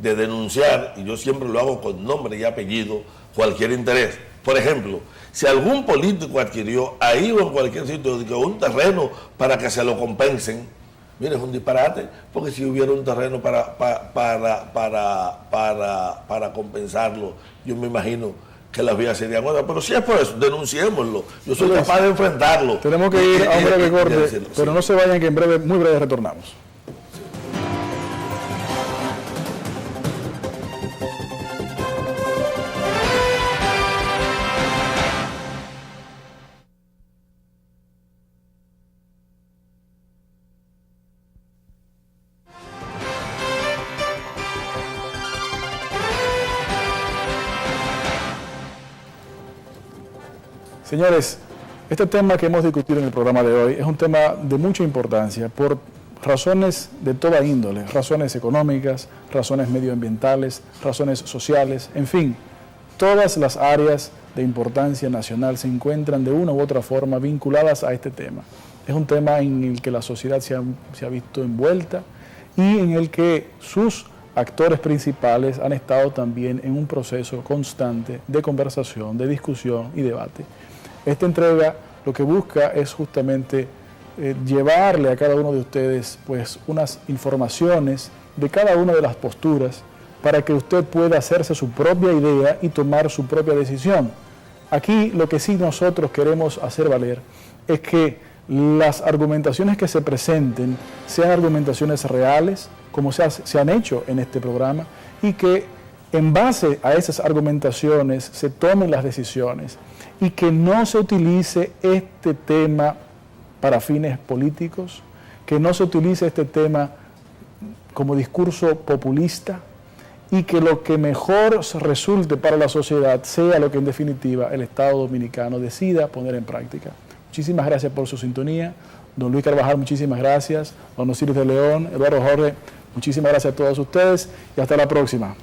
Speaker 8: de denunciar, y yo siempre lo hago con nombre y apellido, cualquier interés. Por ejemplo, si algún político adquirió ahí o en cualquier sitio un terreno para que se lo compensen, mire, es un disparate, porque si hubiera un terreno para compensarlo, yo me imagino que las vías serían otras. Pero si es por eso, denunciémoslo. Yo soy capaz de enfrentarlo.
Speaker 2: Tenemos que ir a un breve corte, pero no se vayan, que en breve, muy breve, retornamos. Señores, este tema que hemos discutido en el programa de hoy es un tema de mucha importancia por razones de toda índole, razones económicas, razones medioambientales, razones sociales, en fin, todas las áreas de importancia nacional se encuentran de una u otra forma vinculadas a este tema. Es un tema en el que la sociedad se ha visto envuelta y en el que sus actores principales han estado también en un proceso constante de conversación, de discusión y debate. Esta entrega lo que busca es justamente llevarle a cada uno de ustedes pues unas informaciones de cada una de las posturas para que usted pueda hacerse su propia idea y tomar su propia decisión. Aquí lo que sí nosotros queremos hacer valer es que las argumentaciones que se presenten sean argumentaciones reales, como se han hecho en este programa, y que en base a esas argumentaciones se tomen las decisiones y que no se utilice este tema para fines políticos, que no se utilice este tema como discurso populista y que lo que mejor resulte para la sociedad sea lo que en definitiva el Estado Dominicano decida poner en práctica. Muchísimas gracias por su sintonía. Don Luis Carvajal, muchísimas gracias. Don Osiris de León, Eduardo Jorge, muchísimas gracias a todos ustedes y hasta la próxima.